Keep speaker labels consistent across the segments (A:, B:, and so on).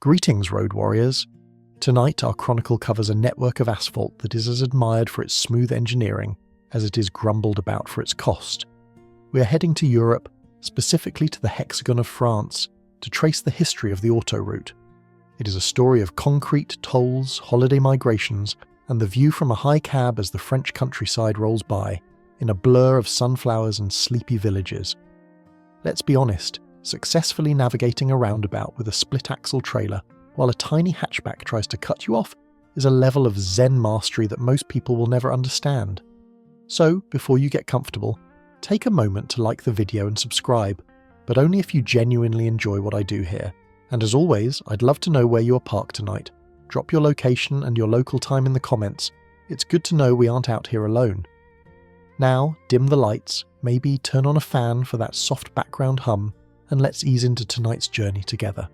A: Greetings, road warriors. Tonight our chronicle covers a network of asphalt that is as admired for its smooth engineering as it is grumbled about for its cost. We are heading to Europe, specifically to the hexagon of France, to trace the history of the Autoroute. It is a story of concrete, tolls, holiday migrations, and the view from a high cab as the French countryside rolls by, in a blur of sunflowers and sleepy villages. Let's be honest, successfully navigating a roundabout with a split-axle trailer while a tiny hatchback tries to cut you off is a level of Zen mastery that most people will never understand. So, before you get comfortable, take a moment to like the video and subscribe, but only if you genuinely enjoy what I do here. And as always, I'd love to know where you are parked tonight. Drop your location and your local time in the comments. It's good to know we aren't out here alone. Now, dim the lights, maybe turn on a fan for that soft background hum, and let's ease into tonight's journey together.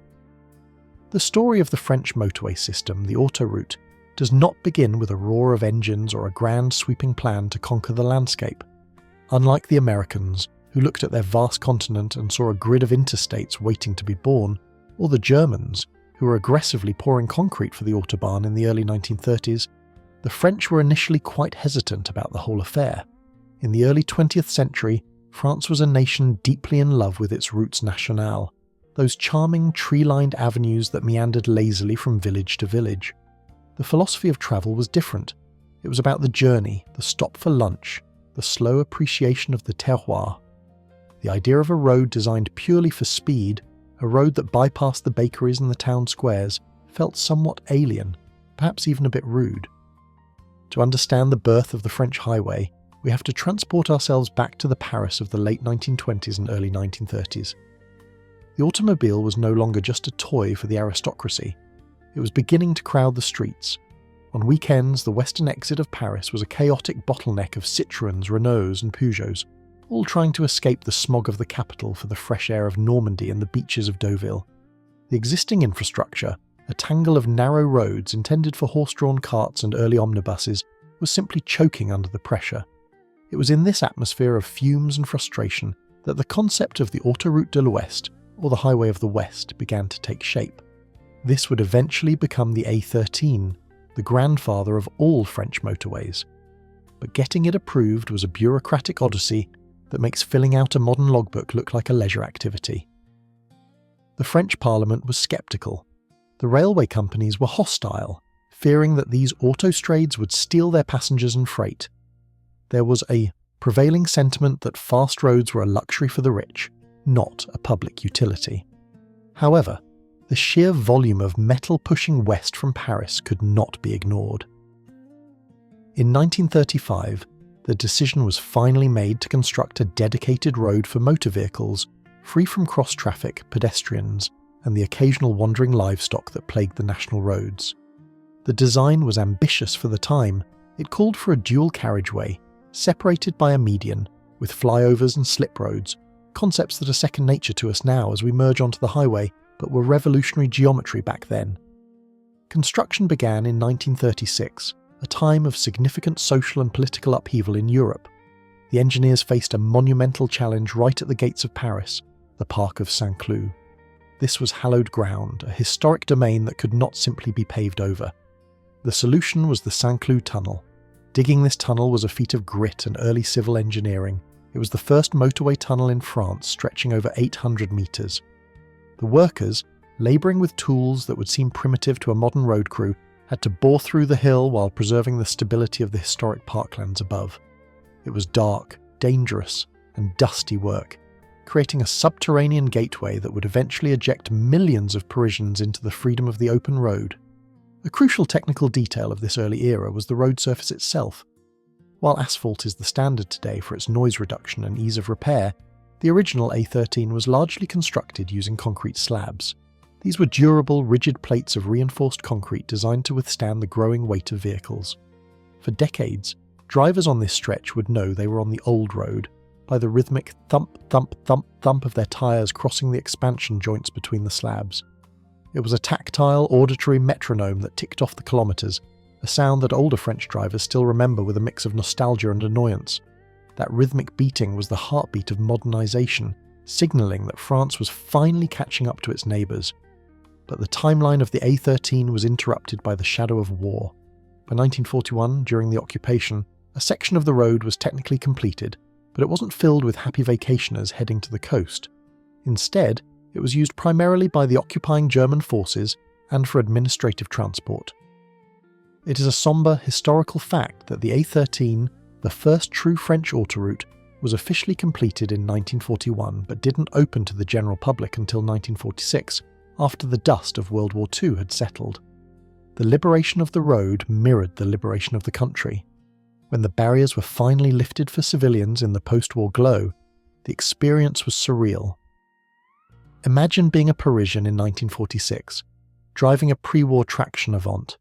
A: The story of the French motorway system, the Autoroute, does not begin with a roar of engines or a grand sweeping plan to conquer the landscape. Unlike the Americans, who looked at their vast continent and saw a grid of interstates waiting to be born, or the Germans, who were aggressively pouring concrete for the Autobahn in the early 1930s, the French were initially quite hesitant about the whole affair. In the early 20th century, France was a nation deeply in love with its routes nationales, those charming tree-lined avenues that meandered lazily from village to village. The philosophy of travel was different. It was about the journey, the stop for lunch, the slow appreciation of the terroir. The idea of a road designed purely for speed, a road that bypassed the bakeries and the town squares, felt somewhat alien, perhaps even a bit rude. To understand the birth of the French highway, we have to transport ourselves back to the Paris of the late 1920s and early 1930s. The automobile was no longer just a toy for the aristocracy. It was beginning to crowd the streets. On weekends, the western exit of Paris was a chaotic bottleneck of Citroëns, Renaults and Peugeots, all trying to escape the smog of the capital for the fresh air of Normandy and the beaches of Deauville. The existing infrastructure, a tangle of narrow roads intended for horse-drawn carts and early omnibuses, was simply choking under the pressure. It was in this atmosphere of fumes and frustration that the concept of the Autoroute de l'Ouest, or the Highway of the West, began to take shape. This would eventually become the A13, the grandfather of all French motorways. But getting it approved was a bureaucratic odyssey that makes filling out a modern logbook look like a leisure activity. The French Parliament was sceptical. The railway companies were hostile, fearing that these autostrades would steal their passengers and freight. There was a prevailing sentiment that fast roads were a luxury for the rich, not a public utility. However, the sheer volume of metal pushing west from Paris could not be ignored. In 1935, the decision was finally made to construct a dedicated road for motor vehicles, free from cross-traffic, pedestrians, and the occasional wandering livestock that plagued the national roads. The design was ambitious for the time. It called for a dual carriageway, separated by a median, with flyovers and slip roads, concepts that are second nature to us now as we merge onto the highway, but were revolutionary geometry back then. Construction began in 1936, a time of significant social and political upheaval in Europe. The engineers faced a monumental challenge right at the gates of Paris, the Park of Saint-Cloud. This was hallowed ground, a historic domain that could not simply be paved over. The solution was the Saint-Cloud Tunnel. Digging this tunnel was a feat of grit and early civil engineering. It was the first motorway tunnel in France, stretching over 800 metres. The workers, labouring with tools that would seem primitive to a modern road crew, had to bore through the hill while preserving the stability of the historic parklands above. It was dark, dangerous, and dusty work, creating a subterranean gateway that would eventually eject millions of Parisians into the freedom of the open road. A crucial technical detail of this early era was the road surface itself. While asphalt is the standard today for its noise reduction and ease of repair, the original A13 was largely constructed using concrete slabs. These were durable, rigid plates of reinforced concrete designed to withstand the growing weight of vehicles. For decades, drivers on this stretch would know they were on the old road by the rhythmic thump, thump, thump, thump of their tyres crossing the expansion joints between the slabs. It was a tactile, auditory metronome that ticked off the kilometres, a sound that older French drivers still remember with a mix of nostalgia and annoyance. That rhythmic beating was the heartbeat of modernisation, signalling that France was finally catching up to its neighbours. but the timeline of the A13 was interrupted by the shadow of war. By 1941, during the occupation, a section of the road was technically completed, but it wasn't filled with happy vacationers heading to the coast. Instead, it was used primarily by the occupying German forces and for administrative transport. It is a sombre historical fact that the A13, the first true French autoroute, was officially completed in 1941 but didn't open to the general public until 1946, after the dust of World War II had settled. The liberation of the road mirrored the liberation of the country. When the barriers were finally lifted for civilians in the post-war glow, the experience was surreal. Imagine being a Parisian in 1946, driving a pre-war traction Avant.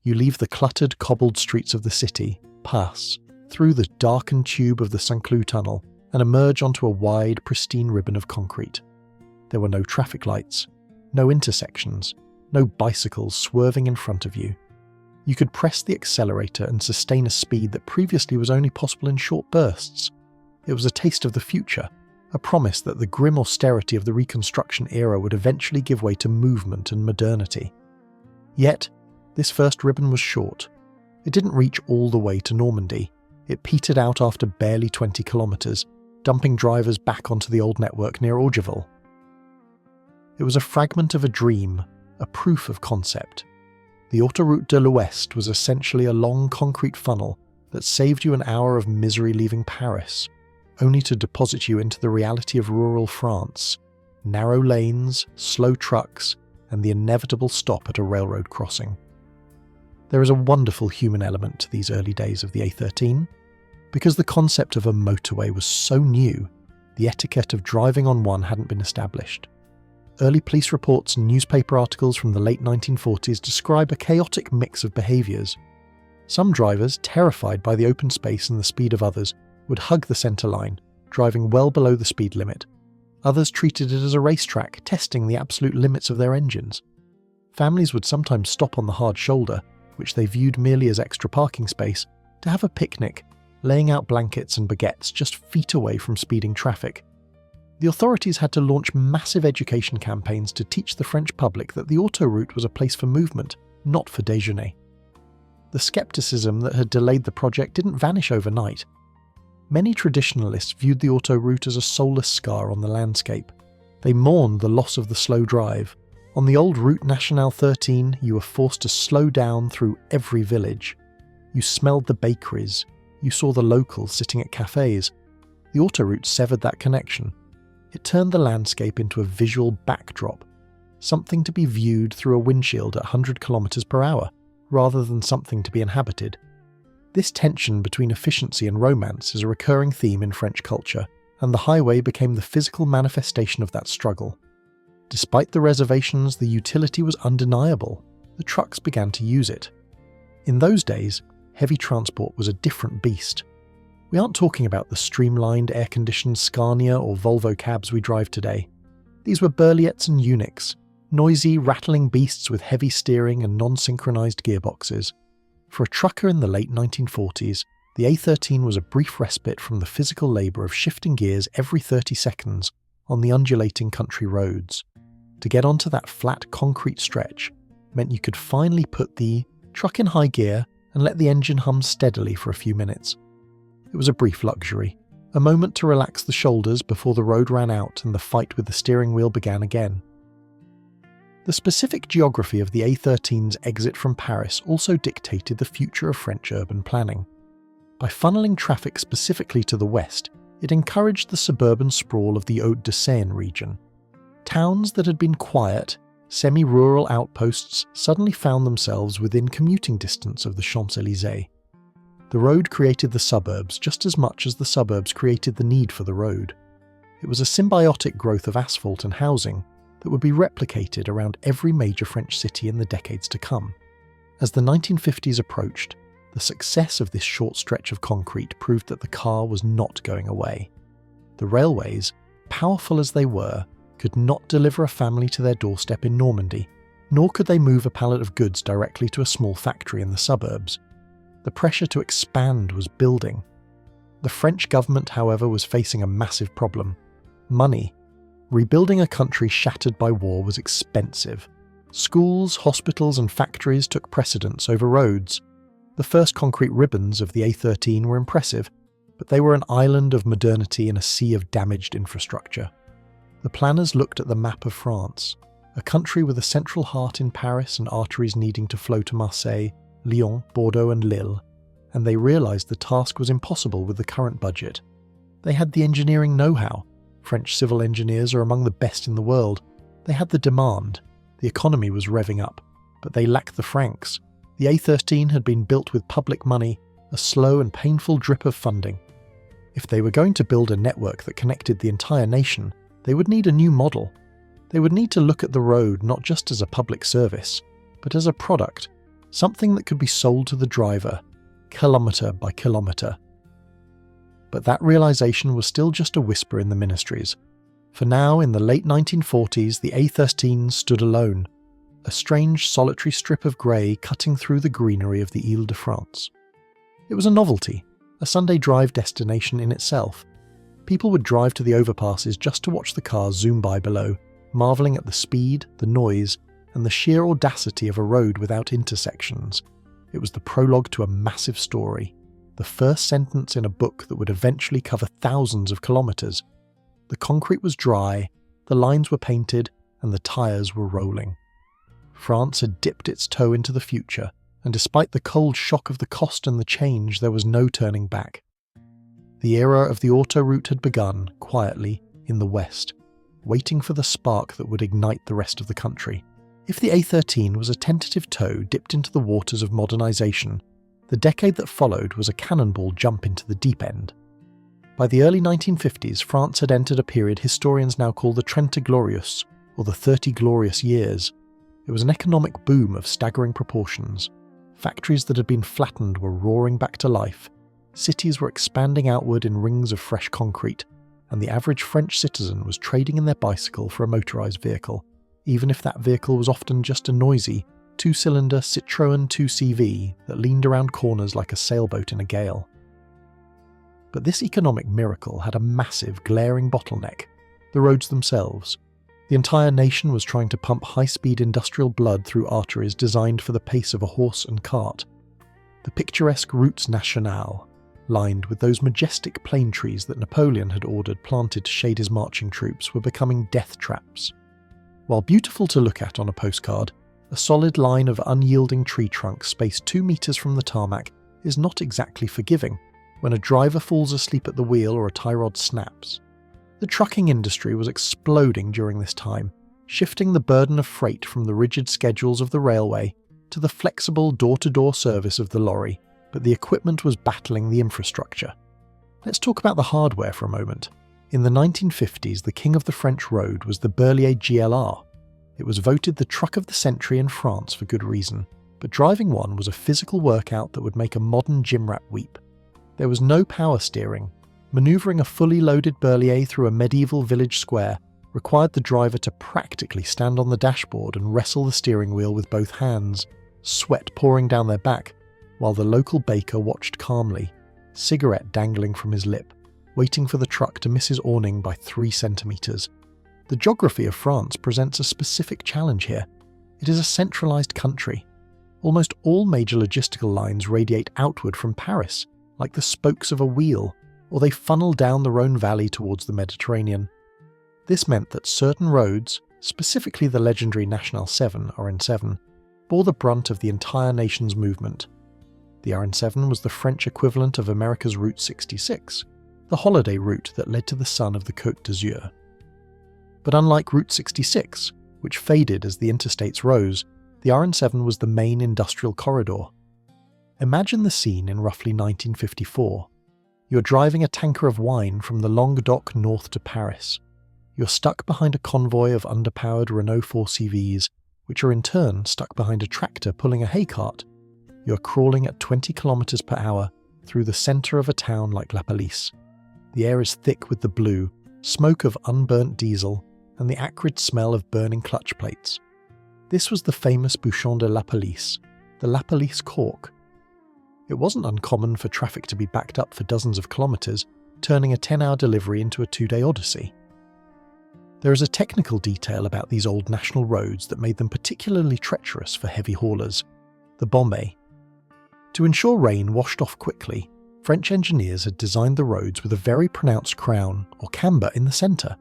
A: You leave the cluttered, cobbled streets of the city, pass through the darkened tube of the Saint-Cloud tunnel, and emerge onto a wide, pristine ribbon of concrete. There were no traffic lights, no intersections, no bicycles swerving in front of you. You could press the accelerator and sustain a speed that previously was only possible in short bursts. It was a taste of the future, a promise that the grim austerity of the Reconstruction era would eventually give way to movement and modernity. Yet, this first ribbon was short. It didn't reach all the way to Normandy. It petered out after barely 20 kilometres, dumping drivers back onto the old network near Orgeville. It was a fragment of a dream, a proof of concept. The Autoroute de l'Ouest was essentially a long concrete funnel that saved you an hour of misery leaving Paris, only to deposit you into the reality of rural France, narrow lanes, slow trucks, and the inevitable stop at a railroad crossing. There is a wonderful human element to these early days of the A13. Because the concept of a motorway was so new, the etiquette of driving on one hadn't been established. Early police reports and newspaper articles from the late 1940s describe a chaotic mix of behaviours. Some drivers, terrified by the open space and the speed of others, would hug the centre line, driving well below the speed limit. Others treated it as a racetrack, testing the absolute limits of their engines. Families would sometimes stop on the hard shoulder, which they viewed merely as extra parking space, to have a picnic, laying out blankets and baguettes just feet away from speeding traffic. The authorities had to launch massive education campaigns to teach the French public that the autoroute was a place for movement, not for déjeuner. The scepticism that had delayed the project didn't vanish overnight. Many traditionalists viewed the autoroute as a soulless scar on the landscape. They mourned the loss of the slow drive. On the old Route Nationale 13, you were forced to slow down through every village. You smelled the bakeries. You saw the locals sitting at cafes. The autoroute severed that connection. It turned the landscape into a visual backdrop, something to be viewed through a windshield at 100 kilometers per hour, rather than something to be inhabited. This tension between efficiency and romance is a recurring theme in French culture, and the highway became the physical manifestation of that struggle. Despite the reservations, the utility was undeniable. The trucks began to use it. In those days, heavy transport was a different beast. We aren't talking about the streamlined, air-conditioned Scania or Volvo cabs we drive today. These were Berliettes and Unix, noisy, rattling beasts with heavy steering and non-synchronized gearboxes. For a trucker in the late 1940s, the A13 was a brief respite from the physical labour of shifting gears every 30 seconds on the undulating country roads. To get onto that flat concrete stretch meant you could finally put the truck in high gear and let the engine hum steadily for a few minutes. It was a brief luxury, a moment to relax the shoulders before the road ran out and the fight with the steering wheel began again. The specific geography of the A13's exit from Paris also dictated the future of French urban planning. By funneling traffic specifically to the west, it encouraged the suburban sprawl of the Hauts-de-Seine region. Towns that had been quiet, semi-rural outposts suddenly found themselves within commuting distance of the Champs-Élysées. The road created the suburbs just as much as the suburbs created the need for the road. It was a symbiotic growth of asphalt and housing that would be replicated around every major French city in the decades to come. As the 1950s approached, the success of this short stretch of concrete proved that the car was not going away. The railways, powerful as they were, could not deliver a family to their doorstep in Normandy, nor could they move a pallet of goods directly to a small factory in the suburbs. The pressure to expand was building. The French government, however, was facing a massive problem: money. Rebuilding a country shattered by war was expensive. Schools, hospitals and factories took precedence over roads. The first concrete ribbons of the A13 were impressive, but they were an island of modernity in a sea of damaged infrastructure. The planners looked at the map of France, a country with a central heart in Paris and arteries needing to flow to Marseille, Lyon, Bordeaux and Lille, and they realised the task was impossible with the current budget. They had the engineering know-how. French civil engineers are among the best in the world. They had the demand. The economy was revving up, but they lacked the francs. The A13 had been built with public money, a slow and painful drip of funding. If they were going to build a network that connected the entire nation, they would need a new model. They would need to look at the road not just as a public service, but as a product, something that could be sold to the driver, kilometre by kilometre. But that realisation was still just a whisper in the ministries. For now, in the late 1940s, the A13 stood alone, a strange solitary strip of grey cutting through the greenery of the Ile-de-France. It was a novelty, a Sunday drive destination in itself. People would drive to the overpasses just to watch the cars zoom by below, marvelling at the speed, the noise, and the sheer audacity of a road without intersections. It was the prologue to a massive story, the first sentence in a book that would eventually cover thousands of kilometres. The concrete was dry, the lines were painted, and the tyres were rolling. France had dipped its toe into the future, and despite the cold shock of the cost and the change, there was no turning back. The era of the Autoroute had begun, quietly, in the west, waiting for the spark that would ignite the rest of the country. If the A13 was a tentative toe dipped into the waters of modernisation, the decade that followed was a cannonball jump into the deep end. By the early 1950s, France had entered a period historians now call the Trente Glorieuses, or the 30 Glorious Years. It was an economic boom of staggering proportions. Factories that had been flattened were roaring back to life. Cities were expanding outward in rings of fresh concrete, and the average French citizen was trading in their bicycle for a motorised vehicle, even if that vehicle was often just a noisy, two-cylinder Citroën 2CV that leaned around corners like a sailboat in a gale. But this economic miracle had a massive, glaring bottleneck: the roads themselves. The entire nation was trying to pump high-speed industrial blood through arteries designed for the pace of a horse and cart. The picturesque routes nationales, lined with those majestic plane trees that Napoleon had ordered planted to shade his marching troops, were becoming death traps. While beautiful to look at on a postcard, a solid line of unyielding tree trunks spaced 2 meters from the tarmac is not exactly forgiving when a driver falls asleep at the wheel or a tie rod snaps. The trucking industry was exploding during this time, shifting the burden of freight from the rigid schedules of the railway to the flexible door-to-door service of the lorry, but the equipment was battling the infrastructure. Let's talk about the hardware for a moment. In the 1950s, the king of the French road was the Berlier GLR. It was voted the truck of the century in France for good reason, but driving one was a physical workout that would make a modern gym rat weep. There was no power steering. Manoeuvring a fully loaded Berlier through a medieval village square required the driver to practically stand on the dashboard and wrestle the steering wheel with both hands, sweat pouring down their back, while the local baker watched calmly, cigarette dangling from his lip, waiting for the truck to miss his awning by 3 centimetres. The geography of France presents a specific challenge here. It is a centralised country. Almost all major logistical lines radiate outward from Paris, like the spokes of a wheel, or they funnel down the Rhone Valley towards the Mediterranean. This meant that certain roads, specifically the legendary National 7, RN7, bore the brunt of the entire nation's movement. The RN7 was the French equivalent of America's Route 66, the holiday route that led to the sun of the Côte d'Azur. But unlike Route 66, which faded as the interstates rose, the RN7 was the main industrial corridor. Imagine the scene in roughly 1954. You're driving a tanker of wine from the Languedoc north to Paris. You're stuck behind a convoy of underpowered Renault 4CVs, which are in turn stuck behind a tractor pulling a hay cart. You're crawling at 20 kilometers per hour through the centre of a town like La Palisse. The air is thick with the blue, smoke of unburnt diesel, and the acrid smell of burning clutch plates. This was the famous Bouchon de La Palisse, the La Palisse cork. It wasn't uncommon for traffic to be backed up for dozens of kilometres, turning a 10-hour delivery into a 2-day odyssey. There is a technical detail about these old national roads that made them particularly treacherous for heavy haulers: the gourmet. To ensure rain washed off quickly, French engineers had designed the roads with a very pronounced crown, or camber, in the centre.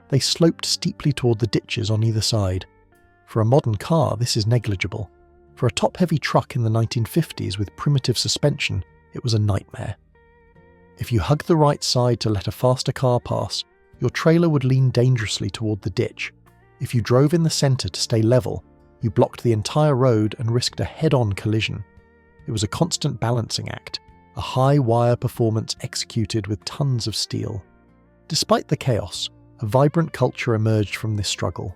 A: They sloped steeply toward the ditches on either side. For a modern car, this is negligible. For a top-heavy truck in the 1950s with primitive suspension, it was a nightmare. If you hugged the right side to let a faster car pass, your trailer would lean dangerously toward the ditch. If you drove in the centre to stay level, you blocked the entire road and risked a head-on collision. It was a constant balancing act, a high-wire performance executed with tons of steel. Despite the chaos, a vibrant culture emerged from this struggle.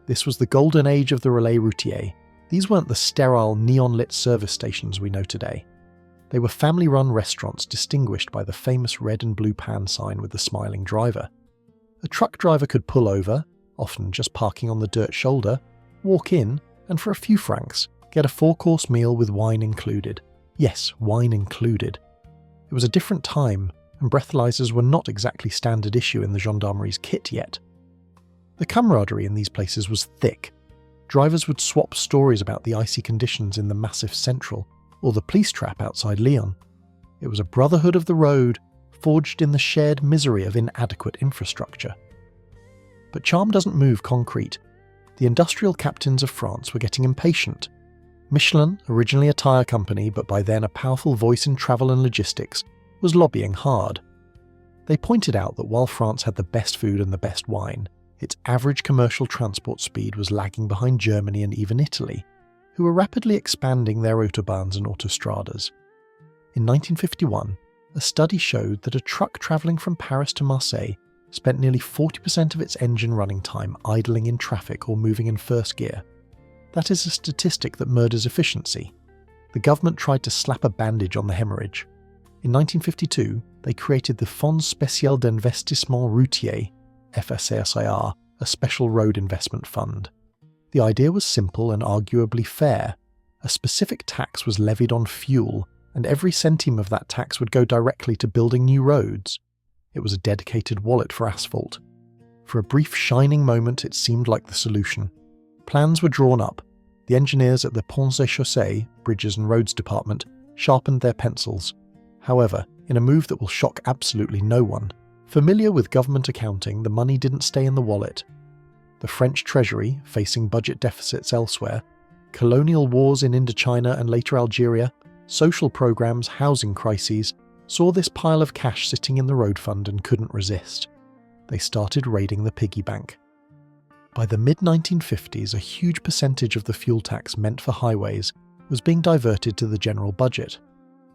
A: This was the golden age of the relais routier. These weren't the sterile, neon-lit service stations we know today. They were family-run restaurants distinguished by the famous red and blue pan sign with the smiling driver. A truck driver could pull over, often just parking on the dirt shoulder, walk in, and for a few francs, get a 4-course meal with wine included. Yes, wine included. It was a different time, and breathalyzers were not exactly standard issue in the gendarmerie's kit yet. The camaraderie in these places was thick. Drivers would swap stories about the icy conditions in the Massif Central, or the police trap outside Lyon. It was a brotherhood of the road, forged in the shared misery of inadequate infrastructure. But charm doesn't move concrete. The industrial captains of France were getting impatient. Michelin, originally a tyre company but by then a powerful voice in travel and logistics, was lobbying hard. They pointed out that while France had the best food and the best wine, its average commercial transport speed was lagging behind Germany and even Italy, who were rapidly expanding their autobahns and autostradas. In 1951, a study showed that a truck travelling from Paris to Marseille spent nearly 40% of its engine running time idling in traffic or moving in first gear. That is a statistic that murders efficiency. The government tried to slap a bandage on the hemorrhage. In 1952, they created the Fonds Spécial d'Investissement Routier, FSCIR, a special road investment fund. The idea was simple and arguably fair. A specific tax was levied on fuel, and every centime of that tax would go directly to building new roads. It was a dedicated wallet for asphalt. For a brief shining moment, it seemed like the solution. Plans were drawn up. The engineers at the Ponts et Chaussées, Bridges and Roads Department, sharpened their pencils. However, in a move that will shock absolutely no one, familiar with government accounting, the money didn't stay in the wallet. The French treasury, facing budget deficits elsewhere, colonial wars in Indochina and later Algeria, social programs, housing crises, saw this pile of cash sitting in the road fund and couldn't resist. They started raiding the piggy bank. By the mid-1950s, a huge percentage of the fuel tax meant for highways was being diverted to the general budget.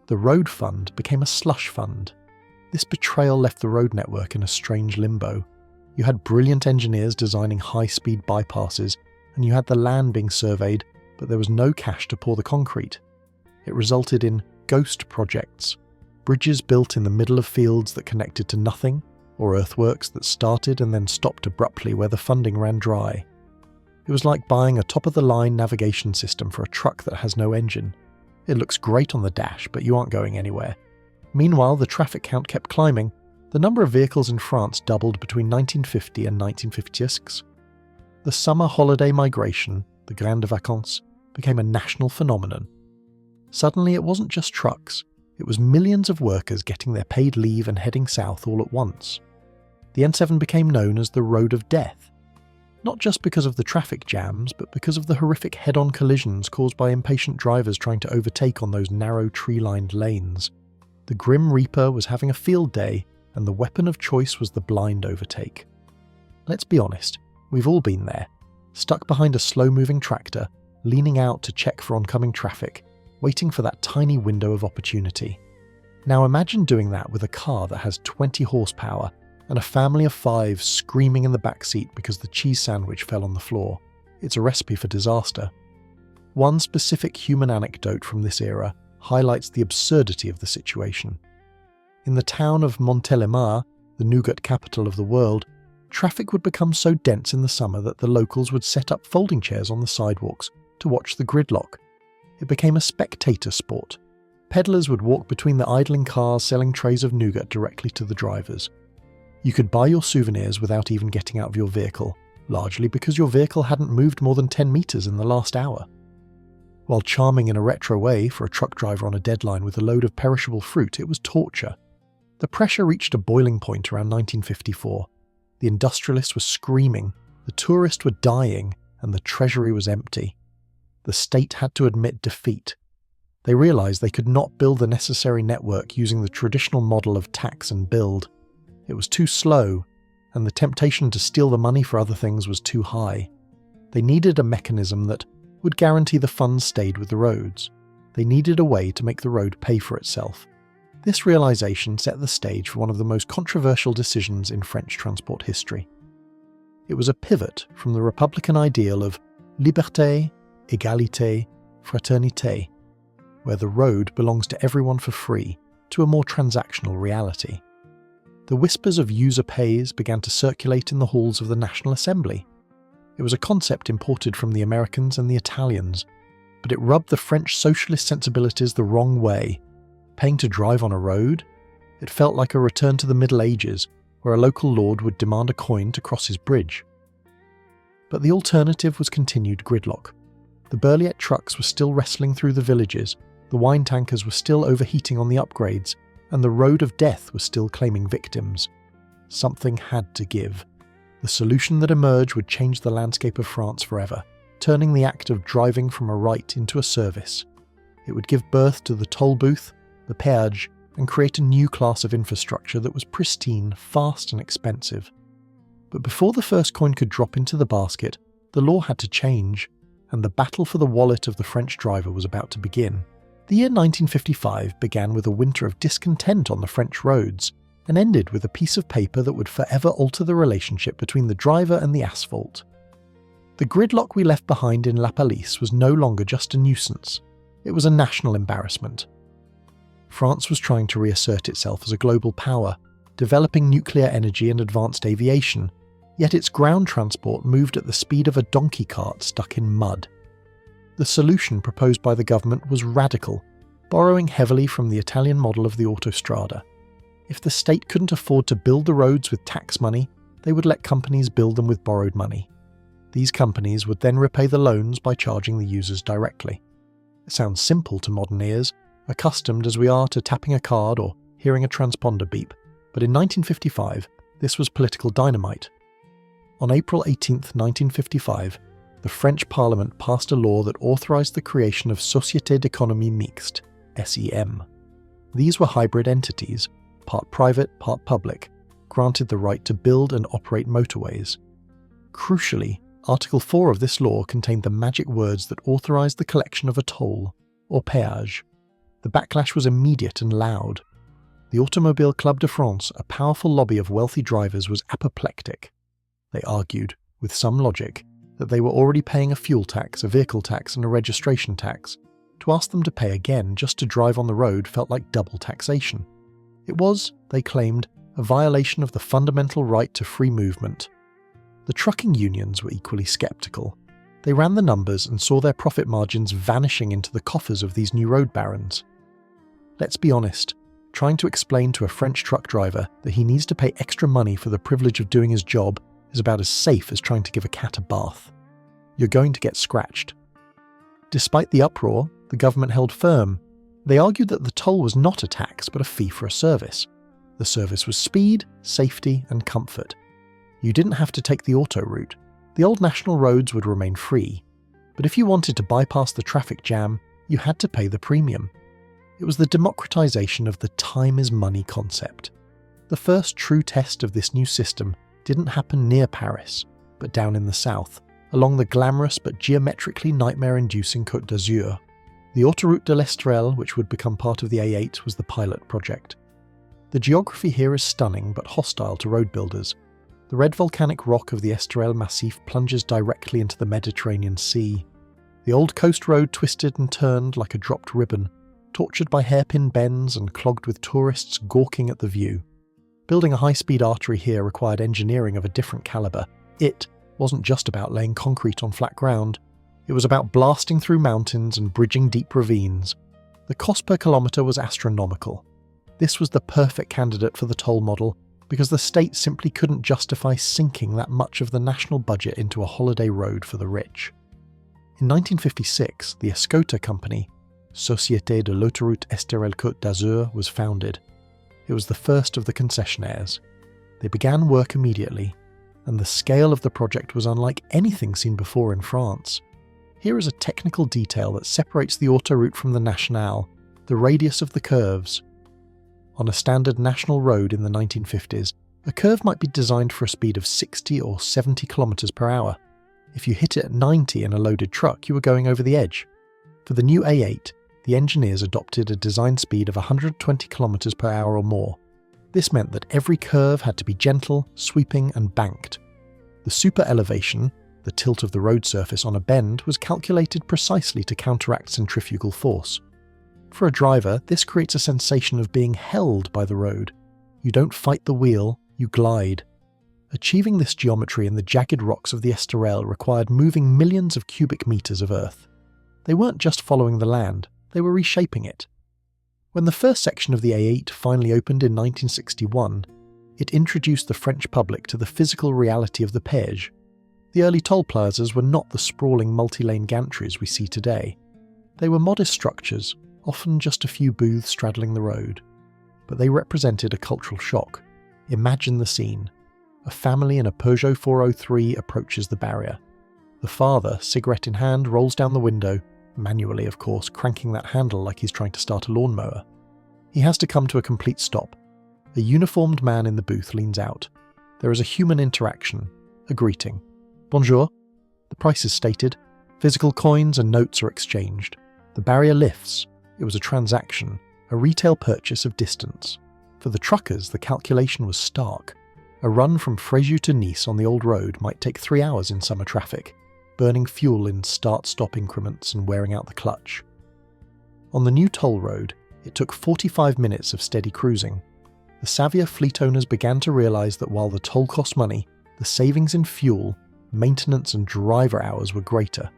A: The road fund became a slush fund. This betrayal left the road network in a strange limbo. You had brilliant engineers designing high-speed bypasses, and you had the land being surveyed, but there was no cash to pour the concrete. It resulted in ghost projects, bridges built in the middle of fields that connected to nothing, or earthworks that started and then stopped abruptly where the funding ran dry. It was like buying a top-of-the-line navigation system for a truck that has no engine. It looks great on the dash, but you aren't going anywhere. Meanwhile, the traffic count kept climbing. The number of vehicles in France doubled between 1950 and 1956. The summer holiday migration, the Grandes Vacances, became a national phenomenon. Suddenly, it wasn't just trucks. It was millions of workers getting their paid leave and heading south all at once. The N7 became known as the Road of Death, not just because of the traffic jams, but because of the horrific head-on collisions caused by impatient drivers trying to overtake on those narrow tree-lined lanes. The Grim Reaper was having a field day, and the weapon of choice was the blind overtake. Let's be honest, we've all been there, stuck behind a slow-moving tractor, leaning out to check for oncoming traffic, waiting for that tiny window of opportunity. Now imagine doing that with a car that has 20 horsepower and a family of 5 screaming in the back seat because the cheese sandwich fell on the floor. It's a recipe for disaster. One specific human anecdote from this era highlights the absurdity of the situation. In the town of Montélimar, the nougat capital of the world, traffic would become so dense in the summer that the locals would set up folding chairs on the sidewalks to watch the gridlock. It became a spectator sport. Peddlers would walk between the idling cars selling trays of nougat directly to the drivers. You could buy your souvenirs without even getting out of your vehicle, largely because your vehicle hadn't moved more than 10 meters in the last hour. While charming in a retro way for a truck driver on a deadline with a load of perishable fruit, it was torture. The pressure reached a boiling point around 1954. The industrialists were screaming, the tourists were dying, and the treasury was empty. The state had to admit defeat. They realized they could not build the necessary network using the traditional model of tax and build. It was too slow, and the temptation to steal the money for other things was too high. They needed a mechanism that would guarantee the funds stayed with the roads. They needed a way to make the road pay for itself. This realization set the stage for one of the most controversial decisions in French transport history. It was a pivot from the Republican ideal of liberté, égalité, fraternité, where the road belongs to everyone for free, to a more transactional reality. The whispers of user pays began to circulate in the halls of the National Assembly. It was a concept imported from the Americans and the Italians, but it rubbed the French socialist sensibilities the wrong way. Paying to drive on a road? It felt like a return to the Middle Ages, where a local lord would demand a coin to cross his bridge. But the alternative was continued gridlock. The Berliet trucks were still wrestling through the villages, the wine tankers were still overheating on the upgrades, and the road of death was still claiming victims. Something had to give. The solution that emerged would change the landscape of France forever, turning the act of driving from a right into a service. It would give birth to the toll booth, the péage, and create a new class of infrastructure that was pristine, fast and expensive. But before the first coin could drop into the basket, the law had to change, and the battle for the wallet of the French driver was about to begin. The year 1955 began with a winter of discontent on the French roads, and ended with a piece of paper that would forever alter the relationship between the driver and the asphalt. The gridlock we left behind in La Palisse was no longer just a nuisance. It was a national embarrassment. France was trying to reassert itself as a global power, developing nuclear energy and advanced aviation, yet its ground transport moved at the speed of a donkey cart stuck in mud. The solution proposed by the government was radical, borrowing heavily from the Italian model of the autostrada. If the state couldn't afford to build the roads with tax money, they would let companies build them with borrowed money. These companies would then repay the loans by charging the users directly. It sounds simple to modern ears, accustomed as we are to tapping a card or hearing a transponder beep, but in 1955, this was political dynamite. On April 18, 1955, the French Parliament passed a law that authorized the creation of Sociétés d'économie mixte, SEM. These were hybrid entities, part private, part public, granted the right to build and operate motorways. Crucially, Article 4 of this law contained the magic words that authorized the collection of a toll, or péage. The backlash was immediate and loud. The Automobile Club de France, a powerful lobby of wealthy drivers, was apoplectic. They argued, with some logic, that they were already paying a fuel tax, a vehicle tax, and a registration tax. To ask them to pay again just to drive on the road felt like double taxation. It was, they claimed, a violation of the fundamental right to free movement. The trucking unions were equally sceptical. They ran the numbers and saw their profit margins vanishing into the coffers of these new road barons. Let's be honest, trying to explain to a French truck driver that he needs to pay extra money for the privilege of doing his job is about as safe as trying to give a cat a bath. You're going to get scratched. Despite the uproar, the government held firm. They argued that the toll was not a tax but a fee for a service. The service was speed, safety, and comfort. You didn't have to take the Autoroute. The old national roads would remain free. But if you wanted to bypass the traffic jam, you had to pay the premium. It was the democratization of the time is money concept. The first true test of this new system didn't happen near Paris, but down in the south, along the glamorous but geometrically nightmare-inducing Côte d'Azur. The Autoroute de l'Estrelle, which would become part of the A8, was the pilot project. The geography here is stunning but hostile to road builders. The red volcanic rock of the Estrelle Massif plunges directly into the Mediterranean Sea. The old coast road twisted and turned like a dropped ribbon, tortured by hairpin bends and clogged with tourists gawking at the view. Building a high-speed artery here required engineering of a different calibre. It wasn't just about laying concrete on flat ground. It was about blasting through mountains and bridging deep ravines. The cost per kilometre was astronomical. This was the perfect candidate for the toll model, because the state simply couldn't justify sinking that much of the national budget into a holiday road for the rich. In 1956, the Escota company, Société de l'Autoroute Estoril-Côte d'Azur, was founded. It was the first of the concessionaires. They began work immediately, and the scale of the project was unlike anything seen before in France. Here is a technical detail that separates the Autoroute from the Nationale: the radius of the curves. On a standard national road in the 1950s, a curve might be designed for a speed of 60 or 70 km per hour. If you hit it at 90 in a loaded truck, you were going over the edge. For the new A8, the engineers adopted a design speed of 120 km per hour or more. This meant that every curve had to be gentle, sweeping and banked. The super elevation, the tilt of the road surface on a bend, was calculated precisely to counteract centrifugal force. For a driver, this creates a sensation of being held by the road. You don't fight the wheel, you glide. Achieving this geometry in the jagged rocks of the Estoril required moving millions of cubic meters of earth. They weren't just following the land, they were reshaping it. When the first section of the A8 finally opened in 1961, it introduced the French public to the physical reality of the péage. The early toll plazas were not the sprawling multi-lane gantries we see today. They were modest structures, often just a few booths straddling the road. But they represented a cultural shock. Imagine the scene. A family in a Peugeot 403 approaches the barrier. The father, cigarette in hand, rolls down the window, manually of course, cranking that handle like he's trying to start a lawnmower. He has to come to a complete stop. A uniformed man in the booth leans out. There is a human interaction, a greeting. Bonjour. The price is stated. Physical coins and notes are exchanged. The barrier lifts. It was a transaction, a retail purchase of distance. For the truckers, the calculation was stark. A run from Fréjus to Nice on the old road might take 3 hours in summer traffic, burning fuel in start-stop increments and wearing out the clutch. On the new toll road, it took 45 minutes of steady cruising. The savvier fleet owners began to realise that while the toll cost money, the savings in fuel, maintenance and driver hours were greater.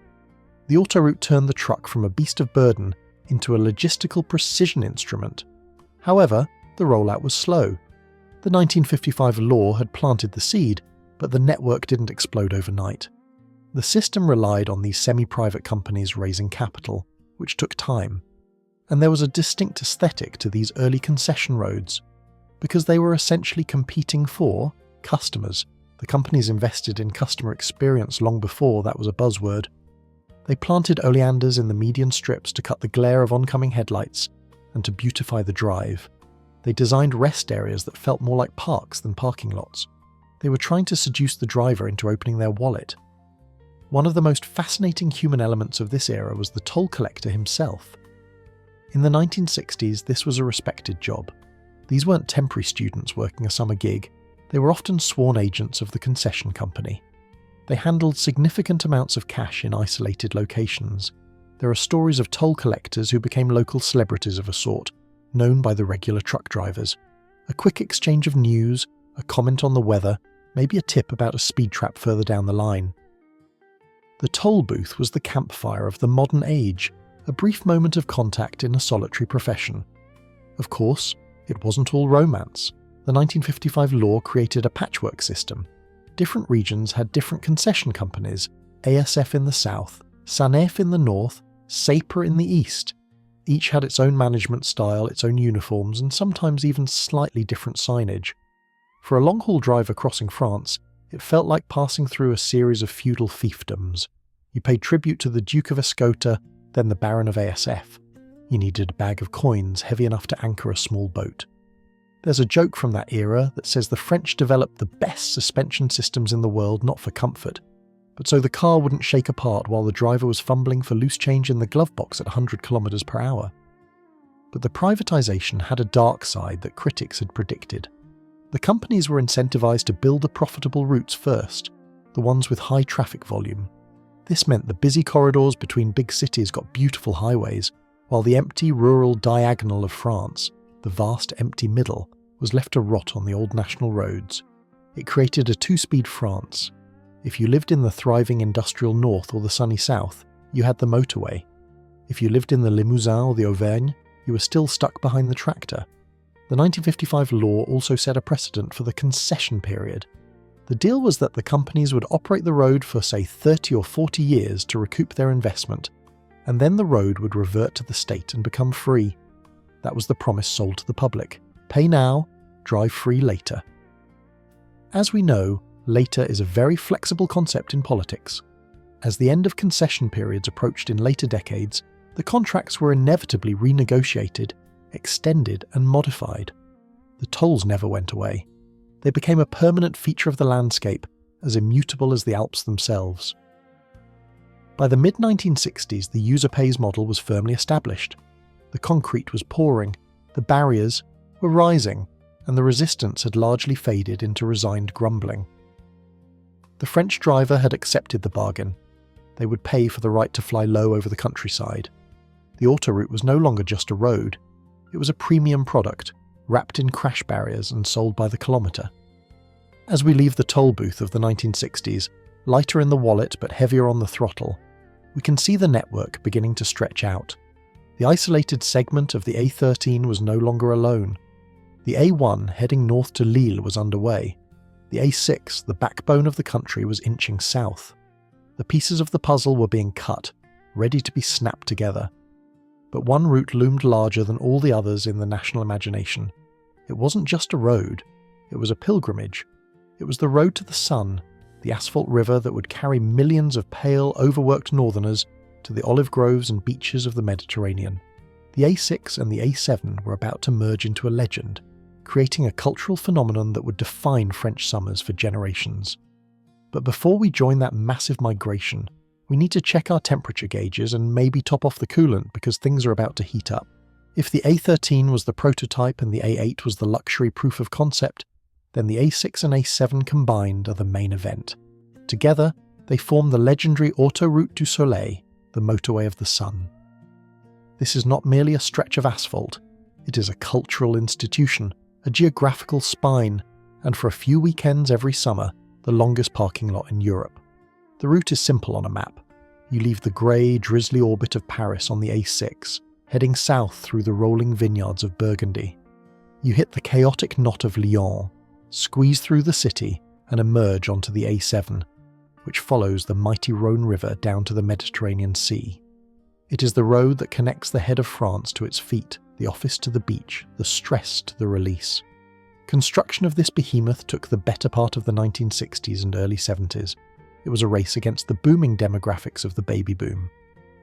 A: The Autoroute turned the truck from a beast of burden into a logistical precision instrument. However, the rollout was slow. The 1955 law had planted the seed, but the network didn't explode overnight. The system relied on these semi-private companies raising capital, which took time. And there was a distinct aesthetic to these early concession roads, because they were essentially competing for customers. The companies invested in customer experience long before that was a buzzword. They planted oleanders in the median strips to cut the glare of oncoming headlights and to beautify the drive. They designed rest areas that felt more like parks than parking lots. They were trying to seduce the driver into opening their wallet. One of the most fascinating human elements of this era was the toll collector himself. In the 1960s, this was a respected job. These weren't temporary students working a summer gig. They were often sworn agents of the concession company. They handled significant amounts of cash in isolated locations. There are stories of toll collectors who became local celebrities of a sort, known by the regular truck drivers. A quick exchange of news, a comment on the weather, maybe a tip about a speed trap further down the line. The toll booth was the campfire of the modern age, a brief moment of contact in a solitary profession. Of course, it wasn't all romance. The 1955 law created a patchwork system. Different regions had different concession companies, ASF in the south, SANEF in the north, SAPER in the east. Each had its own management style, its own uniforms, and sometimes even slightly different signage. For a long-haul driver crossing France, it felt like passing through a series of feudal fiefdoms. You paid tribute to the Duke of Escota, then the Baron of ASF. You needed a bag of coins heavy enough to anchor a small boat. There's a joke from that era that says the French developed the best suspension systems in the world not for comfort, but so the car wouldn't shake apart while the driver was fumbling for loose change in the glove box at 100 km per hour. But the privatisation had a dark side that critics had predicted. The companies were incentivized to build the profitable routes first, the ones with high traffic volume. This meant the busy corridors between big cities got beautiful highways, while the empty rural diagonal of France, the vast empty middle, was left to rot on the old national roads. It created a two-speed France. If you lived in the thriving industrial north or the sunny south, you had the motorway. If you lived in the Limousin or the Auvergne, you were still stuck behind the tractor. The 1955 law also set a precedent for the concession period. The deal was that the companies would operate the road for, say, 30 or 40 years to recoup their investment, and then the road would revert to the state and become free. That was the promise sold to the public. Pay now, drive free later. As we know, later is a very flexible concept in politics. As the end of concession periods approached in later decades, the contracts were inevitably renegotiated, extended and modified. The tolls never went away. They became a permanent feature of the landscape, as immutable as the Alps themselves. By the mid-1960s, the user pays model was firmly established. The concrete was pouring, the barriers were rising, and the resistance had largely faded into resigned grumbling. The French driver had accepted the bargain. They would pay for the right to fly low over the countryside. The Autoroute was no longer just a road. It was a premium product, wrapped in crash barriers and sold by the kilometre. As we leave the toll booth of the 1960s, lighter in the wallet but heavier on the throttle, we can see the network beginning to stretch out. The isolated segment of the A13 was no longer alone. The A1 heading north to Lille was underway. The A6, the backbone of the country, was inching south. The pieces of the puzzle were being cut, ready to be snapped together. But one route loomed larger than all the others in the national imagination. It wasn't just a road, it was a pilgrimage. It was the road to the sun, the asphalt river that would carry millions of pale, overworked northerners to the olive groves and beaches of the Mediterranean. The A6 and the A7 were about to merge into a legend, creating a cultural phenomenon that would define French summers for generations. But before we join that massive migration, we need to check our temperature gauges and maybe top off the coolant because things are about to heat up. If the A13 was the prototype and the A8 was the luxury proof of concept, then the A6 and A7 combined are the main event. Together, they form the legendary Autoroute du Soleil, the motorway of the sun. This is not merely a stretch of asphalt, it is a cultural institution, a geographical spine, and for a few weekends every summer, the longest parking lot in Europe. The route is simple on a map. You leave the grey, drizzly orbit of Paris on the A6, heading south through the rolling vineyards of Burgundy. You hit the chaotic knot of Lyon, squeeze through the city, and emerge onto the A7, which follows the mighty Rhône River down to the Mediterranean Sea. It is the road that connects the head of France to its feet, the office to the beach, the stress to the release. Construction of this behemoth took the better part of the 1960s and early 70s. It was a race against the booming demographics of the baby boom.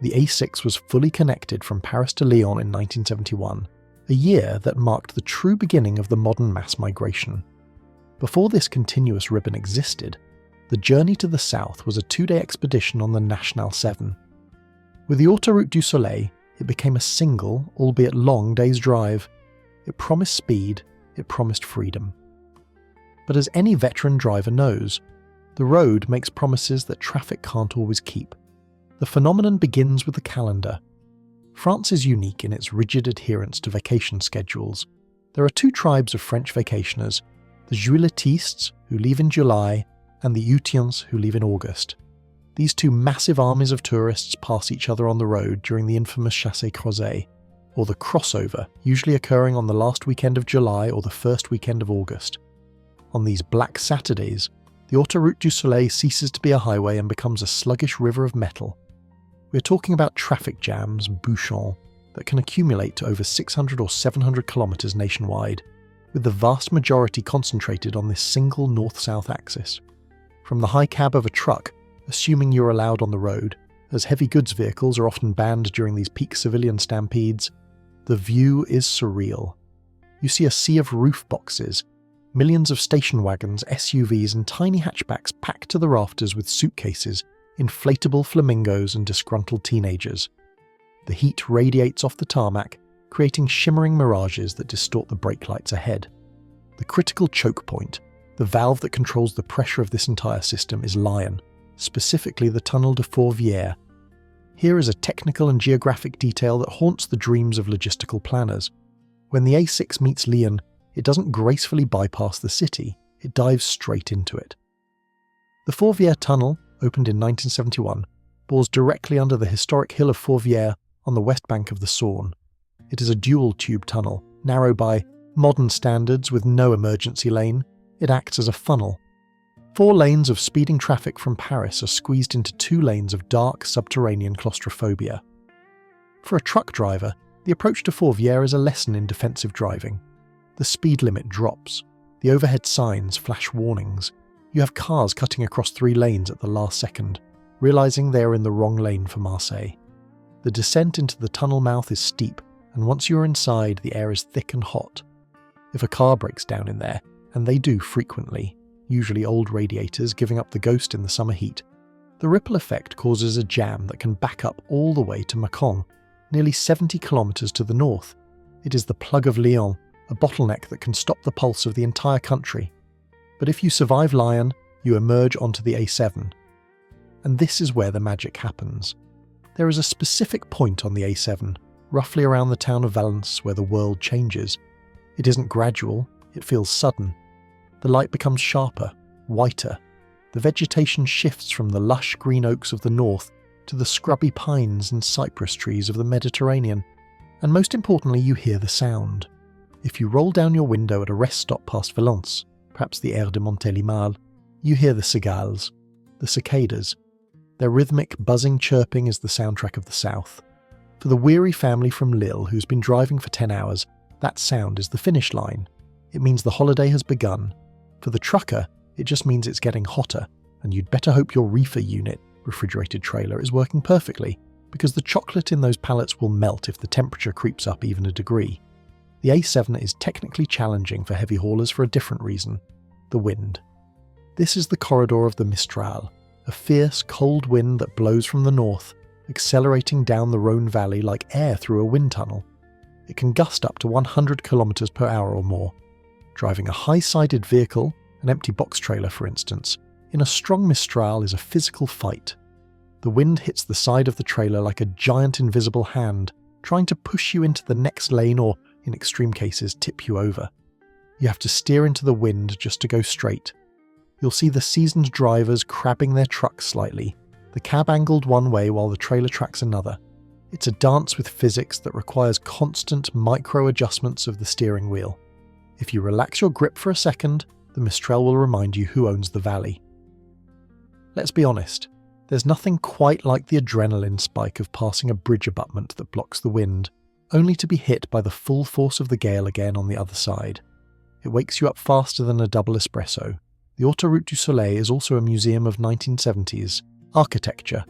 A: The A6 was fully connected from Paris to Lyon in 1971, a year that marked the true beginning of the modern mass migration. Before this continuous ribbon existed, the journey to the south was a 2-day expedition on the National 7. With the Autoroute du Soleil, it became a single, albeit long, day's drive. It promised speed, it promised freedom. But as any veteran driver knows, the road makes promises that traffic can't always keep. The phenomenon begins with the calendar. France is unique in its rigid adherence to vacation schedules. There are two tribes of French vacationers, the Juilletistes, who leave in July, and the Utiens, who leave in August. These two massive armies of tourists pass each other on the road during the infamous chassé-croisé, or the crossover, usually occurring on the last weekend of July or the first weekend of August. On these Black Saturdays, the Autoroute du Soleil ceases to be a highway and becomes a sluggish river of metal. We're talking about traffic jams, bouchons, that can accumulate to over 600 or 700 kilometres nationwide, with the vast majority concentrated on this single north-south axis. From the high cab of a truck, assuming you're allowed on the road, as heavy goods vehicles are often banned during these peak civilian stampedes, the view is surreal. You see a sea of roof boxes, millions of station wagons, SUVs and tiny hatchbacks packed to the rafters with suitcases, inflatable flamingos and disgruntled teenagers. The heat radiates off the tarmac, creating shimmering mirages that distort the brake lights ahead. The critical choke point, the valve that controls the pressure of this entire system, is Lyon, specifically the Tunnel de Fourvière. Here is a technical and geographic detail that haunts the dreams of logistical planners. When the A6 meets Lyon, it doesn't gracefully bypass the city, it dives straight into it. The Fourvière Tunnel, opened in 1971, bores directly under the historic hill of Fourvière on the west bank of the Saône. It is a dual-tube tunnel, narrow by Modern standards with no emergency lane, it acts as a funnel. 4 lanes of speeding traffic from Paris are squeezed into 2 lanes of dark subterranean claustrophobia. For a truck driver, the approach to Fourvière is a lesson in defensive driving. The speed limit drops. The overhead signs flash warnings. You have cars cutting across 3 lanes at the last second, realizing they are in the wrong lane for Marseille. The descent into the tunnel mouth is steep, and once you are inside, the air is thick and hot. If a car breaks down in there, and they do frequently, usually old radiators giving up the ghost in the summer heat, the ripple effect causes a jam that can back up all the way to Mâcon, nearly 70 kilometres to the north. It is the plug of Lyon, a bottleneck that can stop the pulse of the entire country. But if you survive Lyon, you emerge onto the A7. And this is where the magic happens. There is a specific point on the A7, roughly around the town of Valence, where the world changes. It isn't gradual, it feels sudden. The light becomes sharper, whiter. The vegetation shifts from the lush green oaks of the north to the scrubby pines and cypress trees of the Mediterranean. And most importantly, you hear the sound. If you roll down your window at a rest stop past Valence, perhaps the Aire de Montélimar, you hear the cigales, the cicadas. Their rhythmic, buzzing chirping is the soundtrack of the south. For the weary family from Lille who's been driving for 10 hours, that sound is the finish line. It means the holiday has begun. For the trucker, it just means it's getting hotter, and you'd better hope your reefer unit, refrigerated trailer, is working perfectly, because the chocolate in those pallets will melt if the temperature creeps up even a degree. The A7 is technically challenging for heavy haulers for a different reason: the wind. This is the corridor of the Mistral, a fierce, cold wind that blows from the north, accelerating down the Rhône Valley like air through a wind tunnel. It can gust up to 100 kilometers per hour or more. Driving a high-sided vehicle, an empty box trailer for instance, in a strong Mistral is a physical fight. The wind hits the side of the trailer like a giant invisible hand, trying to push you into the next lane or, in extreme cases, tip you over. You have to steer into the wind just to go straight. You'll see the seasoned drivers crabbing their trucks slightly, the cab angled one way while the trailer tracks another. It's a dance with physics that requires constant micro-adjustments of the steering wheel. If you relax your grip for a second, the Mistral will remind you who owns the valley. Let's be honest, there's nothing quite like the adrenaline spike of passing a bridge abutment that blocks the wind, only to be hit by the full force of the gale again on the other side. It wakes you up faster than a double espresso. The Autoroute du Soleil is also a museum of 1970s architecture.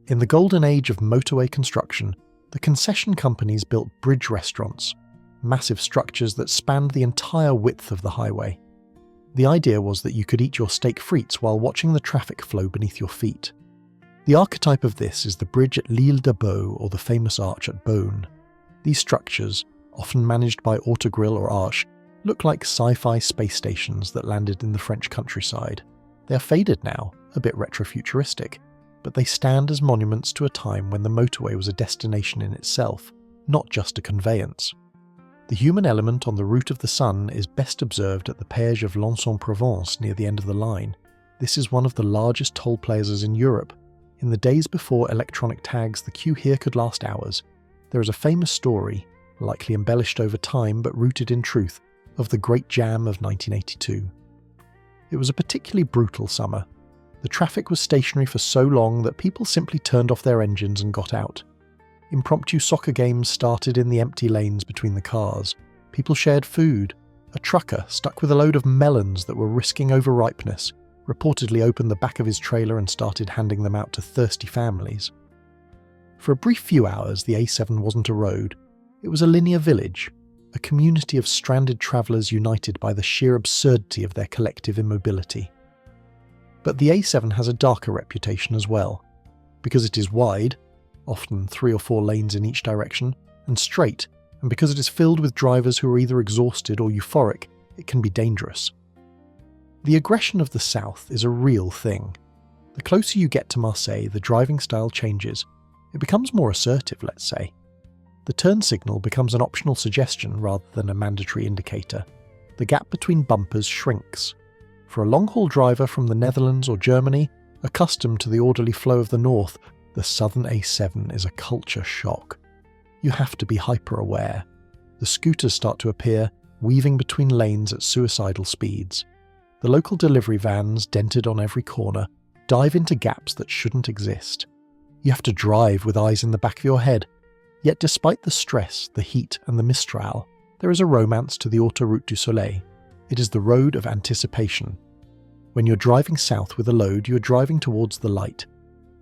A: In the golden age of motorway construction, the concession companies built bridge restaurants, massive structures that spanned the entire width of the highway. The idea was that you could eat your steak frites while watching the traffic flow beneath your feet. The archetype of this is the bridge at l'Île de Beau or the famous arch at Beaune. These structures, often managed by Autogrill or Arche, look like sci-fi space stations that landed in the French countryside. They are faded now, a bit retrofuturistic, but they stand as monuments to a time when the motorway was a destination in itself, not just a conveyance. The human element on the route of the sun is best observed at the péage of Lens-en-Provence near the end of the line. This is one of the largest toll plazas in Europe. In the days before electronic tags, the queue here could last hours. There is a famous story, likely embellished over time but rooted in truth, of the Great Jam of 1982. It was a particularly brutal summer. The traffic was stationary for so long that people simply turned off their engines and got out. Impromptu soccer games started in the empty lanes between the cars. People shared food. A trucker, stuck with a load of melons that were risking overripeness, reportedly opened the back of his trailer and started handing them out to thirsty families. For a brief few hours, the A7 wasn't a road. It was a linear village, a community of stranded travellers united by the sheer absurdity of their collective immobility. But the A7 has a darker reputation as well. Because it is wide, often 3 or 4 lanes in each direction, and straight, and because it is filled with drivers who are either exhausted or euphoric, it can be dangerous. The aggression of the south is a real thing. The closer you get to Marseille, the driving style changes. It becomes more assertive, let's say. The turn signal becomes an optional suggestion rather than a mandatory indicator. The gap between bumpers shrinks. For a long-haul driver from the Netherlands or Germany, accustomed to the orderly flow of the north, the southern A7 is a culture shock. You have to be hyper-aware. The scooters start to appear, weaving between lanes at suicidal speeds. The local delivery vans, dented on every corner, dive into gaps that shouldn't exist. You have to drive with eyes in the back of your head. Yet despite the stress, the heat and the mistral, there is a romance to the Autoroute du Soleil. It is the road of anticipation. When you're driving south with a load, you're driving towards the light.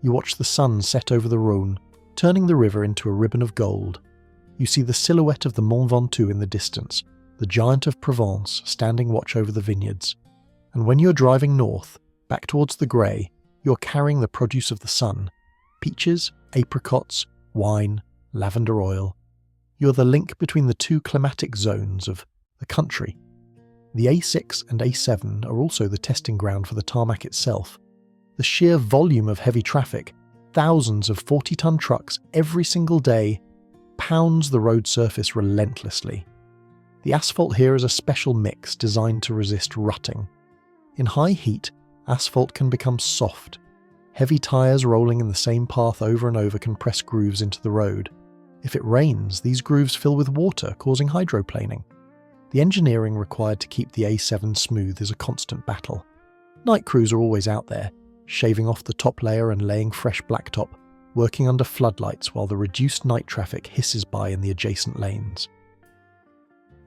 A: You watch the sun set over the Rhône, turning the river into a ribbon of gold. You see the silhouette of the Mont Ventoux in the distance, the giant of Provence standing watch over the vineyards. And when you're driving north, back towards the grey, you're carrying the produce of the sun: peaches, apricots, wine, lavender oil. You're the link between the two climatic zones of the country. The A6 and A7 are also the testing ground for the tarmac itself. The sheer volume of heavy traffic, thousands of 40-ton trucks every single day, pounds the road surface relentlessly. The asphalt here is a special mix designed to resist rutting. In high heat, asphalt can become soft. Heavy tyres rolling in the same path over and over can press grooves into the road. If it rains, these grooves fill with water, causing hydroplaning. The engineering required to keep the A7 smooth is a constant battle. Night crews are always out there, shaving off the top layer and laying fresh blacktop, working under floodlights while the reduced night traffic hisses by in the adjacent lanes.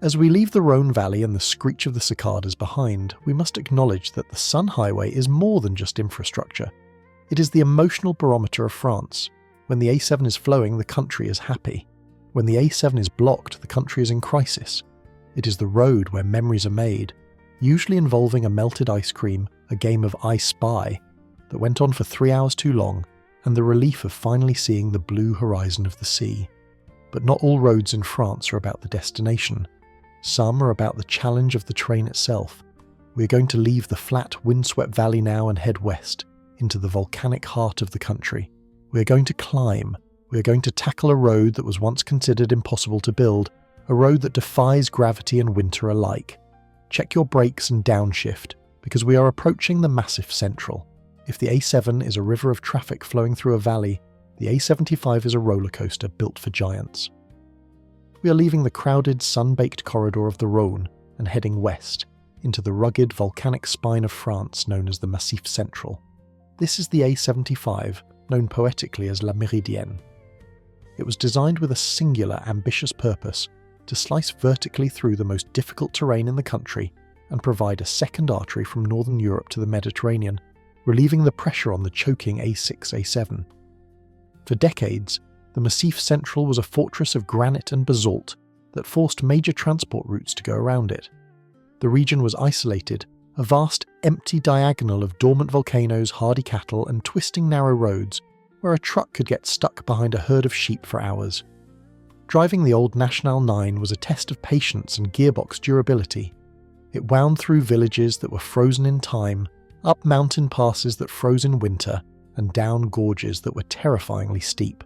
A: As we leave the Rhône Valley and the screech of the cicadas behind, we must acknowledge that the Sun Highway is more than just infrastructure. It is the emotional barometer of France. When the A7 is flowing, the country is happy. When the A7 is blocked, the country is in crisis. It is the road where memories are made, usually involving a melted ice cream, a game of I Spy that went on for 3 hours too long, and the relief of finally seeing the blue horizon of the sea. But not all roads in France are about the destination. Some are about the challenge of the train itself. We are going to leave the flat, windswept valley now and head west, into the volcanic heart of the country. We are going to climb. We are going to tackle a road that was once considered impossible to build, a road that defies gravity and winter alike. Check your brakes and downshift, because we are approaching the Massif Central. If the A7 is a river of traffic flowing through a valley, the A75 is a roller coaster built for giants. We are leaving the crowded, sun-baked corridor of the Rhône and heading west, into the rugged, volcanic spine of France known as the Massif Central. This is the A75, known poetically as La Méridienne. It was designed with a singular, ambitious purpose: to slice vertically through the most difficult terrain in the country and provide a second artery from northern Europe to the Mediterranean, relieving the pressure on the choking A6-A7. For decades, the Massif Central was a fortress of granite and basalt that forced major transport routes to go around it. The region was isolated, a vast, empty diagonal of dormant volcanoes, hardy cattle, and twisting narrow roads where a truck could get stuck behind a herd of sheep for hours. Driving the old National 9 was a test of patience and gearbox durability. It wound through villages that were frozen in time, up mountain passes that froze in winter, and down gorges that were terrifyingly steep.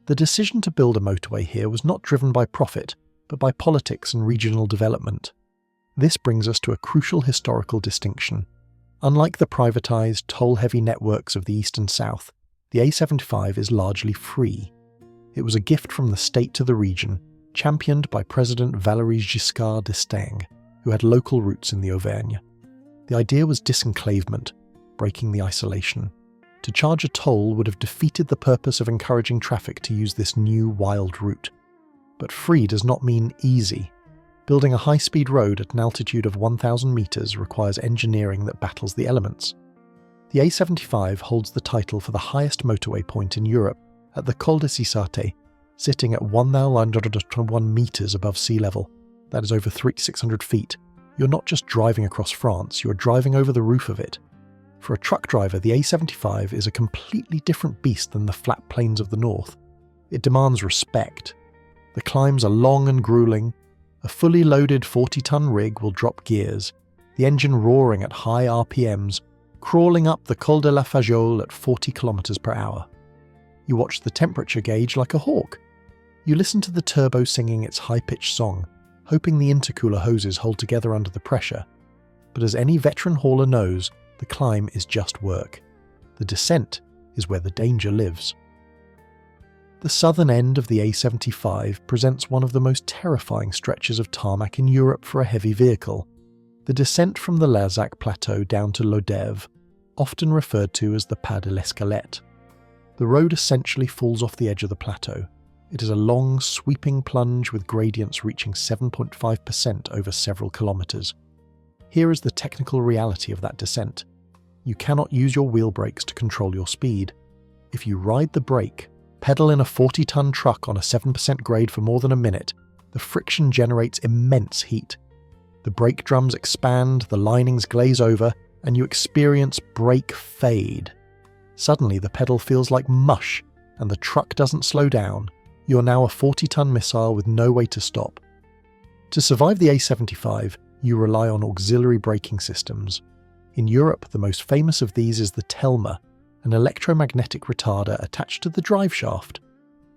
A: The decision to build a motorway here was not driven by profit, but by politics and regional development. This brings us to a crucial historical distinction. Unlike the privatised, toll-heavy networks of the East and South, the A75 is largely free. It was a gift from the state to the region, championed by President Valéry Giscard d'Estaing, who had local roots in the Auvergne. The idea was disenclavement, breaking the isolation. To charge a toll would have defeated the purpose of encouraging traffic to use this new wild route. But free does not mean easy. Building a high-speed road at an altitude of 1,000 metres requires engineering that battles the elements. The A75 holds the title for the highest motorway point in Europe, at the Col de Cisate, sitting at 1,101 metres above sea level. That is over 600 feet. You're not just driving across France, you're driving over the roof of it. For a truck driver, the A75 is a completely different beast than the flat plains of the north. It demands respect. The climbs are long and grueling. A fully loaded 40-ton rig will drop gears, the engine roaring at high RPMs, crawling up the Col de la Fajole at 40 km per hour. You watch the temperature gauge like a hawk. You listen to the turbo singing its high-pitched song, hoping the intercooler hoses hold together under the pressure. But as any veteran hauler knows, the climb is just work. The descent is where the danger lives. The southern end of the A75 presents one of the most terrifying stretches of tarmac in Europe for a heavy vehicle. The descent from the Larzac Plateau down to Lodève, often referred to as the Pas de l'Escalette. The road essentially falls off the edge of the plateau. It is a long, sweeping plunge with gradients reaching 7.5% over several kilometres. Here is the technical reality of that descent. You cannot use your wheel brakes to control your speed. If you ride the brake, pedal in a 40-ton truck on a 7% grade for more than a minute, the friction generates immense heat. The brake drums expand, the linings glaze over, and you experience brake fade. Suddenly the pedal feels like mush, and the truck doesn't slow down. You're now a 40-ton missile with no way to stop. To survive the A75, you rely on auxiliary braking systems. In Europe, the most famous of these is the Telma, an electromagnetic retarder attached to the drive shaft.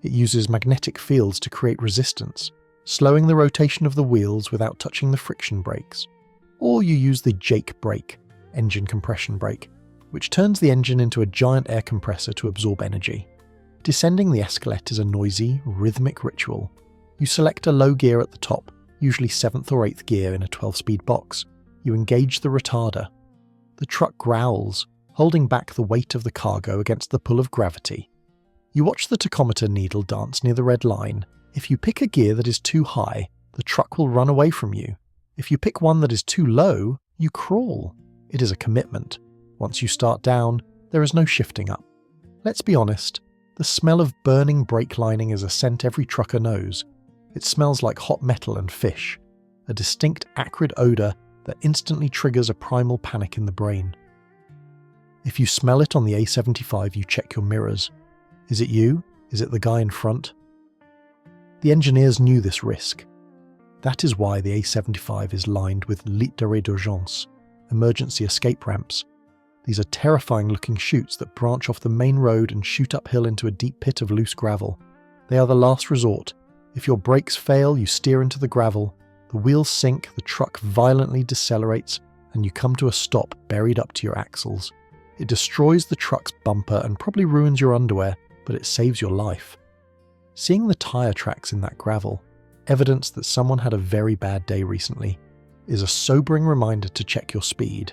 A: It uses magnetic fields to create resistance, slowing the rotation of the wheels without touching the friction brakes. Or you use the Jake brake, engine compression brake, which turns the engine into a giant air compressor to absorb energy. Descending the Escalette is a noisy, rhythmic ritual. You select a low gear at the top, usually 7th or 8th gear in a 12-speed box. You engage the retarder. The truck growls, holding back the weight of the cargo against the pull of gravity. You watch the tachometer needle dance near the red line. If you pick a gear that is too high, the truck will run away from you. If you pick one that is too low, you crawl. It is a commitment. Once you start down, there is no shifting up. Let's be honest, the smell of burning brake lining is a scent every trucker knows. It smells like hot metal and fish, a distinct acrid odour that instantly triggers a primal panic in the brain. If you smell it on the A75, you check your mirrors. Is it you? Is it the guy in front? The engineers knew this risk. That is why the A75 is lined with lits d'arrêt d'urgence, emergency escape ramps. These are terrifying-looking chutes that branch off the main road and shoot uphill into a deep pit of loose gravel. They are the last resort. If your brakes fail, you steer into the gravel, the wheels sink, the truck violently decelerates, and you come to a stop buried up to your axles. It destroys the truck's bumper and probably ruins your underwear, but it saves your life. Seeing the tyre tracks in that gravel, evidence that someone had a very bad day recently, is a sobering reminder to check your speed.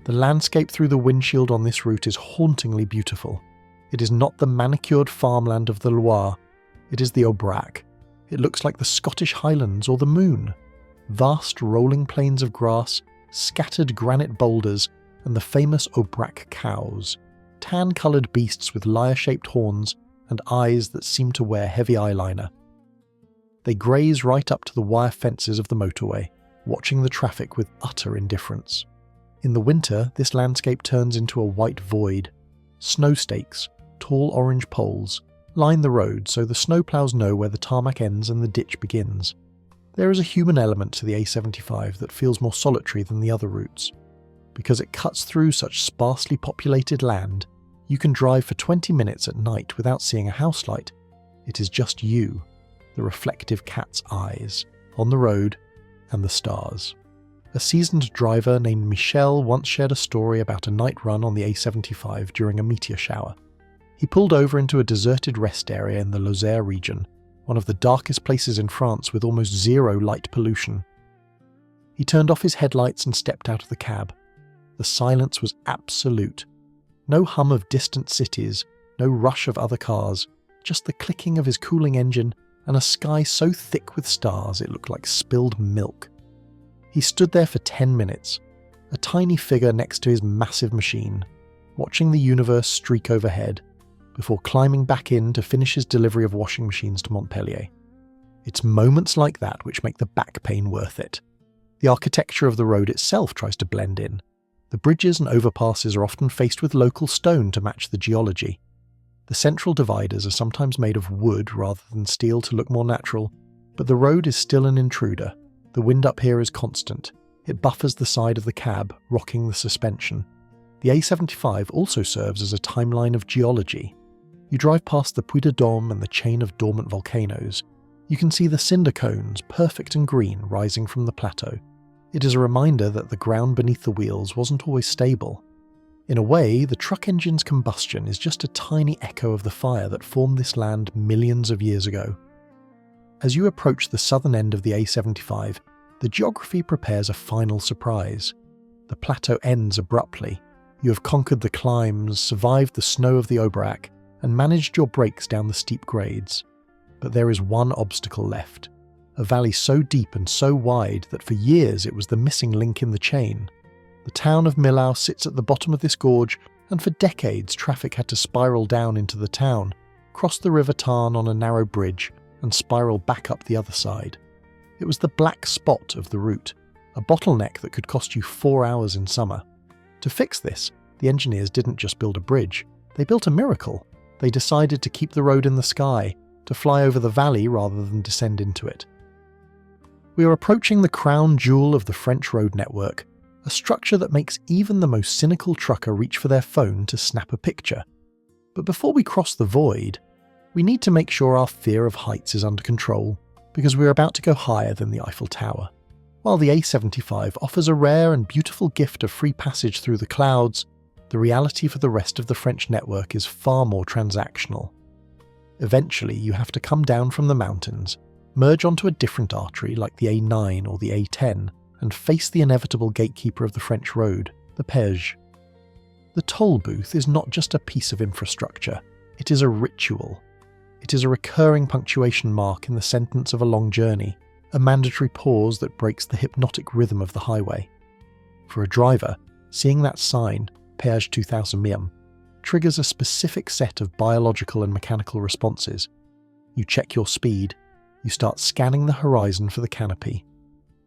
A: The landscape through the windshield on this route is hauntingly beautiful. It is not the manicured farmland of the Loire, it is the Aubrac. It looks like the Scottish Highlands or the moon. Vast rolling plains of grass, scattered granite boulders, and the famous Aubrac cows, tan-coloured beasts with lyre-shaped horns and eyes that seem to wear heavy eyeliner. They graze right up to the wire fences of the motorway, watching the traffic with utter indifference. In the winter, this landscape turns into a white void. Snow stakes, tall orange poles, line the road so the snowplows know where the tarmac ends and the ditch begins. There is a human element to the A75 that feels more solitary than the other routes. Because it cuts through such sparsely populated land, you can drive for 20 minutes at night without seeing a house light. It is just you, the reflective cat's eyes, on the road, and the stars. A seasoned driver named Michel once shared a story about a night run on the A75 during a meteor shower. He pulled over into a deserted rest area in the Lozère region, one of the darkest places in France with almost zero light pollution. He turned off his headlights and stepped out of the cab. The silence was absolute. No hum of distant cities, no rush of other cars, just the clicking of his cooling engine and a sky so thick with stars it looked like spilled milk. He stood there for 10 minutes, a tiny figure next to his massive machine, watching the universe streak overhead, before climbing back in to finish his delivery of washing machines to Montpellier. It's moments like that which make the back pain worth it. The architecture of the road itself tries to blend in. The bridges and overpasses are often faced with local stone to match the geology. The central dividers are sometimes made of wood rather than steel to look more natural, but the road is still an intruder. The wind up here is constant. It buffers the side of the cab, rocking the suspension. The A75 also serves as a timeline of geology. You drive past the Puy de Dôme and the chain of dormant volcanoes. You can see the cinder cones, perfect and green, rising from the plateau. It is a reminder that the ground beneath the wheels wasn't always stable. In a way, the truck engine's combustion is just a tiny echo of the fire that formed this land millions of years ago. As you approach the southern end of the A75, the geography prepares a final surprise. The plateau ends abruptly. You have conquered the climbs, survived the snow of the Oberach, and managed your brakes down the steep grades. But there is one obstacle left. A valley so deep and so wide that for years it was the missing link in the chain. The town of Millau sits at the bottom of this gorge, and for decades traffic had to spiral down into the town, cross the River Tarn on a narrow bridge, and spiral back up the other side. It was the black spot of the route, a bottleneck that could cost you 4 hours in summer. To fix this, the engineers didn't just build a bridge, they built a miracle. They decided to keep the road in the sky, to fly over the valley rather than descend into it. We are approaching the crown jewel of the French road network, a structure that makes even the most cynical trucker reach for their phone to snap a picture. But before we cross the void, we need to make sure our fear of heights is under control, because we're about to go higher than the Eiffel Tower. While the A75 offers a rare and beautiful gift of free passage through the clouds, the reality for the rest of the French network is far more transactional. Eventually, you have to come down from the mountains, merge onto a different artery like the A9 or the A10, and face the inevitable gatekeeper of the French road, the péage. The toll booth is not just a piece of infrastructure, it is a ritual. It is a recurring punctuation mark in the sentence of a long journey, a mandatory pause that breaks the hypnotic rhythm of the highway. For a driver, seeing that sign, Péage 2000 Miam, triggers a specific set of biological and mechanical responses. You check your speed, you start scanning the horizon for the canopy.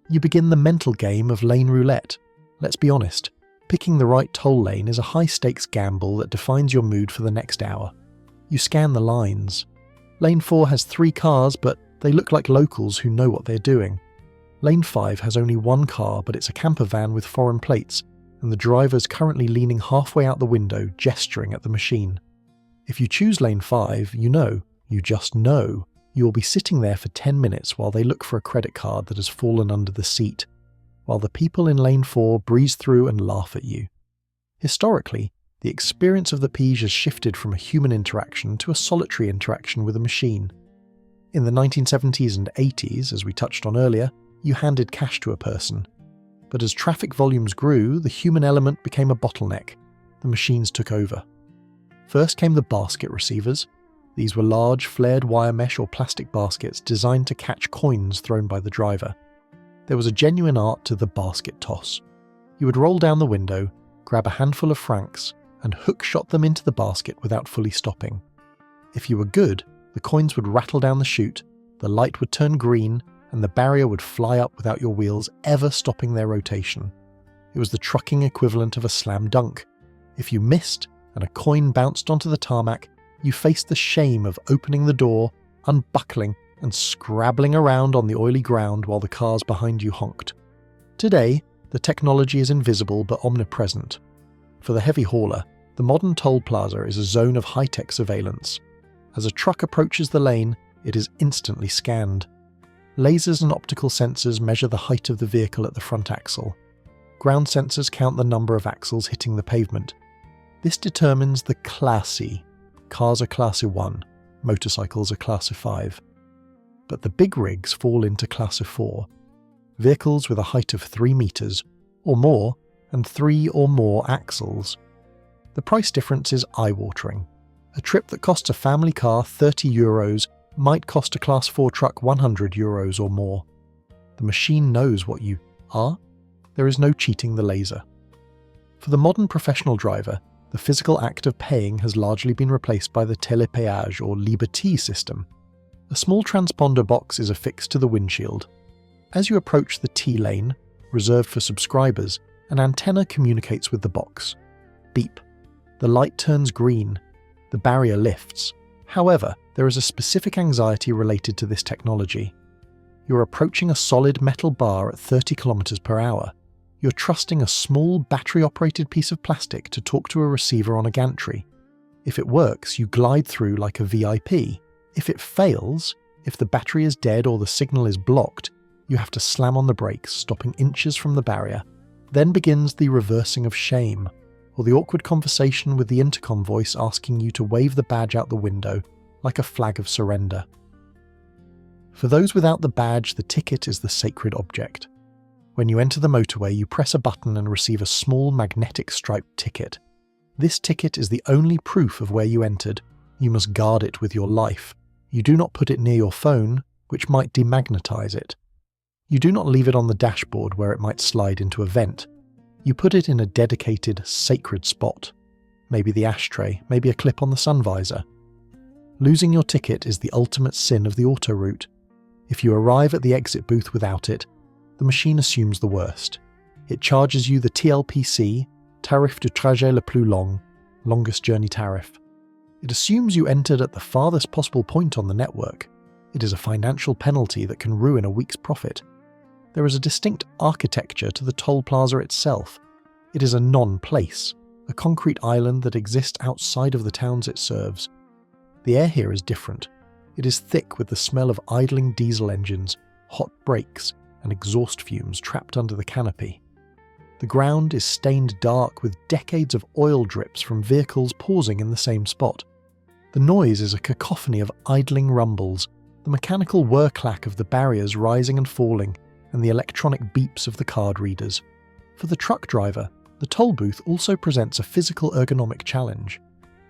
A: You begin the mental game of lane roulette. Let's be honest, picking the right toll lane is a high-stakes gamble that defines your mood for the next hour. You scan the lines. Lane 4 has 3 cars, but they look like locals who know what they're doing. Lane 5 has only 1 car, but it's a camper van with foreign plates, and the driver's currently leaning halfway out the window, gesturing at the machine. If you choose Lane 5, you just know, you will be sitting there for 10 minutes while they look for a credit card that has fallen under the seat, while the people in Lane 4 breeze through and laugh at you. Historically, the experience of the péage has shifted from a human interaction to a solitary interaction with a machine. In the 1970s and 80s, as we touched on earlier, you handed cash to a person. But as traffic volumes grew, the human element became a bottleneck. The machines took over. First came the basket receivers. These were large, flared wire mesh or plastic baskets designed to catch coins thrown by the driver. There was a genuine art to the basket toss. You would roll down the window, grab a handful of francs, and hook-shot them into the basket without fully stopping. If you were good, the coins would rattle down the chute, the light would turn green, and the barrier would fly up without your wheels ever stopping their rotation. It was the trucking equivalent of a slam dunk. If you missed, and a coin bounced onto the tarmac, you faced the shame of opening the door, unbuckling, and scrabbling around on the oily ground while the cars behind you honked. Today, the technology is invisible but omnipresent. For the heavy hauler, the modern toll plaza is a zone of high-tech surveillance. As a truck approaches the lane, it is instantly scanned. Lasers and optical sensors measure the height of the vehicle at the front axle. Ground sensors count the number of axles hitting the pavement. This determines the Klasse. Cars are Klasse 1, motorcycles are Klasse 5. But the big rigs fall into Klasse 4. Vehicles with a height of 3 meters, or more, and 3 or more axles. The price difference is eye-watering. A trip that costs a family car €30 might cost a Class 4 truck €100 or more. The machine knows what you are. There is no cheating the laser. For the modern professional driver, the physical act of paying has largely been replaced by the télépéage or Liberty system. A small transponder box is affixed to the windshield. As you approach the T lane, reserved for subscribers, an antenna communicates with the box. Beep. The light turns green. The barrier lifts. However, there is a specific anxiety related to this technology. You're approaching a solid metal bar at 30 km per hour. You're trusting a small battery-operated piece of plastic to talk to a receiver on a gantry. If it works, you glide through like a VIP. If it fails, if the battery is dead or the signal is blocked, you have to slam on the brakes, stopping inches from the barrier. Then begins the reversing of shame. or the awkward conversation with the intercom voice asking you to wave the badge out the window like a flag of surrender. For those without the badge, the ticket is the sacred object. When you enter the motorway, you press a button and receive a small magnetic striped ticket. This ticket is the only proof of where you entered. You must guard it with your life. You do not put it near your phone, which might demagnetize it. You do not leave it on the dashboard where it might slide into a vent. You put it in a dedicated, sacred spot. Maybe the ashtray, maybe a clip on the sun visor. Losing your ticket is the ultimate sin of the Autoroute. If you arrive at the exit booth without it, the machine assumes the worst. It charges you the TLPC, Tarif du Trajet le plus long, longest journey tariff. It assumes you entered at the farthest possible point on the network. It is a financial penalty that can ruin a week's profit. There is a distinct architecture to the toll plaza itself. It is a non-place, a concrete island that exists outside of the towns it serves. The air here is different. It is thick with the smell of idling diesel engines, hot brakes, and exhaust fumes trapped under the canopy. The ground is stained dark with decades of oil drips from vehicles pausing in the same spot. The noise is a cacophony of idling rumbles, the mechanical whir-clack of the barriers rising and falling, and the electronic beeps of the card readers. For the truck driver, the toll booth also presents a physical ergonomic challenge.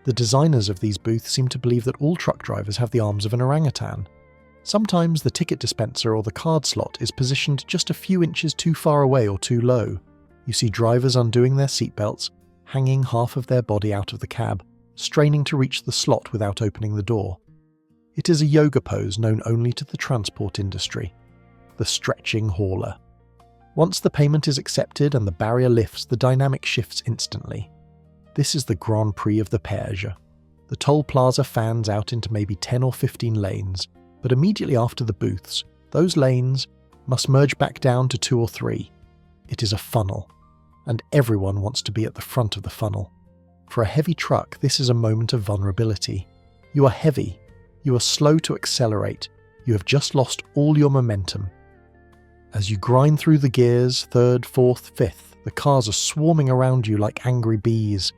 A: The designers of these booths seem to believe that all truck drivers have the arms of an orangutan. Sometimes the ticket dispenser or the card slot is positioned just a few inches too far away or too low. You see drivers undoing their seatbelts, hanging half of their body out of the cab, straining to reach the slot without opening the door. It is a yoga pose known only to the transport industry. The stretching hauler. Once the payment is accepted and the barrier lifts, the dynamic shifts instantly. This is the Grand Prix of the péage. The toll plaza fans out into maybe 10 or 15 lanes, but immediately after the booths, those lanes must merge back down to 2 or 3. It is a funnel, and everyone wants to be at the front of the funnel. For a heavy truck, this is a moment of vulnerability. You are heavy. You are slow to accelerate. You have just lost all your momentum. As you grind through the gears, 3rd, 4th, 5th, the cars are swarming around you like angry bees.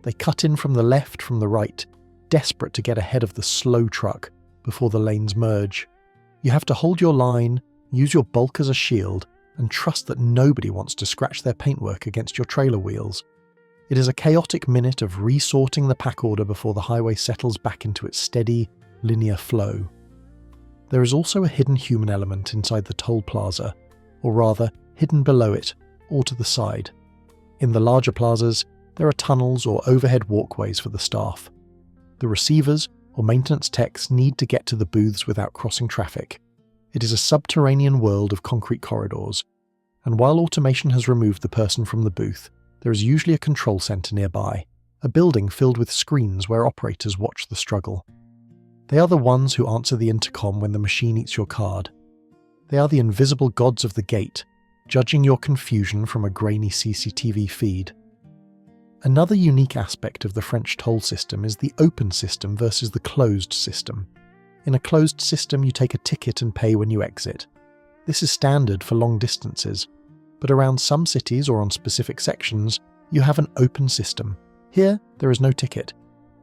A: They cut in from the left, from the right, desperate to get ahead of the slow truck before the lanes merge. You have to hold your line, use your bulk as a shield, and trust that nobody wants to scratch their paintwork against your trailer wheels. It is a chaotic minute of resorting the pack order before the highway settles back into its steady, linear flow. There is also a hidden human element inside the toll plaza, or rather, hidden below it, or to the side. In the larger plazas, there are tunnels or overhead walkways for the staff. The receivers or maintenance techs need to get to the booths without crossing traffic. It is a subterranean world of concrete corridors, and while automation has removed the person from the booth, there is usually a control centre nearby, a building filled with screens where operators watch the struggle. They are the ones who answer the intercom when the machine eats your card. They are the invisible gods of the gate, judging your confusion from a grainy CCTV feed. Another unique aspect of the French toll system is the open system versus the closed system. In a closed system, you take a ticket and pay when you exit. This is standard for long distances, but around some cities or on specific sections, you have an open system. Here, there is no ticket.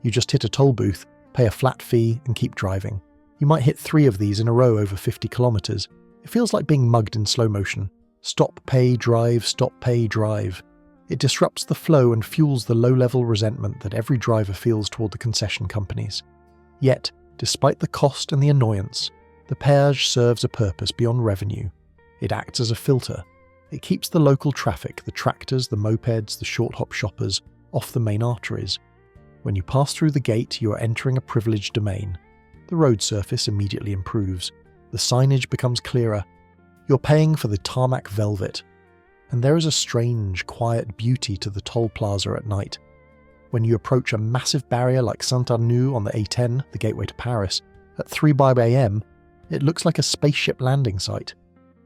A: You just hit a toll booth, pay a flat fee, and keep driving. You might hit 3 of these in a row over 50 kilometers. It feels like being mugged in slow motion. Stop, pay, drive, stop, pay, drive. It disrupts the flow and fuels the low-level resentment that every driver feels toward the concession companies. Yet, despite the cost and the annoyance, the péage serves a purpose beyond revenue. It acts as a filter. It keeps the local traffic, the tractors, the mopeds, the short-hop shoppers, off the main arteries. When you pass through the gate, you are entering a privileged domain. The road surface immediately improves. The signage becomes clearer. You're paying for the tarmac velvet. And there is a strange, quiet beauty to the toll plaza at night. When you approach a massive barrier like Saint-Arnoux on the A10, the gateway to Paris, at 3 a.m, it looks like a spaceship landing site.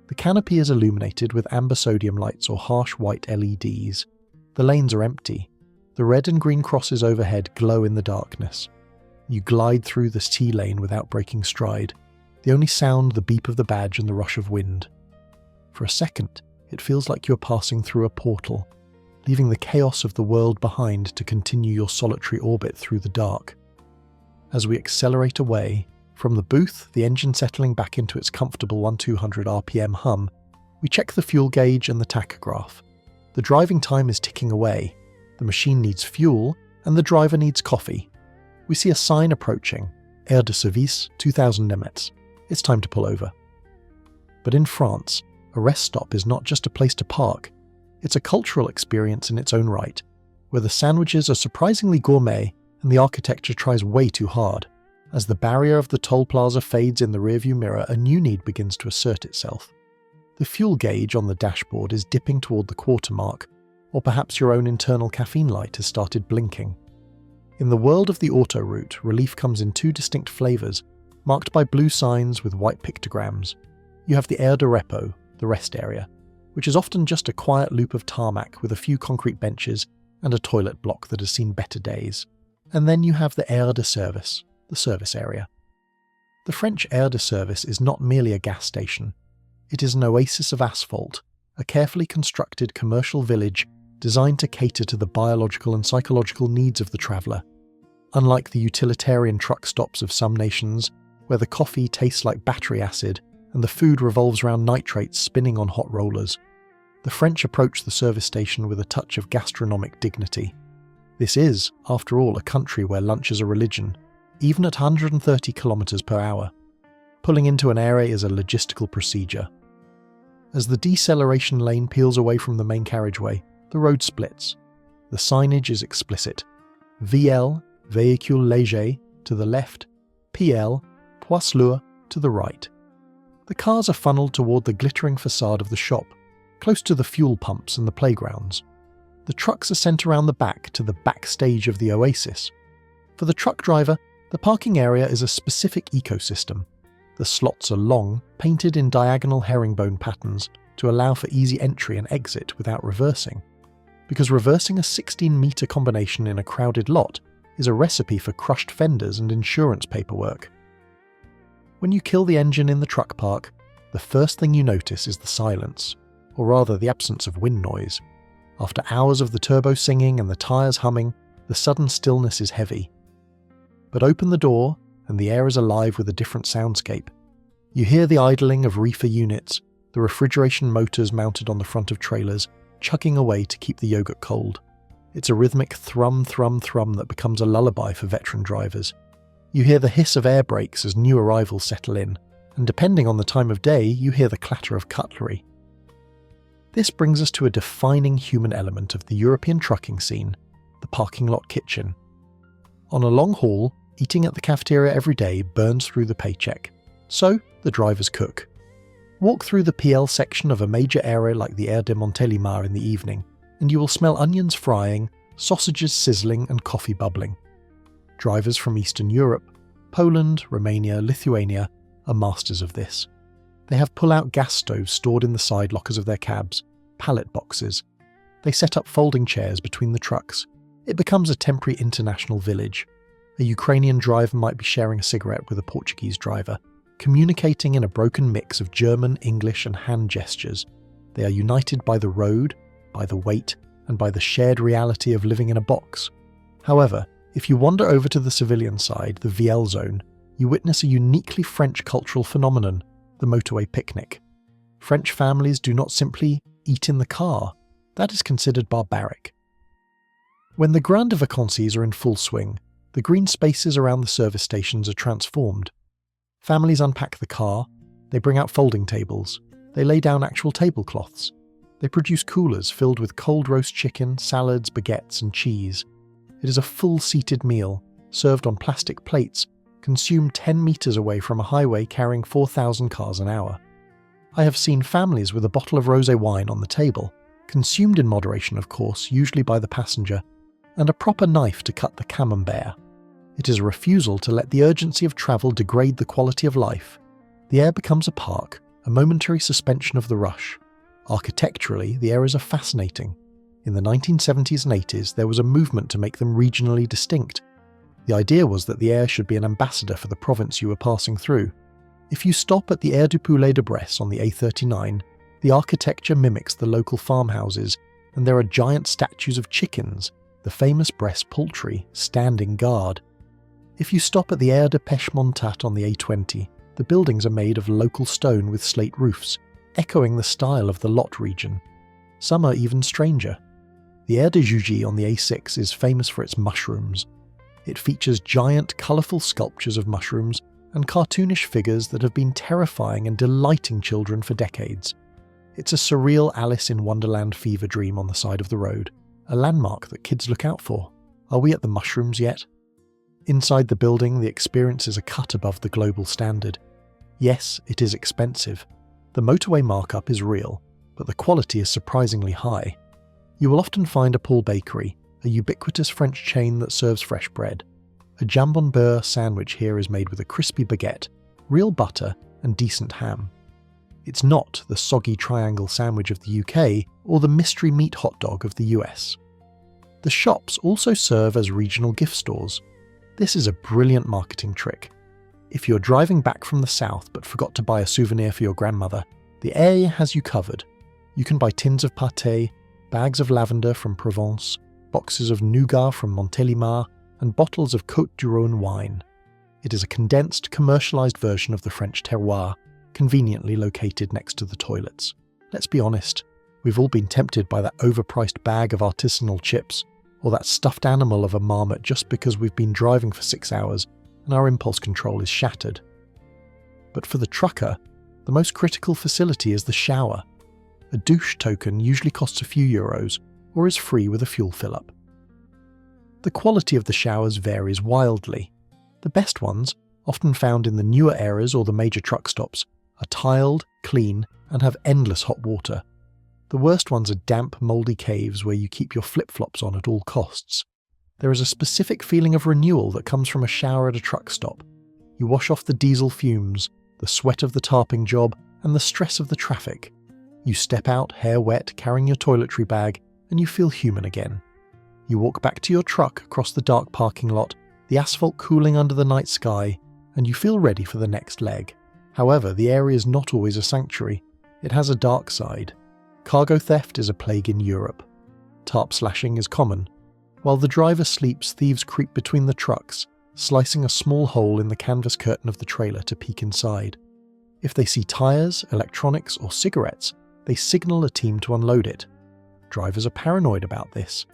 A: The canopy is illuminated with amber sodium lights or harsh white LEDs. The lanes are empty. The red and green crosses overhead glow in the darkness. You glide through this T-lane without breaking stride. The only sound, the beep of the badge and the rush of wind. For a second, it feels like you're passing through a portal. leaving the chaos of the world behind to continue your solitary orbit through the dark. As we accelerate away, from the booth, the engine settling back into its comfortable 1200 RPM hum, we check the fuel gauge and the tachograph. The driving time is ticking away, the machine needs fuel, and the driver needs coffee. We see a sign approaching, Aire de Service, 2000 Nemetz. It's time to pull over. But in France, a rest stop is not just a place to park, it's a cultural experience in its own right, where the sandwiches are surprisingly gourmet and the architecture tries way too hard. As the barrier of the toll plaza fades in the rearview mirror, a new need begins to assert itself. The fuel gauge on the dashboard is dipping toward the quarter mark, or perhaps your own internal caffeine light has started blinking. In the world of the Autoroute, relief comes in two distinct flavours, marked by blue signs with white pictograms. You have the Aire de Repos, the rest area, which is often just a quiet loop of tarmac with a few concrete benches and a toilet block that has seen better days. And then you have the Aire de Service, the service area. The French Aire de Service is not merely a gas station. It is an oasis of asphalt, a carefully constructed commercial village designed to cater to the biological and psychological needs of the traveller. Unlike the utilitarian truck stops of some nations, where the coffee tastes like battery acid and the food revolves around nitrates spinning on hot rollers, the French approach the service station with a touch of gastronomic dignity. This is, after all, a country where lunch is a religion, even at 130 km per hour. Pulling into an area is a logistical procedure. As the deceleration lane peels away from the main carriageway, the road splits. The signage is explicit. VL, Véhicule Léger, to the left, PL, Poids Lourd, to the right. The cars are funneled toward the glittering facade of the shop, close to the fuel pumps and the playgrounds. The trucks are sent around the back to the backstage of the oasis. For the truck driver, the parking area is a specific ecosystem. The slots are long, painted in diagonal herringbone patterns to allow for easy entry and exit without reversing. Because reversing a 16-metre combination in a crowded lot is a recipe for crushed fenders and insurance paperwork. When you kill the engine in the truck park, the first thing you notice is the silence, or rather the absence of wind noise. After hours of the turbo singing and the tyres humming, the sudden stillness is heavy. But open the door, and the air is alive with a different soundscape. You hear the idling of reefer units, the refrigeration motors mounted on the front of trailers, chugging away to keep the yogurt cold. It's a rhythmic thrum, thrum, thrum that becomes a lullaby for veteran drivers. You hear the hiss of air brakes as new arrivals settle in, and depending on the time of day, you hear the clatter of cutlery. This brings us to a defining human element of the European trucking scene, the parking lot kitchen. On a long haul, eating at the cafeteria every day burns through the paycheck, so the drivers cook. Walk through the PL section of a major area like the Aire de Montélimar in the evening, and you will smell onions frying, sausages sizzling and coffee bubbling. Drivers from Eastern Europe, Poland, Romania, Lithuania are masters of this. They have pull-out gas stoves stored in the side lockers of their cabs, pallet boxes. They set up folding chairs between the trucks. It becomes a temporary international village. A Ukrainian driver might be sharing a cigarette with a Portuguese driver, communicating in a broken mix of German, English and hand gestures. They are united by the road, by the weight, and by the shared reality of living in a box. However, if you wander over to the civilian side, the VL zone, you witness a uniquely French cultural phenomenon, the motorway picnic. French families do not simply eat in the car. That is considered barbaric. When the Grandes Vacances are in full swing, the green spaces around the service stations are transformed. Families unpack the car, they bring out folding tables, they lay down actual tablecloths. They produce coolers filled with cold roast chicken, salads, baguettes and cheese. It is a full seated meal, served on plastic plates, consumed 10 metres away from a highway carrying 4,000 cars an hour. I have seen families with a bottle of rosé wine on the table, consumed in moderation of course, usually by the passenger, and a proper knife to cut the camembert. It is a refusal to let the urgency of travel degrade the quality of life. The air becomes a park, a momentary suspension of the rush. Architecturally, the areas are fascinating. In the 1970s and 80s, there was a movement to make them regionally distinct. The idea was that the air should be an ambassador for the province you were passing through. If you stop at the Aire du Poulet de Bresse on the A39, the architecture mimics the local farmhouses, and there are giant statues of chickens, the famous Bresse poultry, standing guard. If you stop at the Aire de Pêche Montat on the A20, the buildings are made of local stone with slate roofs, echoing the style of the Lot region. Some are even stranger. The Aire de Jugy on the A6 is famous for its mushrooms. It features giant, colourful sculptures of mushrooms and cartoonish figures that have been terrifying and delighting children for decades. It's a surreal Alice in Wonderland fever dream on the side of the road, a landmark that kids look out for. Are we at the mushrooms yet? Inside the building, the experience is a cut above the global standard. Yes, it is expensive. The motorway markup is real, but the quality is surprisingly high. You will often find a Paul Bakery, a ubiquitous French chain that serves fresh bread. A jambon beurre sandwich here is made with a crispy baguette, real butter, and decent ham. It's not the soggy triangle sandwich of the UK or the mystery meat hot dog of the US. The shops also serve as regional gift stores. This is a brilliant marketing trick. If you're driving back from the south but forgot to buy a souvenir for your grandmother, the Aire has you covered. You can buy tins of pâté, bags of lavender from Provence, boxes of nougat from Montélimar, and bottles of Côte du Rhône wine. It is a condensed, commercialised version of the French terroir, conveniently located next to the toilets. Let's be honest, we've all been tempted by that overpriced bag of artisanal chips, or that stuffed animal of a marmot just because we've been driving for 6 hours and our impulse control is shattered. But for the trucker, the most critical facility is the shower. A douche token usually costs a few euros, or is free with a fuel fill-up. The quality of the showers varies wildly. The best ones, often found in the newer areas or the major truck stops, are tiled, clean, and have endless hot water. The worst ones are damp, mouldy caves where you keep your flip-flops on at all costs. There is a specific feeling of renewal that comes from a shower at a truck stop. You wash off the diesel fumes, the sweat of the tarping job, and the stress of the traffic. You step out, hair wet, carrying your toiletry bag, and you feel human again. You walk back to your truck across the dark parking lot, the asphalt cooling under the night sky, and you feel ready for the next leg. However, the area is not always a sanctuary. It has a dark side. Cargo theft is a plague in Europe. Tarp slashing is common. While the driver sleeps, thieves creep between the trucks, slicing a small hole in the canvas curtain of the trailer to peek inside. If they see tyres, electronics, or cigarettes, they signal a team to unload it. Drivers are paranoid about this.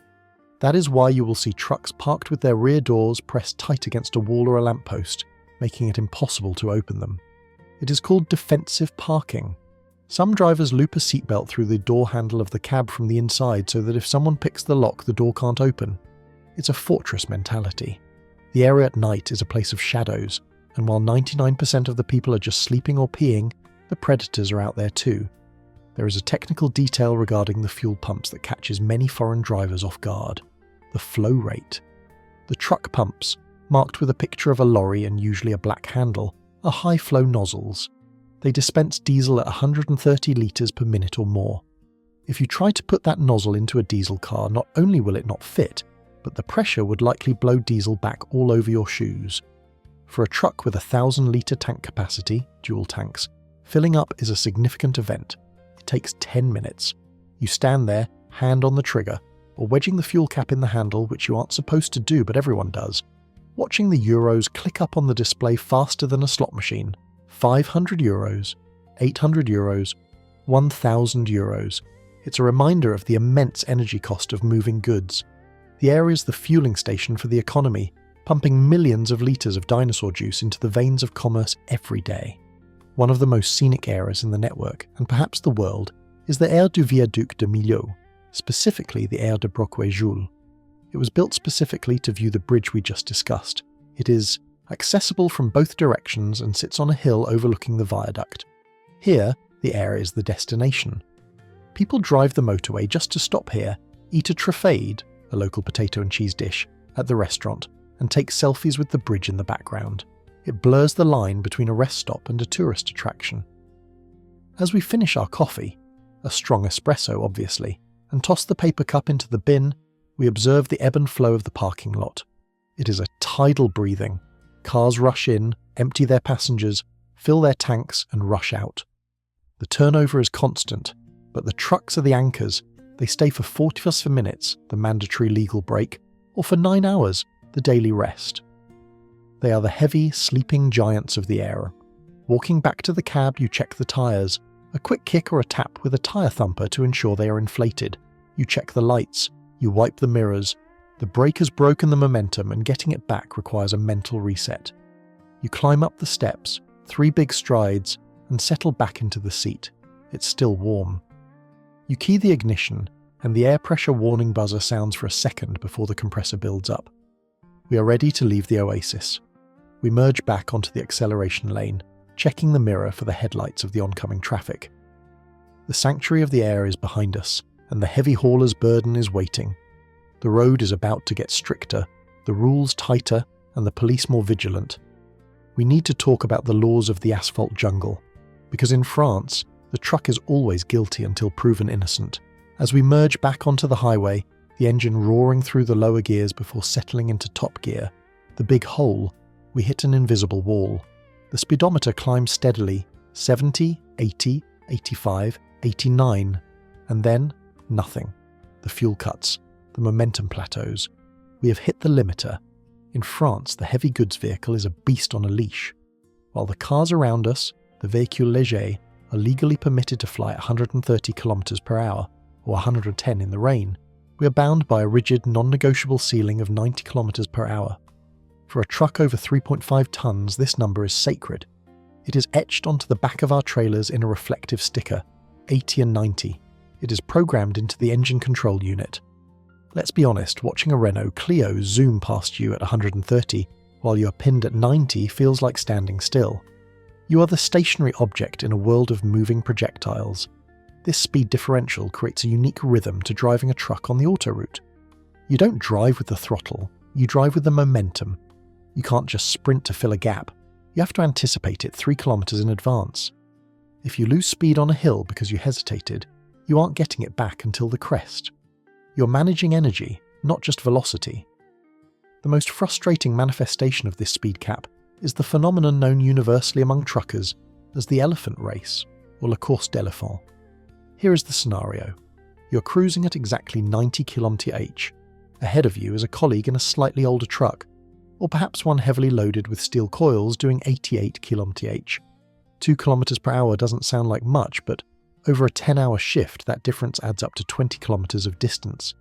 A: That is why you will see trucks parked with their rear doors pressed tight against a wall or a lamppost, making it impossible to open them. It is called defensive parking. Some drivers loop a seatbelt through the door handle of the cab from the inside so that if someone picks the lock, the door can't open. It's a fortress mentality. The area at night is a place of shadows, and while 99% of the people are just sleeping or peeing, the predators are out there too. There is a technical detail regarding the fuel pumps that catches many foreign drivers off guard. The flow rate. The truck pumps, marked with a picture of a lorry and usually a black handle, are high-flow nozzles. They dispense diesel at 130 litres per minute or more. If you try to put that nozzle into a diesel car, not only will it not fit, but the pressure would likely blow diesel back all over your shoes. For a truck with a 1,000-litre tank capacity, dual tanks, filling up is a significant event. It takes 10 minutes. You stand there, hand on the trigger, or wedging the fuel cap in the handle, which you aren't supposed to do but everyone does, watching the euros click up on the display faster than a slot machine. 500 euros, 800 euros, 1,000 euros. It's a reminder of the immense energy cost of moving goods. The area is the fueling station for the economy, pumping millions of litres of dinosaur juice into the veins of commerce every day. One of the most scenic areas in the network, and perhaps the world, is the Aire du Viaduct de Millau, specifically the Aire de Brocquay-Jules. It was built specifically to view the bridge we just discussed. It is accessible from both directions and sits on a hill overlooking the viaduct. Here, the Aire is the destination. People drive the motorway just to stop here, eat a truffaide, a local potato and cheese dish, at the restaurant, and take selfies with the bridge in the background. It blurs the line between a rest stop and a tourist attraction. As we finish our coffee, a strong espresso obviously, and toss the paper cup into the bin, we observe the ebb and flow of the parking lot. It is a tidal breathing. Cars rush in, empty their passengers, fill their tanks, and rush out. The turnover is constant, but the trucks are the anchors, They stay for 45 minutes, the mandatory legal break, or for 9 hours, the daily rest. They are the heavy, sleeping giants of the air. Walking back to the cab, you check the tyres, a quick kick or a tap with a tyre thumper to ensure they are inflated. You check the lights, you wipe the mirrors. The brake has broken the momentum and getting it back requires a mental reset. You climb up the steps, 3 big strides, and settle back into the seat. It's still warm. You key the ignition, and the air pressure warning buzzer sounds for a second before the compressor builds up. We are ready to leave the oasis. We merge back onto the acceleration lane, checking the mirror for the headlights of the oncoming traffic. The sanctuary of the air is behind us, and the heavy hauler's burden is waiting. The road is about to get stricter, the rules tighter, and the police more vigilant. We need to talk about the laws of the asphalt jungle, because in France, the truck is always guilty until proven innocent. As we merge back onto the highway, the engine roaring through the lower gears before settling into top gear, the big hole, we hit an invisible wall. The speedometer climbs steadily, 70, 80, 85, 89, and then nothing. The fuel cuts, the momentum plateaus. We have hit the limiter. In France, the heavy goods vehicle is a beast on a leash. While the cars around us, the véhicules légers, are legally permitted to fly at 130 km per hour, or 110 in the rain, we are bound by a rigid, non-negotiable ceiling of 90 km per hour. For a truck over 3.5 tons, this number is sacred. It is etched onto the back of our trailers in a reflective sticker, 80 and 90. It is programmed into the engine control unit. Let's be honest, watching a Renault Clio zoom past you at 130 while you are pinned at 90 feels like standing still. You are the stationary object in a world of moving projectiles. This speed differential creates a unique rhythm to driving a truck on the autoroute. You don't drive with the throttle, you drive with the momentum. You can't just sprint to fill a gap. You have to anticipate it 3 kilometers in advance. If you lose speed on a hill because you hesitated, you aren't getting it back until the crest. You're managing energy, not just velocity. The most frustrating manifestation of this speed cap is the phenomenon known universally among truckers as the elephant race, or la course d'éléphant. Here is the scenario. You're cruising at exactly 90 km/h. Ahead of you is a colleague in a slightly older truck, or perhaps one heavily loaded with steel coils doing 88 km/h. 2 km per hour doesn't sound like much, but over a 10-hour shift, that difference adds up to 20 kilometers of distance.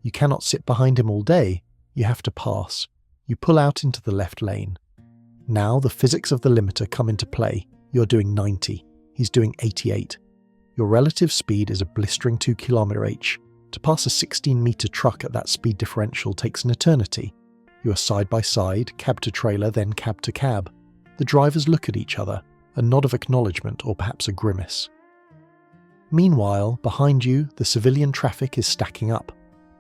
A: You cannot sit behind him all day, you have to pass. You pull out into the left lane. Now the physics of the limiter come into play. You're doing 90, he's doing 88. Your relative speed is a blistering 2 km/h. To pass a 16-metre truck at that speed differential takes an eternity. You are side by side, cab to trailer, then cab to cab. The drivers look at each other, a nod of acknowledgement or perhaps a grimace. Meanwhile, behind you, the civilian traffic is stacking up.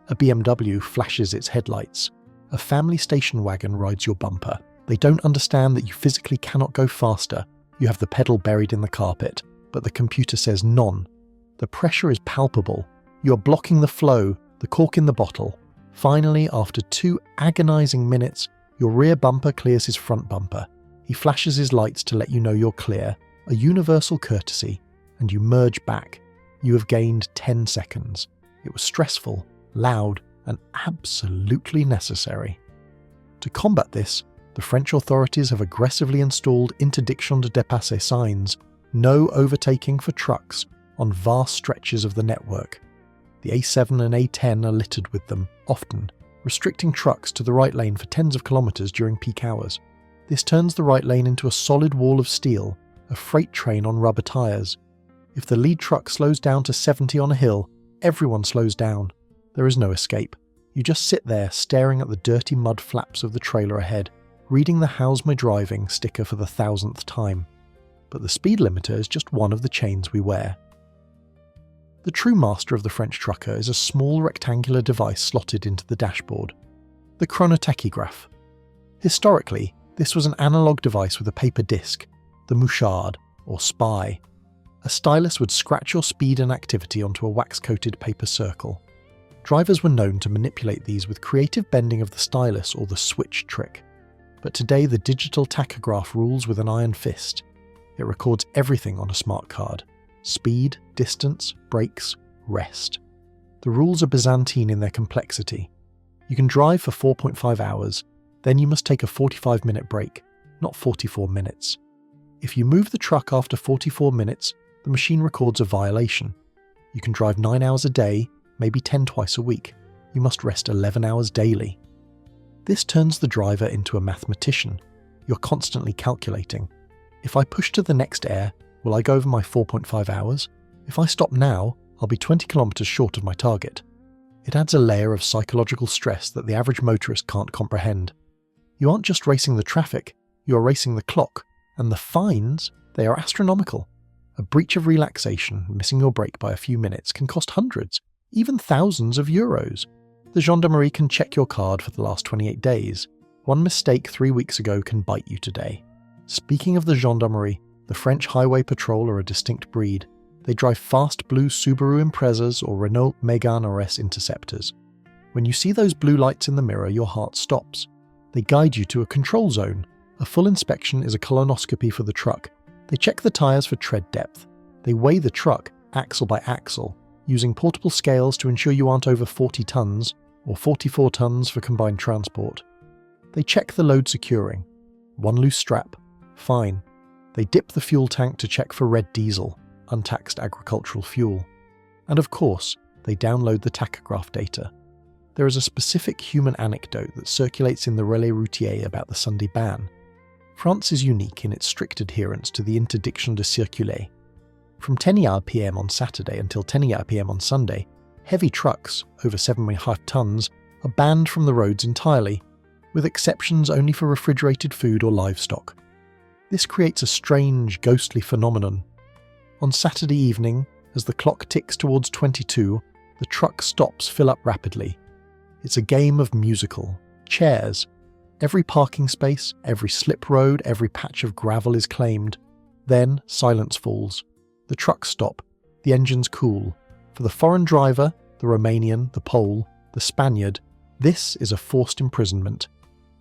A: A BMW flashes its headlights. A family station wagon rides your bumper. They don't understand that you physically cannot go faster. You have the pedal buried in the carpet, but the computer says none. The pressure is palpable. You are blocking the flow, the cork in the bottle. Finally, after 2 agonizing minutes, your rear bumper clears his front bumper. He flashes his lights to let you know you're clear, a universal courtesy, and you merge back. You have gained 10 seconds. It was stressful, loud, and absolutely necessary. To combat this, the French authorities have aggressively installed interdiction de dépasser signs, no overtaking for trucks, on vast stretches of the network. The A7 and A10 are littered with them, often, restricting trucks to the right lane for tens of kilometers during peak hours. This turns the right lane into a solid wall of steel, a freight train on rubber tyres. If the lead truck slows down to 70 on a hill, everyone slows down. There is no escape. You just sit there staring at the dirty mud flaps of the trailer ahead, reading the "How's my driving" sticker for the 1000th time. But the speed limiter is just one of the chains we wear. The true master of the French trucker is a small rectangular device slotted into the dashboard, the chronotachograph. Historically, this was an analog device with a paper disc, the mouchard, or spy. A stylus would scratch your speed and activity onto a wax-coated paper circle. Drivers were known to manipulate these with creative bending of the stylus or the switch trick. But today the digital tachograph rules with an iron fist. It records everything on a smart card: speed, distance, brakes, rest. The rules are Byzantine in their complexity. You can drive for 4.5 hours, then you must take a 45-minute break, not 44 minutes. If you move the truck after 44 minutes, the machine records a violation. You can drive 9 hours a day, maybe 10 twice a week. You must rest 11 hours daily. This turns the driver into a mathematician. You're constantly calculating. If I push to the next air, will I go over my 4.5 hours? If I stop now, I'll be 20 kilometers short of my target. It adds a layer of psychological stress that the average motorist can't comprehend. You aren't just racing the traffic, you are racing the clock, and the fines, they are astronomical. A breach of relaxation, missing your break by a few minutes, can cost hundreds, even thousands of euros. The gendarmerie can check your card for the last 28 days. One mistake 3 weeks ago can bite you today. Speaking of the gendarmerie, the French Highway Patrol are a distinct breed. They drive fast blue Subaru Imprezas or Renault Megane RS Interceptors. When you see those blue lights in the mirror, your heart stops. They guide you to a control zone. A full inspection is a colonoscopy for the truck. They check the tyres for tread depth. They weigh the truck, axle by axle, using portable scales to ensure you aren't over 40 tons, or 44 tons for combined transport. They check the load securing. One loose strap, fine. They dip the fuel tank to check for red diesel, untaxed agricultural fuel. And of course, they download the tachograph data. There is a specific human anecdote that circulates in the Relais Routier about the Sunday ban. France is unique in its strict adherence to the interdiction de circuler. From 10 p.m. on Saturday until 10 p.m. on Sunday, heavy trucks, over 7.5 tons, are banned from the roads entirely, with exceptions only for refrigerated food or livestock. This creates a strange, ghostly phenomenon. On Saturday evening, as the clock ticks towards 22, the truck stops fill up rapidly. It's a game of musical. Chairs. Every parking space, every slip road, every patch of gravel is claimed. Then silence falls. The trucks stop. The engines cool. For the foreign driver, the Romanian, the Pole, the Spaniard, this is a forced imprisonment.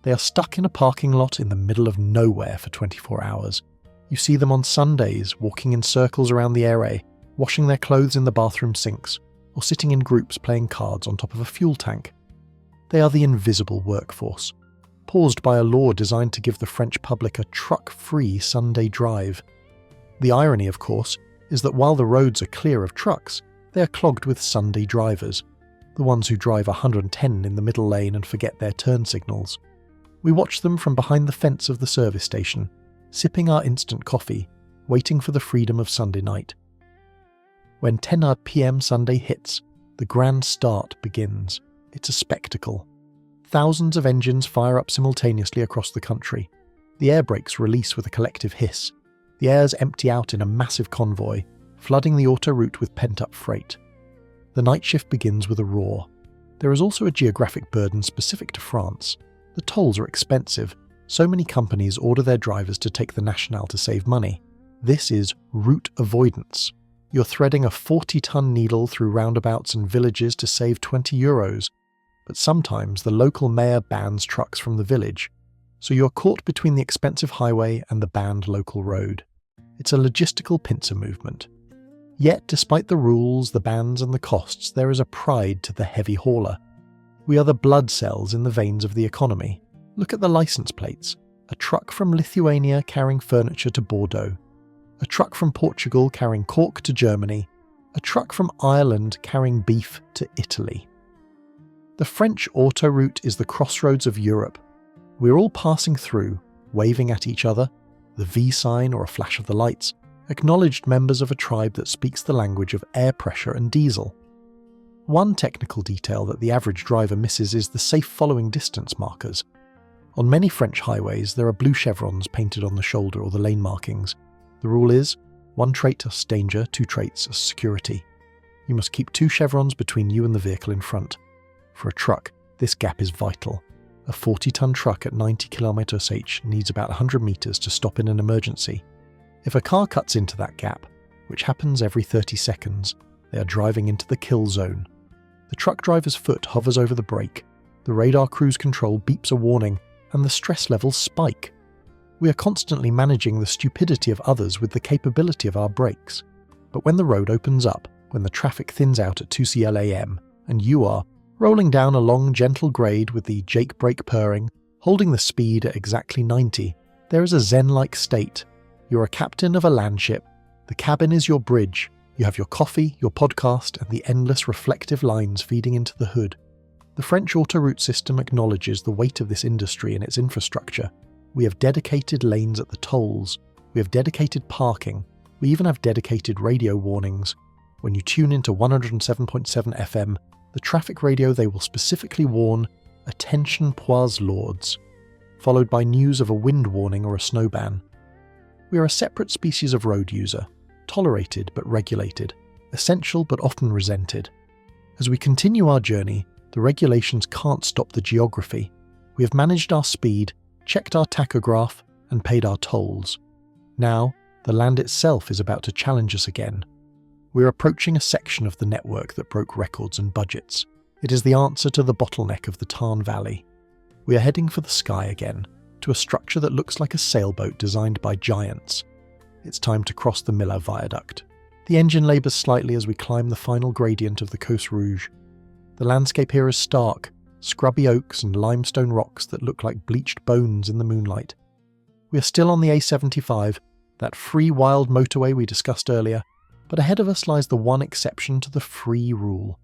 A: They are stuck in a parking lot in the middle of nowhere for 24 hours. You see them on Sundays walking in circles around the area, washing their clothes in the bathroom sinks, or sitting in groups playing cards on top of a fuel tank. They are the invisible workforce, paused by a law designed to give the French public a truck-free Sunday drive. The irony, of course, is that while the roads are clear of trucks, they are clogged with Sunday drivers, the ones who drive 110 in the middle lane and forget their turn signals. We watch them from behind the fence of the service station, sipping our instant coffee, waiting for the freedom of Sunday night. When 10 p.m. Sunday hits, the grand start begins. It's a spectacle. Thousands of engines fire up simultaneously across the country. The air brakes release with a collective hiss. The airs empty out in a massive convoy, flooding the autoroute with pent-up freight. The night shift begins with a roar. There is also a geographic burden specific to France. The tolls are expensive. So many companies order their drivers to take the Nationale to save money. This is route avoidance. You're threading a 40-ton needle through roundabouts and villages to save 20 euros. But sometimes the local mayor bans trucks from the village, so you're caught between the expensive highway and the banned local road. It's a logistical pincer movement. Yet, despite the rules, the bans and the costs, there is a pride to the heavy hauler. We are the blood cells in the veins of the economy. Look at the license plates. A truck from Lithuania carrying furniture to Bordeaux. A truck from Portugal carrying cork to Germany. A truck from Ireland carrying beef to Italy. The French Autoroute is the crossroads of Europe. We're all passing through, waving at each other, the V sign or a flash of the lights, acknowledged members of a tribe that speaks the language of air pressure and diesel. One technical detail that the average driver misses is the safe following distance markers. On many French highways, there are blue chevrons painted on the shoulder or the lane markings. The rule is, 1 trait as danger, 2 traits as security. You must keep 2 chevrons between you and the vehicle in front. For a truck, this gap is vital. A 40-ton truck at 90 km/h needs about 100 meters to stop in an emergency. If a car cuts into that gap, which happens every 30 seconds, they are driving into the kill zone. The truck driver's foot hovers over the brake, the radar cruise control beeps a warning, and the stress levels spike. We are constantly managing the stupidity of others with the capability of our brakes. But when the road opens up, when the traffic thins out at 2 CL AM, and you are, rolling down a long, gentle grade with the Jake brake purring, holding the speed at exactly 90. There is a zen-like state. You're a captain of a landship. The cabin is your bridge. You have your coffee, your podcast, and the endless reflective lines feeding into the hood. The French Autoroute system acknowledges the weight of this industry and its infrastructure. We have dedicated lanes at the tolls. We have dedicated parking. We even have dedicated radio warnings. When you tune into 107.7 FM, the traffic radio they will specifically warn, "Attention poids lourds," followed by news of a wind warning or a snow ban. We are a separate species of road user, tolerated but regulated, essential but often resented. As we continue our journey, the regulations can't stop the geography. We have managed our speed, checked our tachograph, and paid our tolls. Now, the land itself is about to challenge us again. We're approaching a section of the network that broke records and budgets. It is the answer to the bottleneck of the Tarn Valley. We are heading for the sky again, to a structure that looks like a sailboat designed by giants. It's time to cross the Millau Viaduct. The engine labours slightly as we climb the final gradient of the Côte Rouge. The landscape here is stark, scrubby oaks and limestone rocks that look like bleached bones in the moonlight. We are still on the A75, that free wild motorway we discussed earlier, but ahead of us lies the one exception to the free rule.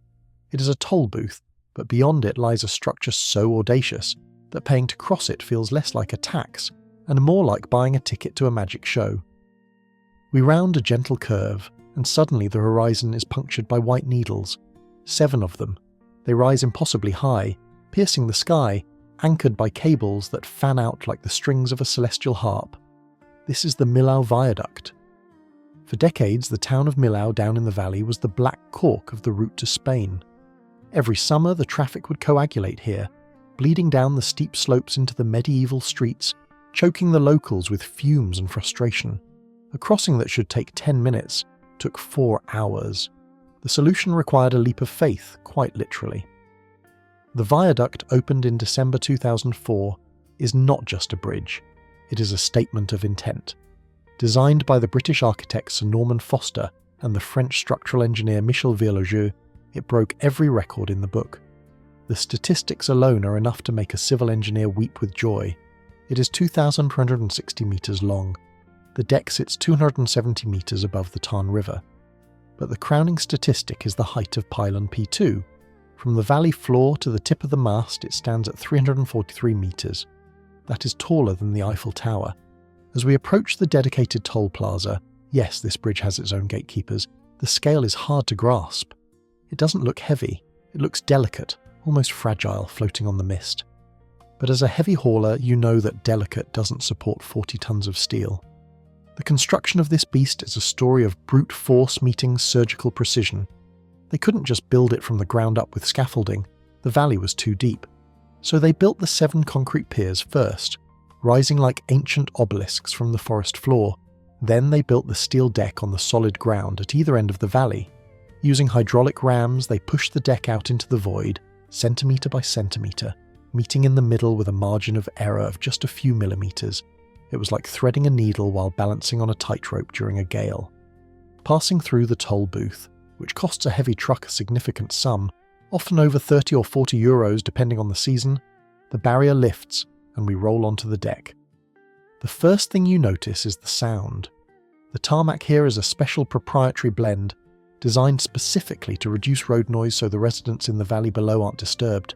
A: It is a toll booth, but beyond it lies a structure so audacious that paying to cross it feels less like a tax and more like buying a ticket to a magic show. We round a gentle curve, and suddenly the horizon is punctured by white needles. 7 of them. They rise impossibly high, piercing the sky, anchored by cables that fan out like the strings of a celestial harp. This is the Millau Viaduct. For decades, the town of Millau down in the valley was the black cork of the route to Spain. Every summer, the traffic would coagulate here, bleeding down the steep slopes into the medieval streets, choking the locals with fumes and frustration. A crossing that should take 10 minutes took 4 hours. The solution required a leap of faith, quite literally. The viaduct, opened in December 2004, is not just a bridge. It is a statement of intent. Designed by the British architect Sir Norman Foster and the French structural engineer Millau Viaduct, it broke every record in the book. The statistics alone are enough to make a civil engineer weep with joy. It is 2,260 metres long. The deck sits 270 metres above the Tarn River. But the crowning statistic is the height of pylon P2. From the valley floor to the tip of the mast, it stands at 343 metres. That is taller than the Eiffel Tower. As we approach the dedicated toll plaza, yes, this bridge has its own gatekeepers, the scale is hard to grasp. It doesn't look heavy, it looks delicate, almost fragile, floating on the mist. But as a heavy hauler, you know that delicate doesn't support 40 tons of steel. The construction of this beast is a story of brute force meeting surgical precision. They couldn't just build it from the ground up with scaffolding, the valley was too deep. So they built the 7 concrete piers first, rising like ancient obelisks from the forest floor. Then they built the steel deck on the solid ground at either end of the valley. Using hydraulic rams, they pushed the deck out into the void, centimetre by centimetre, meeting in the middle with a margin of error of just a few millimetres. It was like threading a needle while balancing on a tightrope during a gale. Passing through the toll booth, which costs a heavy truck a significant sum, often over 30 or 40 euros depending on the season, the barrier lifts and we roll onto the deck. The first thing you notice is the sound. The tarmac here is a special proprietary blend, designed specifically to reduce road noise so the residents in the valley below aren't disturbed.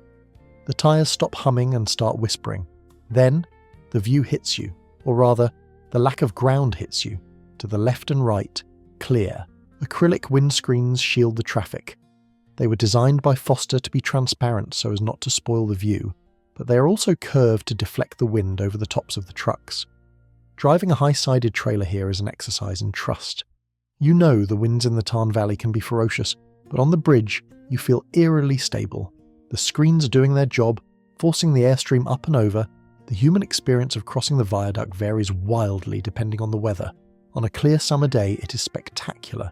A: The tyres stop humming and start whispering. Then, the view hits you, or rather, the lack of ground hits you. To the left and right, clear. Acrylic windscreens shield the traffic. They were designed by Foster to be transparent so as not to spoil the view, but they are also curved to deflect the wind over the tops of the trucks. Driving a high-sided trailer here is an exercise in trust. You know the winds in the Tarn Valley can be ferocious, but on the bridge, you feel eerily stable. The screens are doing their job, forcing the airstream up and over. The human experience of crossing the viaduct varies wildly depending on the weather. On a clear summer day, it is spectacular.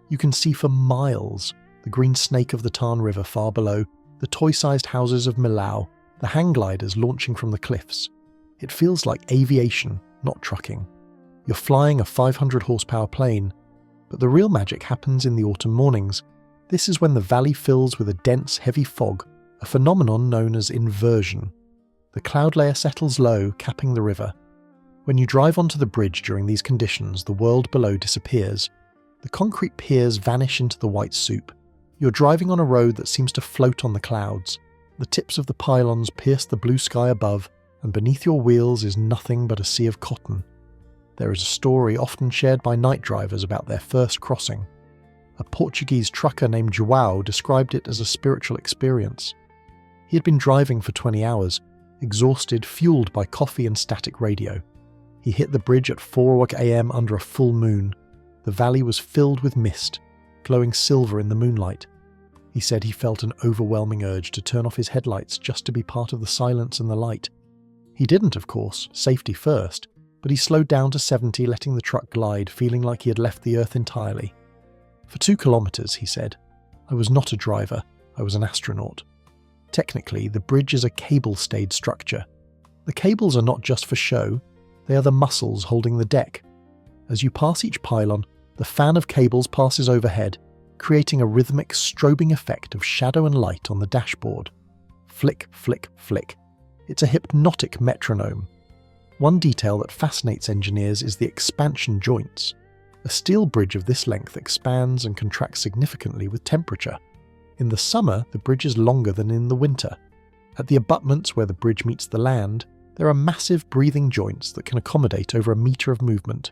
A: You can see for miles the green snake of the Tarn River far below, the toy-sized houses of Millau, the hang gliders launching from the cliffs. It feels like aviation, not trucking. You're flying a 500 horsepower plane, but the real magic happens in the autumn mornings. This is when the valley fills with a dense, heavy fog, a phenomenon known as inversion. The cloud layer settles low, capping the river. When you drive onto the bridge during these conditions, the world below disappears. The concrete piers vanish into the white soup. You're driving on a road that seems to float on the clouds. The tips of the pylons pierce the blue sky above, and beneath your wheels is nothing but a sea of cotton. There is a story often shared by night drivers about their first crossing. A Portuguese trucker named João described it as a spiritual experience. He had been driving for 20 hours, exhausted, fueled by coffee and static radio. He hit the bridge at 4 a.m. under a full moon. The valley was filled with mist, glowing silver in the moonlight. He said he felt an overwhelming urge to turn off his headlights just to be part of the silence and the light. He didn't, of course, safety first, but he slowed down to 70, letting the truck glide, feeling like he had left the earth entirely. For 2 kilometers, he said, I was not a driver, I was an astronaut. Technically, the bridge is a cable-stayed structure. The cables are not just for show, they are the muscles holding the deck. As you pass each pylon, the fan of cables passes overhead, creating a rhythmic, strobing effect of shadow and light on the dashboard. Flick, flick, flick. It's a hypnotic metronome. One detail that fascinates engineers is the expansion joints. A steel bridge of this length expands and contracts significantly with temperature. In the summer, the bridge is longer than in the winter. At the abutments where the bridge meets the land, there are massive breathing joints that can accommodate over a metre of movement.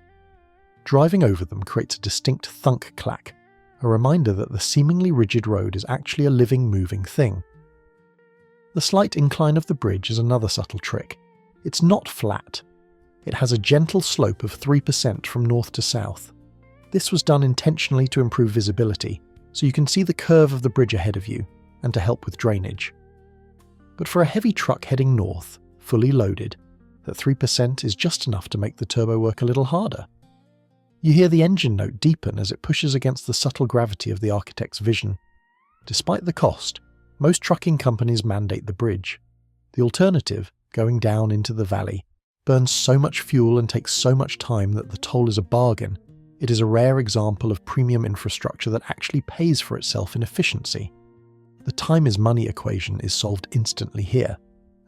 A: Driving over them creates a distinct thunk clack, a reminder that the seemingly rigid road is actually a living, moving thing. The slight incline of the bridge is another subtle trick. It's not flat. It has a gentle slope of 3% from north to south. This was done intentionally to improve visibility, so you can see the curve of the bridge ahead of you, and to help with drainage. But for a heavy truck heading north, fully loaded, that 3% is just enough to make the turbo work a little harder. You hear the engine note deepen as it pushes against the subtle gravity of the architect's vision. Despite the cost, most trucking companies mandate the bridge. The alternative, going down into the valley, burns so much fuel and takes so much time that the toll is a bargain. It is a rare example of premium infrastructure that actually pays for itself in efficiency. The time is money equation is solved instantly here.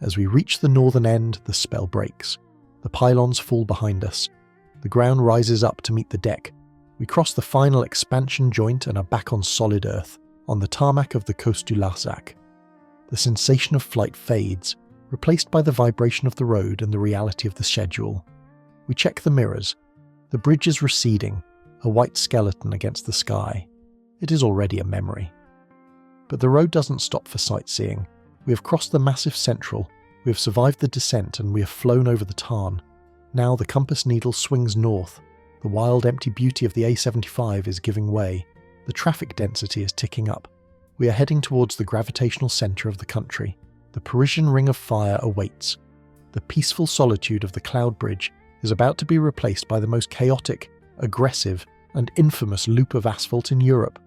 A: As we reach the northern end, the spell breaks. The pylons fall behind us. The ground rises up to meet the deck. We cross the final expansion joint and are back on solid earth, on the tarmac of the Côte du Larzac. The sensation of flight fades, replaced by the vibration of the road and the reality of the schedule. We check the mirrors. The bridge is receding, a white skeleton against the sky. It is already a memory. But the road doesn't stop for sightseeing. We have crossed the Massif Central, we have survived the descent, and we have flown over the Tarn. Now the compass needle swings north. The wild, empty beauty of the A75 is giving way. The traffic density is ticking up. We are heading towards the gravitational centre of the country. The Parisian Ring of Fire awaits. The peaceful solitude of the Cloud Bridge is about to be replaced by the most chaotic, aggressive, and infamous loop of asphalt in Europe.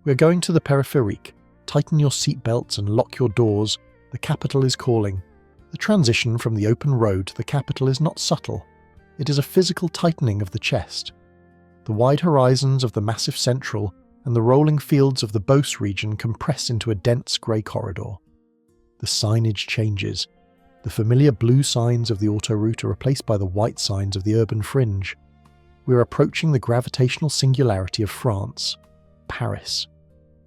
A: We are going to the Périphérique. Tighten your seatbelts and lock your doors. The capital is calling. The transition from the open road to the capital is not subtle. It is a physical tightening of the chest. The wide horizons of the Massif Central and the rolling fields of the Beauce region compress into a dense grey corridor. The signage changes. The familiar blue signs of the Autoroute are replaced by the white signs of the urban fringe. We are approaching the gravitational singularity of France, Paris.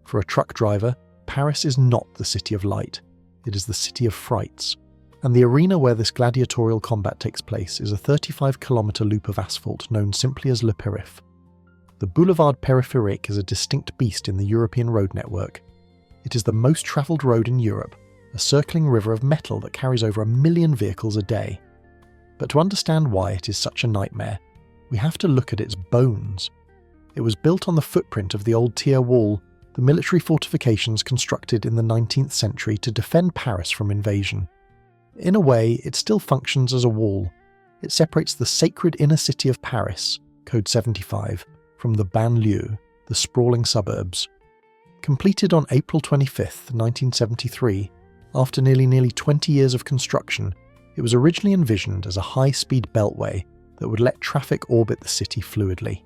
A: For a truck driver, Paris is not the city of light. It is the city of frights. And the arena where this gladiatorial combat takes place is a 35-kilometre loop of asphalt known simply as Le Périph'. The Boulevard Périphérique is a distinct beast in the European road network. It is the most travelled road in Europe, a circling river of metal that carries over 1 million vehicles a day. But to understand why it is such a nightmare, we have to look at its bones. It was built on the footprint of the old Thiers Wall, the military fortifications constructed in the 19th century to defend Paris from invasion. In a way, it still functions as a wall. It separates the sacred inner city of Paris, Code 75, from the banlieue, the sprawling suburbs. Completed on April 25, 1973, after nearly 20 years of construction, it was originally envisioned as a high-speed beltway that would let traffic orbit the city fluidly.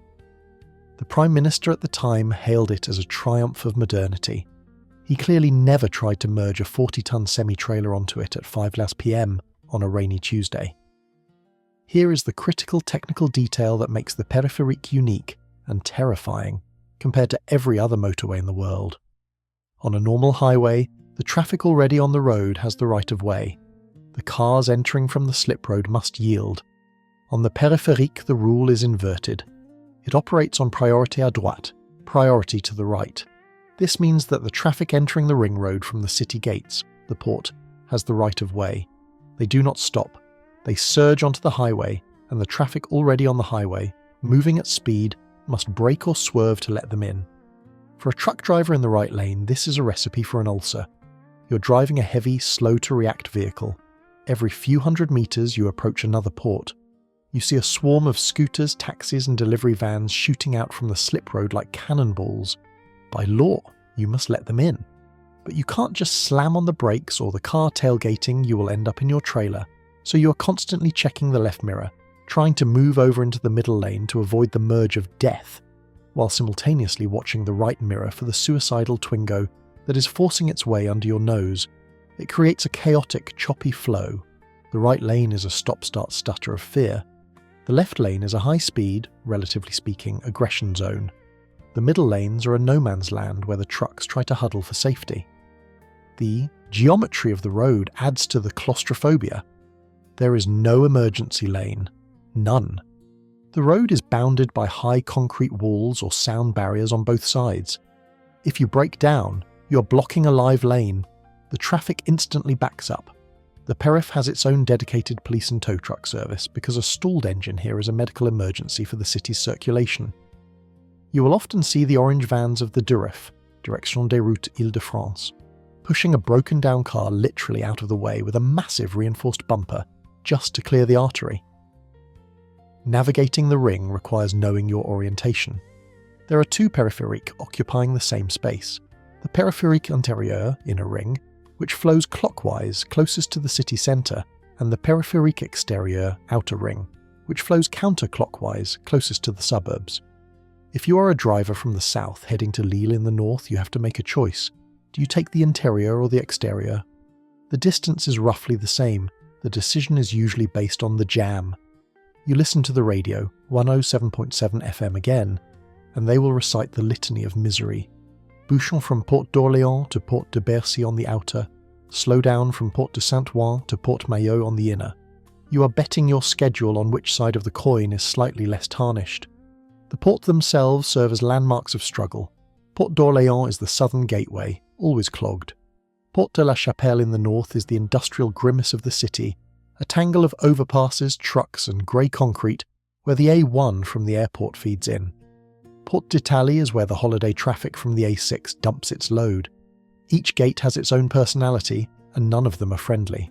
A: The Prime Minister at the time hailed it as a triumph of modernity. He clearly never tried to merge a 40-ton semi-trailer onto it at 5 p.m. on a rainy Tuesday. Here is the critical technical detail that makes the Périphérique unique and terrifying compared to every other motorway in the world. On a normal highway, the traffic already on the road has the right of way. The cars entering from the slip road must yield. On the Périphérique, the rule is inverted. It operates on priorité à droite, priority to the right. This means that the traffic entering the ring road from the city gates, the port, has the right of way. They do not stop. They surge onto the highway, and the traffic already on the highway, moving at speed, must brake or swerve to let them in. For a truck driver in the right lane, this is a recipe for an ulcer. You're driving a heavy, slow-to-react vehicle. Every few hundred meters you approach another port. You see a swarm of scooters, taxis and delivery vans shooting out from the slip road like cannonballs. By law, you must let them in. But you can't just slam on the brakes or the car tailgating, you will end up in your trailer. So you are constantly checking the left mirror, trying to move over into the middle lane to avoid the merge of death, while simultaneously watching the right mirror for the suicidal Twingo that is forcing its way under your nose. It creates a chaotic, choppy flow. The right lane is a stop-start stutter of fear. The left lane is a high-speed, relatively speaking, aggression zone. The middle lanes are a no-man's land where the trucks try to huddle for safety. The geometry of the road adds to the claustrophobia. There is no emergency lane. None. The road is bounded by high concrete walls or sound barriers on both sides. If you break down, you're blocking a live lane. The traffic instantly backs up. The Périph has its own dedicated police and tow truck service because a stalled engine here is a medical emergency for the city's circulation. You will often see the orange vans of the DUREF, Direction des Routes Île-de-France, pushing a broken-down car literally out of the way with a massive reinforced bumper just to clear the artery. Navigating the ring requires knowing your orientation. There are two périphériques occupying the same space. The périphérique intérieur, inner ring, which flows clockwise closest to the city centre, and the périphérique extérieur, outer ring, which flows counterclockwise closest to the suburbs. If you are a driver from the south heading to Lille in the north, you have to make a choice. Do you take the interior or the exterior? The distance is roughly the same. The decision is usually based on the jam. You listen to the radio, 107.7 FM again, and they will recite the litany of misery. Bouchon from Porte d'Orléans to Porte de Bercy on the outer, slow down from Porte de Saint-Ouen to Porte Maillot on the inner. You are betting your schedule on which side of the coin is slightly less tarnished. The ports themselves serve as landmarks of struggle. Porte d'Orléans is the southern gateway, always clogged. Porte de la Chapelle in the north is the industrial grimace of the city, a tangle of overpasses, trucks and grey concrete where the A1 from the airport feeds in. Porte d'Italie is where the holiday traffic from the A6 dumps its load. Each gate has its own personality, and none of them are friendly.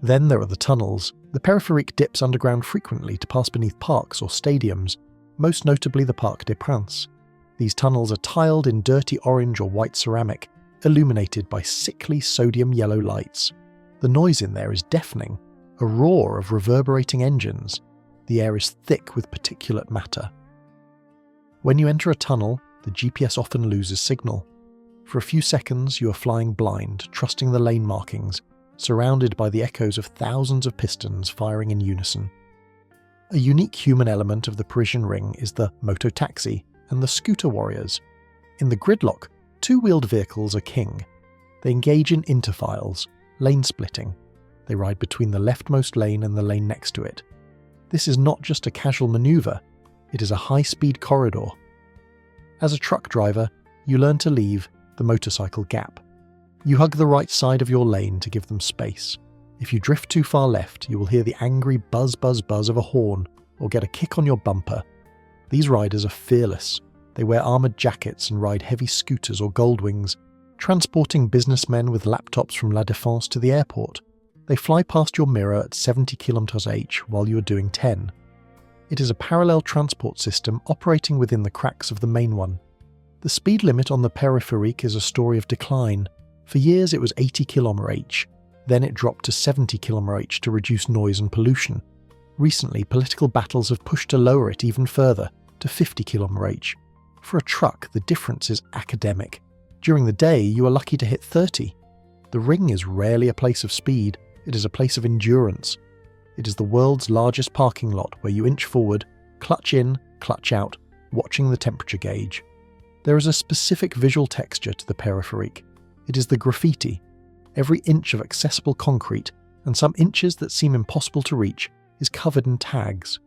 A: Then there are the tunnels. The Périphérique dips underground frequently to pass beneath parks or stadiums, most notably the Parc des Princes. These tunnels are tiled in dirty orange or white ceramic, illuminated by sickly sodium yellow lights. The noise in there is deafening, a roar of reverberating engines. The air is thick with particulate matter. When you enter a tunnel, the GPS often loses signal. For a few seconds you are flying blind, trusting the lane markings, surrounded by the echoes of thousands of pistons firing in unison. A unique human element of the Parisian ring is the moto-taxi and the scooter warriors. In the gridlock, two-wheeled vehicles are king. They engage in interfiles, lane splitting. They ride between the leftmost lane and the lane next to it. This is not just a casual manoeuvre, it is a high-speed corridor. As a truck driver, you learn to leave the motorcycle gap. You hug the right side of your lane to give them space. If you drift too far left, you will hear the angry buzz buzz buzz of a horn or get a kick on your bumper. These riders are fearless. They wear armoured jackets and ride heavy scooters or Goldwings, transporting businessmen with laptops from La Défense to the airport. They fly past your mirror at 70 km/h while you are doing 10. It is a parallel transport system operating within the cracks of the main one. The speed limit on the Périphérique is a story of decline. For years it was 80 km/h, then it dropped to 70 km/h to reduce noise and pollution. Recently, political battles have pushed to lower it even further, to 50 km/h. For a truck, the difference is academic. During the day, you are lucky to hit 30. The ring is rarely a place of speed, it is a place of endurance. It is the world's largest parking lot where you inch forward, clutch in, clutch out, watching the temperature gauge. There is a specific visual texture to the Périphérique. It is the graffiti. Every inch of accessible concrete, and some inches that seem impossible to reach, is covered in tags.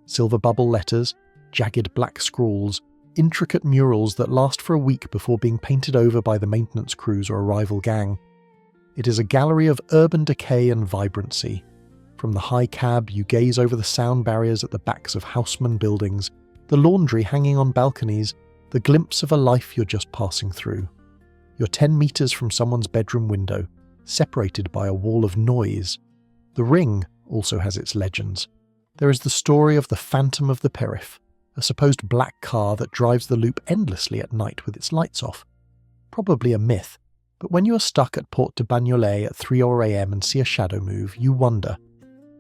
A: Silver bubble letters, jagged black scrawls, intricate murals that last for a week before being painted over by the maintenance crews or a rival gang. It is a gallery of urban decay and vibrancy. From the high cab, you gaze over the sound barriers at the backs of Haussmann buildings, the laundry hanging on balconies, the glimpse of a life you're just passing through. You're 10 meters from someone's bedroom window, separated by a wall of noise. The ring also has its legends. There is the story of the Phantom of the Périph', a supposed black car that drives the loop endlessly at night with its lights off. Probably a myth, but when you are stuck at Porte de Bagnolet at 3 a.m. and see a shadow move, you wonder.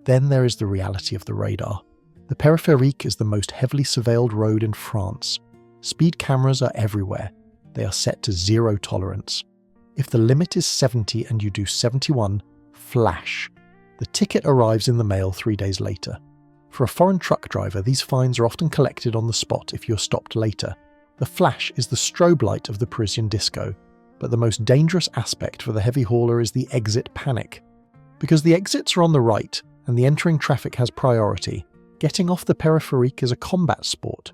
A: Then there is the reality of the radar. The Périphérique is the most heavily surveilled road in France. Speed cameras are everywhere. They are set to zero tolerance. If the limit is 70 and you do 71, flash. The ticket arrives in the mail 3 days later. For a foreign truck driver, these fines are often collected on the spot if you're stopped later. The flash is the strobe light of the Parisian disco, but the most dangerous aspect for the heavy hauler is the exit panic. Because the exits are on the right, and the entering traffic has priority, getting off the Périphérique is a combat sport.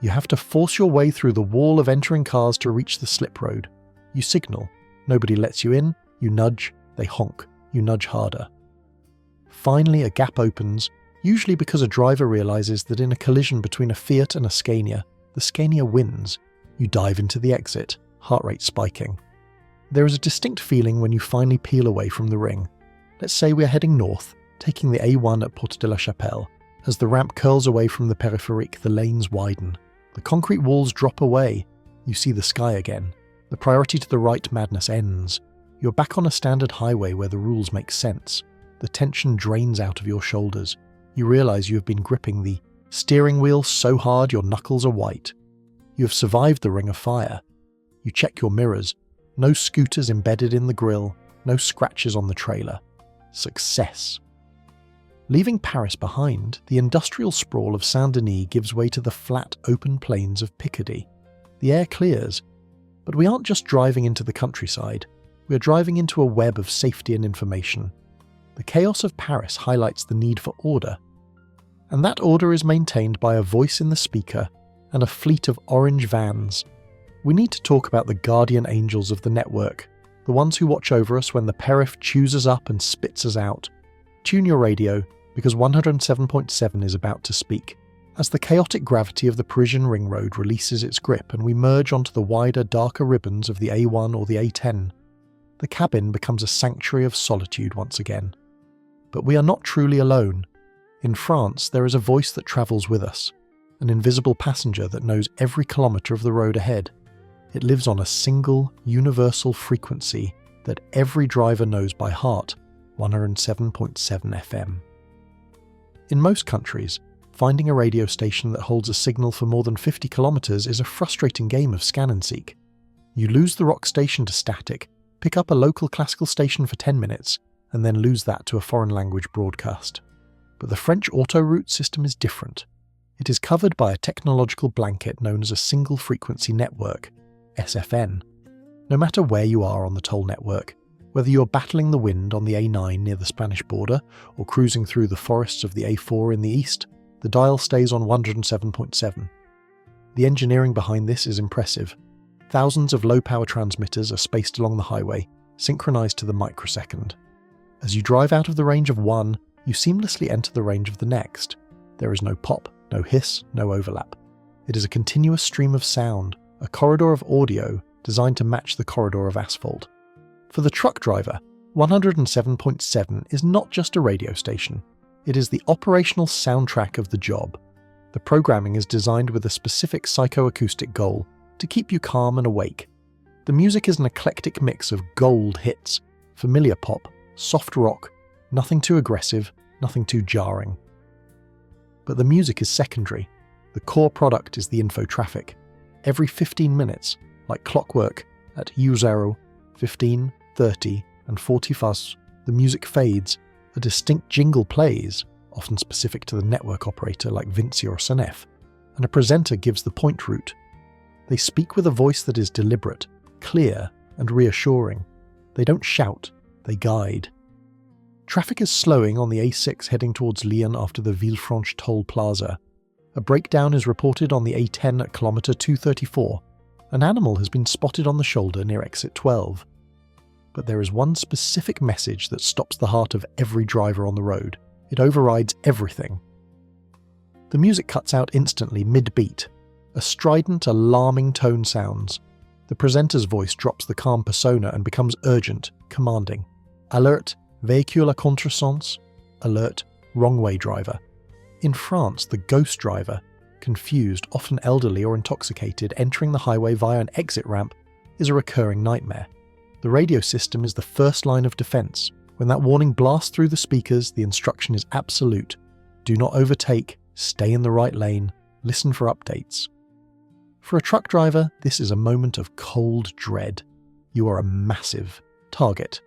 A: You have to force your way through the wall of entering cars to reach the slip road. You signal. Nobody lets you in. You nudge. They honk. You nudge harder. Finally, a gap opens, usually because a driver realizes that in a collision between a Fiat and a Scania, the Scania wins. You dive into the exit, heart rate spiking. There is a distinct feeling when you finally peel away from the ring. Let's say we are heading north, taking the A1 at Porte de la Chapelle. As the ramp curls away from the Périphérique, the lanes widen. The concrete walls drop away. You see the sky again. The priority to the right madness ends. You're back on a standard highway where the rules make sense. The tension drains out of your shoulders. You realize you have been gripping the steering wheel so hard your knuckles are white. You have survived the ring of fire. You check your mirrors. No scooters embedded in the grille. No scratches on the trailer. Success. Leaving Paris behind, the industrial sprawl of Saint-Denis gives way to the flat, open plains of Picardy. The air clears, but we aren't just driving into the countryside, we are driving into a web of safety and information. The chaos of Paris highlights the need for order, and that order is maintained by a voice in the speaker and a fleet of orange vans. We need to talk about the guardian angels of the network, the ones who watch over us when the Périph' chews us up and spits us out. Tune your radio, because 107.7 is about to speak. As the chaotic gravity of the Parisian ring road releases its grip and we merge onto the wider, darker ribbons of the A1 or the A10, the cabin becomes a sanctuary of solitude once again. But we are not truly alone. In France, there is a voice that travels with us, an invisible passenger that knows every kilometre of the road ahead. It lives on a single, universal frequency that every driver knows by heart, 107.7 FM. In most countries, finding a radio station that holds a signal for more than 50 kilometres is a frustrating game of scan and seek. You lose the rock station to static, pick up a local classical station for 10 minutes, and then lose that to a foreign language broadcast. But the French Autoroute system is different. It is covered by a technological blanket known as a single frequency network, SFN. No matter where you are on the toll network, whether you're battling the wind on the A9 near the Spanish border or cruising through the forests of the A4 in the east, the dial stays on 107.7. The engineering behind this is impressive. Thousands of low-power transmitters are spaced along the highway, synchronized to the microsecond. As you drive out of the range of one, you seamlessly enter the range of the next. There is no pop, no hiss, no overlap. It is a continuous stream of sound, a corridor of audio designed to match the corridor of asphalt. For the truck driver, 107.7 is not just a radio station. It is the operational soundtrack of the job. The programming is designed with a specific psychoacoustic goal, to keep you calm and awake. The music is an eclectic mix of gold hits, familiar pop, soft rock, nothing too aggressive, nothing too jarring. But the music is secondary. The core product is the info traffic. Every 15 minutes, like clockwork, at U0, 15, 30, and 40 fuzz, the music fades, a distinct jingle plays, often specific to the network operator like Vinci or Sanef, and a presenter gives the point route. They speak with a voice that is deliberate, clear, and reassuring. They don't shout, they guide. Traffic is slowing on the A6 heading towards Lyon after the Villefranche toll plaza. A breakdown is reported on the A10 at kilometre 234. An animal has been spotted on the shoulder near exit 12. But there is one specific message that stops the heart of every driver on the road. It overrides everything. The music cuts out instantly mid-beat. A strident, alarming tone sounds. The presenter's voice drops the calm persona and becomes urgent, commanding. Alert, véhicule à contresens. Alert, wrong-way driver. In France, the ghost driver, confused, often elderly or intoxicated, entering the highway via an exit ramp, is a recurring nightmare. The radio system is the first line of defense. When that warning blasts through the speakers, the instruction is absolute. Do not overtake, stay in the right lane, listen for updates. For a truck driver, this is a moment of cold dread. You are a massive target.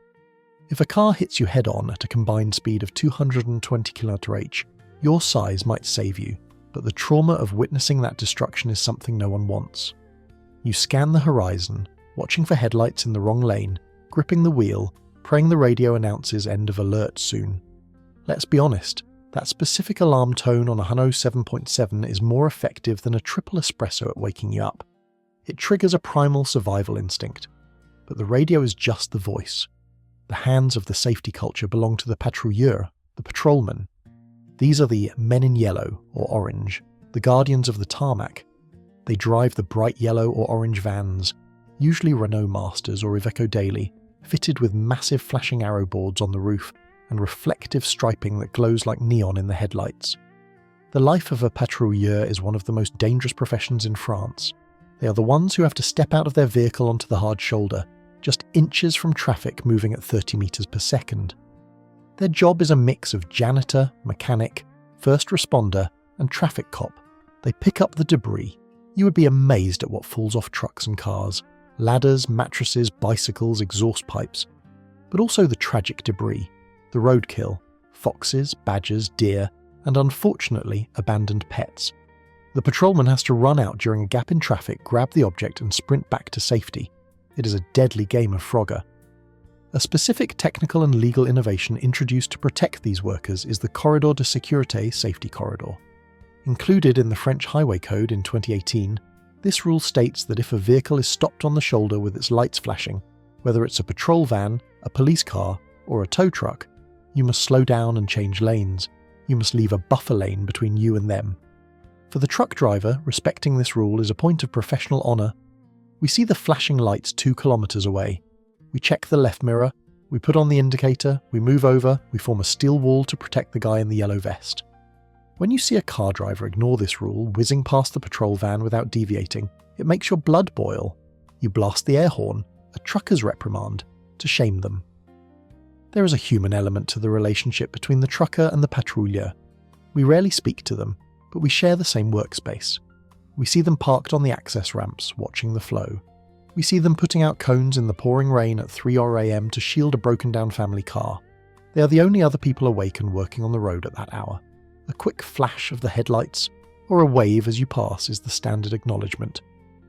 A: If a car hits you head-on at a combined speed of 220 km/h, your size might save you, but the trauma of witnessing that destruction is something no one wants. You scan the horizon, watching for headlights in the wrong lane, gripping the wheel, praying the radio announces end of alert soon. Let's be honest, that specific alarm tone on a 107.7 is more effective than a triple espresso at waking you up. It triggers a primal survival instinct. But the radio is just the voice. The hands of the safety culture belong to the patrouilleur, the patrolman. These are the men in yellow or orange, the guardians of the tarmac. They drive the bright yellow or orange vans, usually Renault Masters or Iveco Daily, fitted with massive flashing arrow boards on the roof and reflective striping that glows like neon in the headlights. The life of a patrouilleur is one of the most dangerous professions in France. They are the ones who have to step out of their vehicle onto the hard shoulder, just inches from traffic moving at 30 meters per second. Their job is a mix of janitor, mechanic, first responder, and traffic cop. They pick up the debris. You would be amazed at what falls off trucks and cars. Ladders, mattresses, bicycles, exhaust pipes. But also the tragic debris. The roadkill, foxes, badgers, deer, and unfortunately abandoned pets. The patrolman has to run out during a gap in traffic, grab the object and sprint back to safety. It is a deadly game of Frogger. A specific technical and legal innovation introduced to protect these workers is the Corridor de Sécurité safety corridor. Included in the French Highway Code in 2018, this rule states that if a vehicle is stopped on the shoulder with its lights flashing, whether it's a patrol van, a police car, or a tow truck, you must slow down and change lanes. You must leave a buffer lane between you and them. For the truck driver, respecting this rule is a point of professional honour. We see the flashing lights 2 kilometres away. We check the left mirror, we put on the indicator, we move over, we form a steel wall to protect the guy in the yellow vest. When you see a car driver ignore this rule, whizzing past the patrol van without deviating, it makes your blood boil. You blast the air horn, a trucker's reprimand, to shame them. There is a human element to the relationship between the trucker and the patrouilleur. We rarely speak to them, but we share the same workspace. We see them parked on the access ramps, watching the flow. We see them putting out cones in the pouring rain at 3 a.m. to shield a broken-down family car. They are the only other people awake and working on the road at that hour. A quick flash of the headlights, or a wave as you pass, is the standard acknowledgement.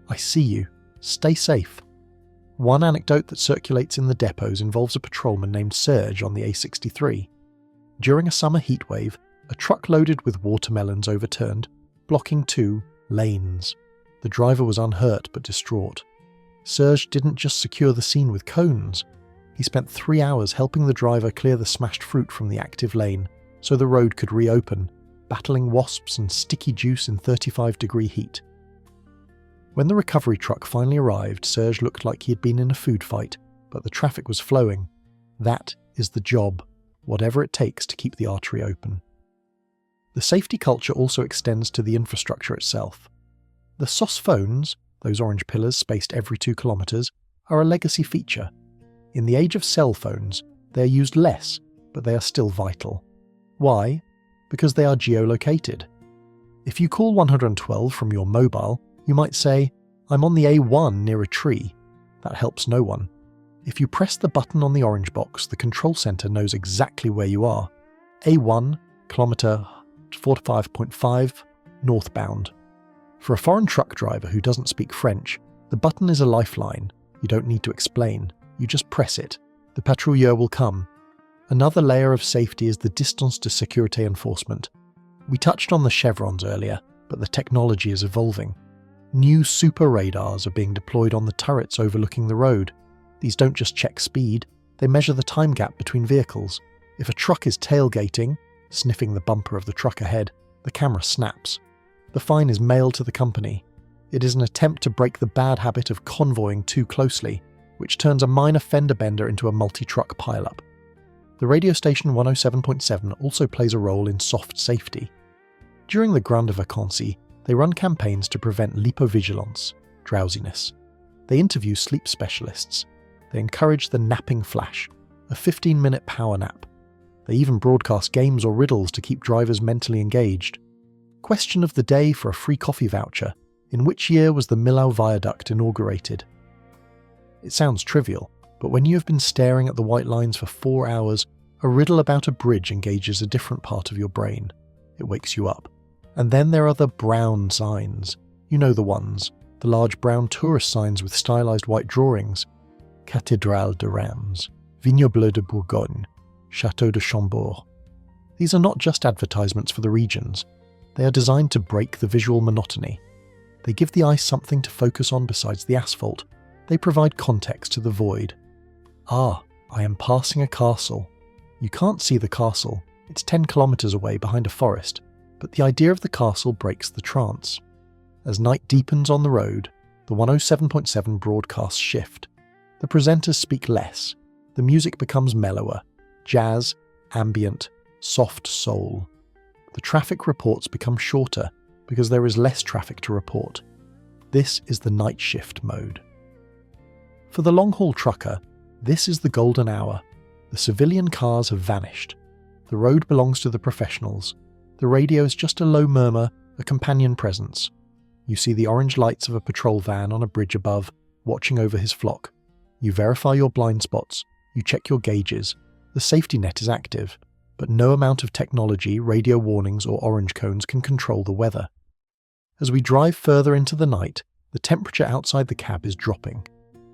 A: I see you. Stay safe. One anecdote that circulates in the depots involves a patrolman named Serge on the A63. During a summer heatwave, a truck loaded with watermelons overturned, blocking 2 lanes. The driver was unhurt but distraught. Serge didn't just secure the scene with cones. He spent 3 hours helping the driver clear the smashed fruit from the active lane so the road could reopen, battling wasps and sticky juice in 35-degree heat. When the recovery truck finally arrived, Serge looked like he had been in a food fight, but the traffic was flowing. That is the job, whatever it takes to keep the artery open. The safety culture also extends to the infrastructure itself. The SOS phones, those orange pillars spaced every 2 kilometres, are a legacy feature. In the age of cell phones, they are used less, but they are still vital. Why? Because they are geolocated. If you call 112 from your mobile, you might say, "I'm on the A1 near a tree." That helps no one. If you press the button on the orange box, the control centre knows exactly where you are. A1, kilometre 45.5, northbound. For a foreign truck driver who doesn't speak French, the button is a lifeline. You don't need to explain. You just press it. The patrouilleur will come. Another layer of safety is the distance de sécurité enforcement. We touched on the chevrons earlier, but the technology is evolving. New super radars are being deployed on the turrets overlooking the road. These don't just check speed, they measure the time gap between vehicles. If a truck is tailgating, sniffing the bumper of the truck ahead, the camera snaps. The fine is mailed to the company. It is an attempt to break the bad habit of convoying too closely, which turns a minor fender bender into a multi-truck pileup. The radio station 107.7 also plays a role in soft safety. During the Grande Vacances, they run campaigns to prevent lipovigilance, drowsiness. They interview sleep specialists. They encourage the napping flash, a 15-minute power nap. They even broadcast games or riddles to keep drivers mentally engaged. Question of the day for a free coffee voucher: in which year was the Millau Viaduct inaugurated? It sounds trivial, but when you have been staring at the white lines for 4 hours, a riddle about a bridge engages a different part of your brain. It wakes you up. And then there are the brown signs. You know the ones, the large brown tourist signs with stylized white drawings. Cathédrale de Reims, Vignes Bleues de Bourgogne, Château de Chambord. These are not just advertisements for the regions. They are designed to break the visual monotony. They give the eye something to focus on besides the asphalt. They provide context to the void. Ah, I am passing a castle. You can't see the castle. It's 10 kilometers away behind a forest, but the idea of the castle breaks the trance. As night deepens on the road, the 107.7 broadcasts shift. The presenters speak less. The music becomes mellower. Jazz, ambient, soft soul. The traffic reports become shorter because there is less traffic to report. This is the night shift mode. For the long-haul trucker, this is the golden hour. The civilian cars have vanished. The road belongs to the professionals. The radio is just a low murmur, a companion presence. You see the orange lights of a patrol van on a bridge above, watching over his flock. You verify your blind spots. You check your gauges. The safety net is active, but no amount of technology, radio warnings or orange cones can control the weather. As we drive further into the night, the temperature outside the cab is dropping.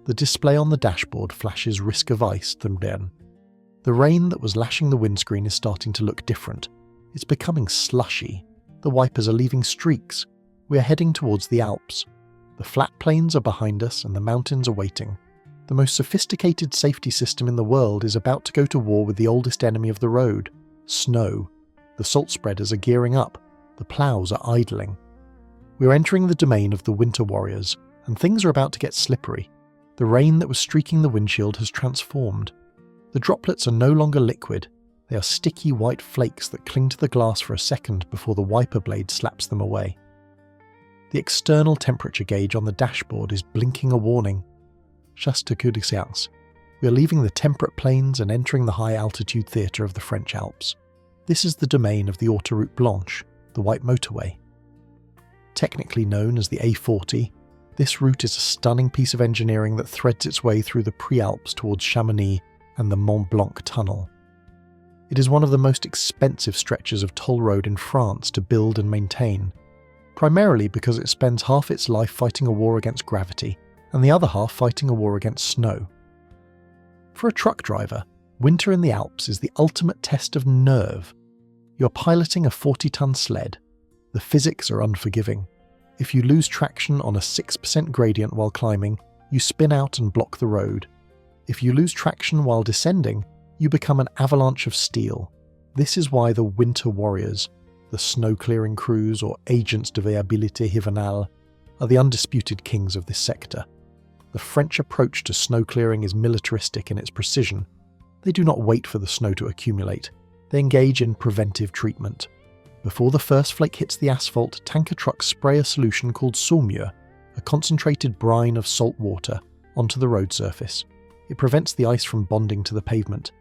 A: The display on the dashboard flashes risk of ice, Thumbden. The rain that was lashing the windscreen is starting to look different. It's becoming slushy. The wipers are leaving streaks. We are heading towards the Alps. The flat plains are behind us and the mountains are waiting. The most sophisticated safety system in the world is about to go to war with the oldest enemy of the road, snow. The salt spreaders are gearing up. The ploughs are idling. We're entering the domain of the winter warriors, and things are about to get slippery. The rain that was streaking the windshield has transformed. The droplets are no longer liquid. They are sticky white flakes that cling to the glass for a second before the wiper blade slaps them away. The external temperature gauge on the dashboard is blinking a warning. Chaste que de séance. We are leaving the temperate plains and entering the high-altitude theatre of the French Alps. This is the domain of the Autoroute Blanche, the white motorway. Technically known as the A40, this route is a stunning piece of engineering that threads its way through the Pre-Alps towards Chamonix and the Mont Blanc Tunnel. It is one of the most expensive stretches of toll road in France to build and maintain, primarily because it spends half its life fighting a war against gravity, and the other half fighting a war against snow. For a truck driver, winter in the Alps is the ultimate test of nerve. You're piloting a 40-ton sled. The physics are unforgiving. If you lose traction on a 6% gradient while climbing, you spin out and block the road. If you lose traction while descending, you become an avalanche of steel. This is why the winter warriors, the snow-clearing crews or agents de véhabilité hivernale, are the undisputed kings of this sector. The French approach to snow clearing is militaristic in its precision. They do not wait for the snow to accumulate. They engage in preventive treatment. Before the first flake hits the asphalt, tanker trucks spray a solution called saumure, a concentrated brine of salt water, onto the road surface. It prevents the ice from bonding to the pavement.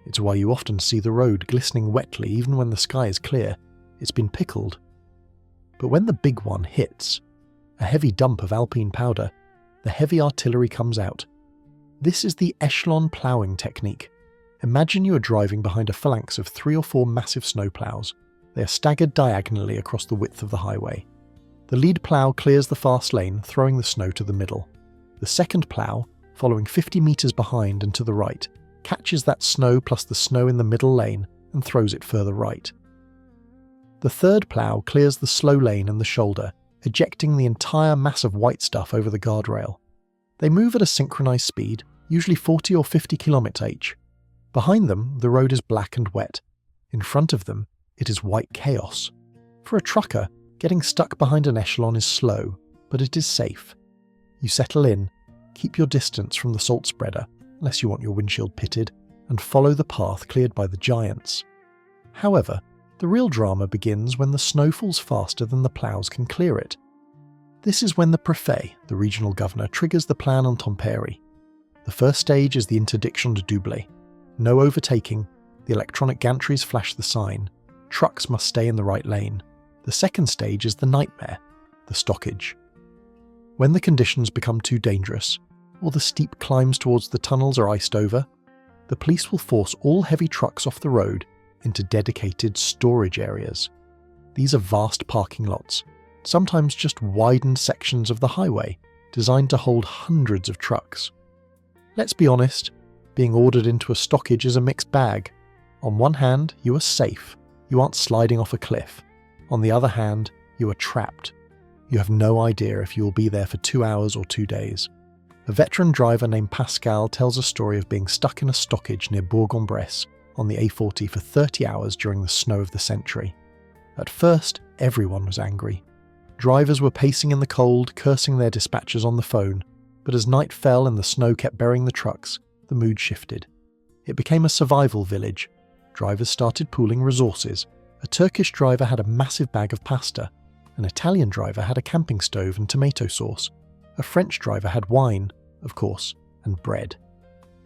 A: It's why you often see the road glistening wetly even when the sky is clear. It's been pickled. But when the big one hits, a heavy dump of alpine powder, the heavy artillery comes out. This is the echelon ploughing technique. Imagine you are driving behind a phalanx of 3 or 4 massive snowplows. They are staggered diagonally across the width of the highway. The lead plough clears the fast lane, throwing the snow to the middle. The second plough, following 50 metres behind and to the right, catches that snow plus the snow in the middle lane and throws it further right. The third plough clears the slow lane and the shoulder, ejecting the entire mass of white stuff over the guardrail. They move at a synchronised speed, usually 40 or 50 km/h. Behind them, the road is black and wet. In front of them, it is white chaos. For a trucker, getting stuck behind an echelon is slow, but it is safe. You settle in, keep your distance from the salt spreader, unless you want your windshield pitted, and follow the path cleared by the giants. However, the real drama begins when the snow falls faster than the ploughs can clear it. This is when the préfet, the regional governor, triggers the plan intempérie. The first stage is the interdiction de doubler. No overtaking, the electronic gantries flash the sign. Trucks must stay in the right lane. The second stage is the nightmare, the stockage. When the conditions become too dangerous, or the steep climbs towards the tunnels are iced over, the police will force all heavy trucks off the road into dedicated storage areas. These are vast parking lots, sometimes just widened sections of the highway, designed to hold hundreds of trucks. Let's be honest, being ordered into a stockage is a mixed bag. On one hand, you are safe. You aren't sliding off a cliff. On the other hand, you are trapped. You have no idea if you will be there for 2 hours or 2 days. A veteran driver named Pascal tells a story of being stuck in a stockage near Bourg-en-Bresse on the A40 for 30 hours during the snow of the century. At first, everyone was angry. Drivers were pacing in the cold, cursing their dispatchers on the phone, but as night fell and the snow kept burying the trucks, the mood shifted. It became a survival village. Drivers started pooling resources. A Turkish driver had a massive bag of pasta. An Italian driver had a camping stove and tomato sauce. A French driver had wine, of course, and bread.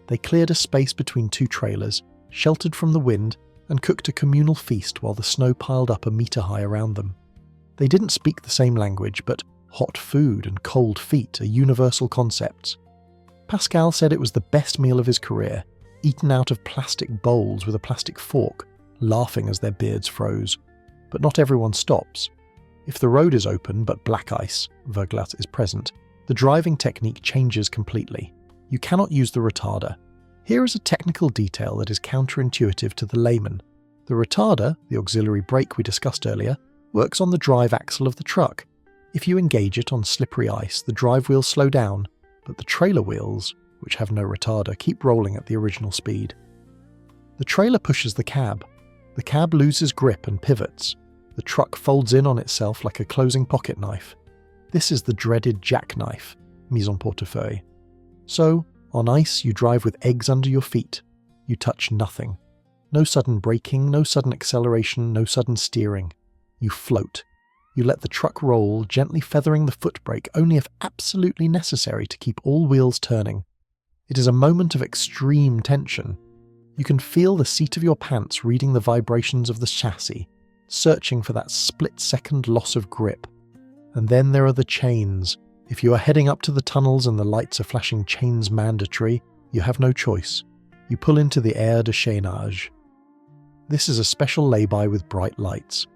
A: They cleared a space between 2 trailers, sheltered from the wind, and cooked a communal feast while the snow piled up a metre high around them. They didn't speak the same language, but hot food and cold feet are universal concepts. Pascal said it was the best meal of his career, eaten out of plastic bowls with a plastic fork, laughing as their beards froze. But not everyone stops. If the road is open but black ice, verglas, is present, the driving technique changes completely. You cannot use the retarder. Here is a technical detail that is counterintuitive to the layman. The retarder, the auxiliary brake we discussed earlier, works on the drive axle of the truck. If you engage it on slippery ice, the drive wheels slow down, but the trailer wheels, which have no retarder, keep rolling at the original speed. The trailer pushes the cab. The cab loses grip and pivots. The truck folds in on itself like a closing pocket knife. This is the dreaded jackknife, mise en portefeuille. So, on ice you drive with eggs under your feet. You touch nothing. No sudden braking, no sudden acceleration, no sudden steering. You float. You let the truck roll, gently feathering the foot brake only if absolutely necessary to keep all wheels turning. It is a moment of extreme tension. You can feel the seat of your pants reading the vibrations of the chassis, searching for that split-second loss of grip. And then there are the chains. If you are heading up to the tunnels and the lights are flashing chains mandatory, you have no choice. You pull into the aire de chaînage. This is a special lay-by with bright lights.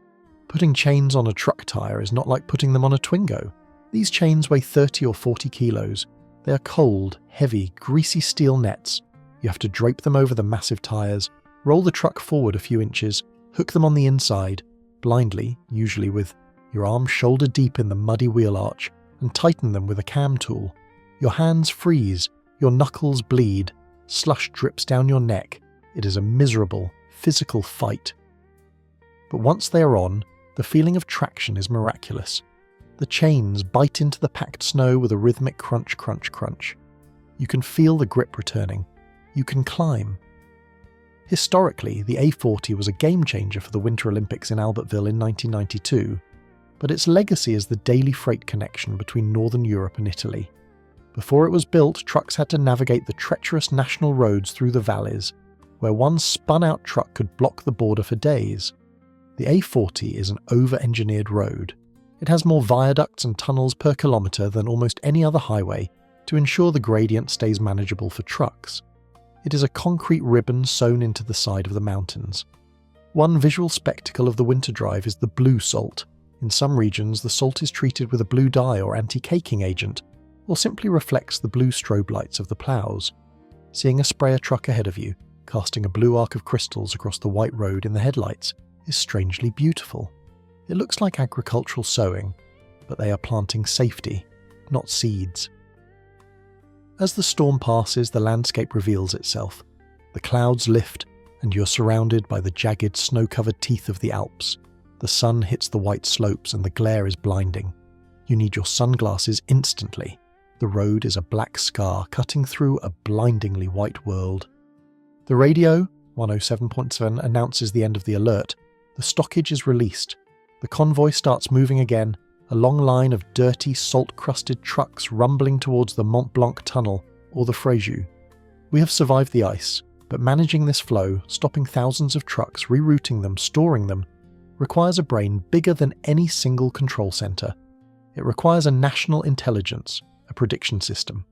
A: Putting chains on a truck tyre is not like putting them on a Twingo. These chains weigh 30 or 40 kilos. They are cold, heavy, greasy steel nets. You have to drape them over the massive tyres, roll the truck forward a few inches, hook them on the inside, blindly, usually with your arm shoulder deep in the muddy wheel arch, and tighten them with a cam tool. Your hands freeze, your knuckles bleed, slush drips down your neck. It is a miserable, physical fight. But once they are on, the feeling of traction is miraculous. The chains bite into the packed snow with a rhythmic crunch, crunch, crunch. You can feel the grip returning. You can climb. Historically, the A40 was a game changer for the Winter Olympics in Albertville in 1992, but its legacy is the daily freight connection between Northern Europe and Italy. Before it was built, trucks had to navigate the treacherous national roads through the valleys, where one spun-out truck could block the border for days. The A40 is an over-engineered road. It has more viaducts and tunnels per kilometre than almost any other highway to ensure the gradient stays manageable for trucks. It is a concrete ribbon sewn into the side of the mountains. One visual spectacle of the winter drive is the blue salt. In some regions, the salt is treated with a blue dye or anti-caking agent, or simply reflects the blue strobe lights of the ploughs. Seeing a sprayer truck ahead of you, casting a blue arc of crystals across the white road in the headlights, is strangely beautiful. It looks like agricultural sowing, but they are planting safety, not seeds. As the storm passes, the landscape reveals itself. The clouds lift, and you're surrounded by the jagged, snow-covered teeth of the Alps. The sun hits the white slopes and the glare is blinding. You need your sunglasses instantly. The road is a black scar cutting through a blindingly white world. The radio, 107.7, announces the end of the alert. The stockage is released. The convoy starts moving again, a long line of dirty, salt-crusted trucks rumbling towards the Mont Blanc tunnel or the Fréjus. We have survived the ice, but managing this flow, stopping thousands of trucks, rerouting them, storing them, requires a brain bigger than any single control centre. It requires a national intelligence, a prediction system.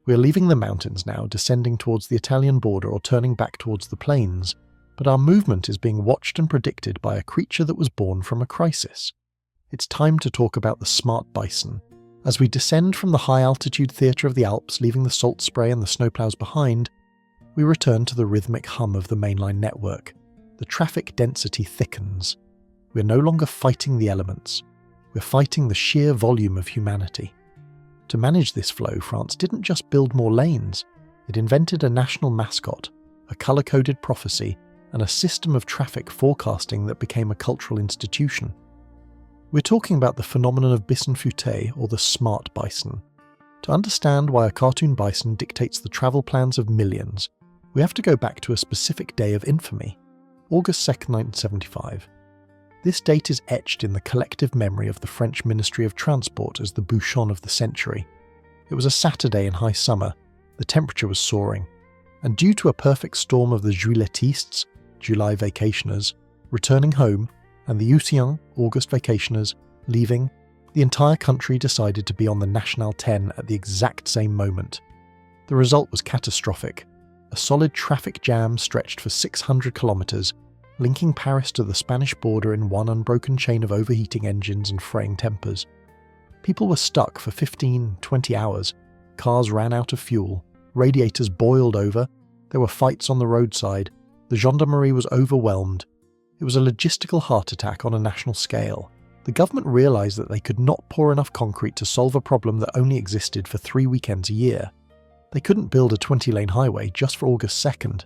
A: We are leaving the mountains now, descending towards the Italian border or turning back towards the plains, but our movement is being watched and predicted by a creature that was born from a crisis. It's time to talk about the smart bison. As we descend from the high-altitude theatre of the Alps, leaving the salt spray and the snowplows behind, we return to the rhythmic hum of the mainline network. The traffic density thickens. We're no longer fighting the elements. We're fighting the sheer volume of humanity. To manage this flow, France didn't just build more lanes. It invented a national mascot, a colour-coded prophecy, and a system of traffic forecasting that became a cultural institution. We're talking about the phenomenon of Bison Futé, or the smart bison. To understand why a cartoon bison dictates the travel plans of millions, we have to go back to a specific day of infamy, August 2nd, 1975. This date is etched in the collective memory of the French Ministry of Transport as the bouchon of the century. It was a Saturday in high summer, the temperature was soaring, and due to a perfect storm of the Juilletistes, July vacationers, returning home, and the Aoûtiens, August vacationers, leaving, the entire country decided to be on the National 10 at the exact same moment. The result was catastrophic. A solid traffic jam stretched for 600 kilometres, linking Paris to the Spanish border in one unbroken chain of overheating engines and fraying tempers. People were stuck for 15-20 hours. Cars ran out of fuel. Radiators boiled over. There were fights on the roadside. The gendarmerie was overwhelmed. It was a logistical heart attack on a national scale. The government realised that they could not pour enough concrete to solve a problem that only existed for 3 weekends a year. They couldn't build a 20-lane highway just for August 2nd.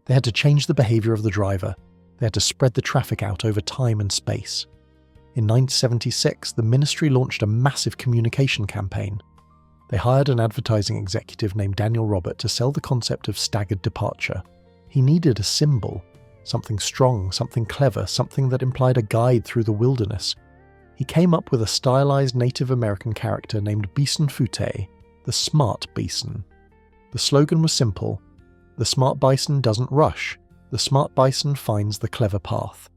A: They had to change the behaviour of the driver. They had to spread the traffic out over time and space. In 1976, the ministry launched a massive communication campaign. They hired an advertising executive named Daniel Robert to sell the concept of staggered departure. He needed a symbol, something strong, something clever, something that implied a guide through the wilderness. He came up with a stylized Native American character named Bison Futé, the smart bison. The slogan was simple: the smart bison doesn't rush, the smart bison finds the clever path.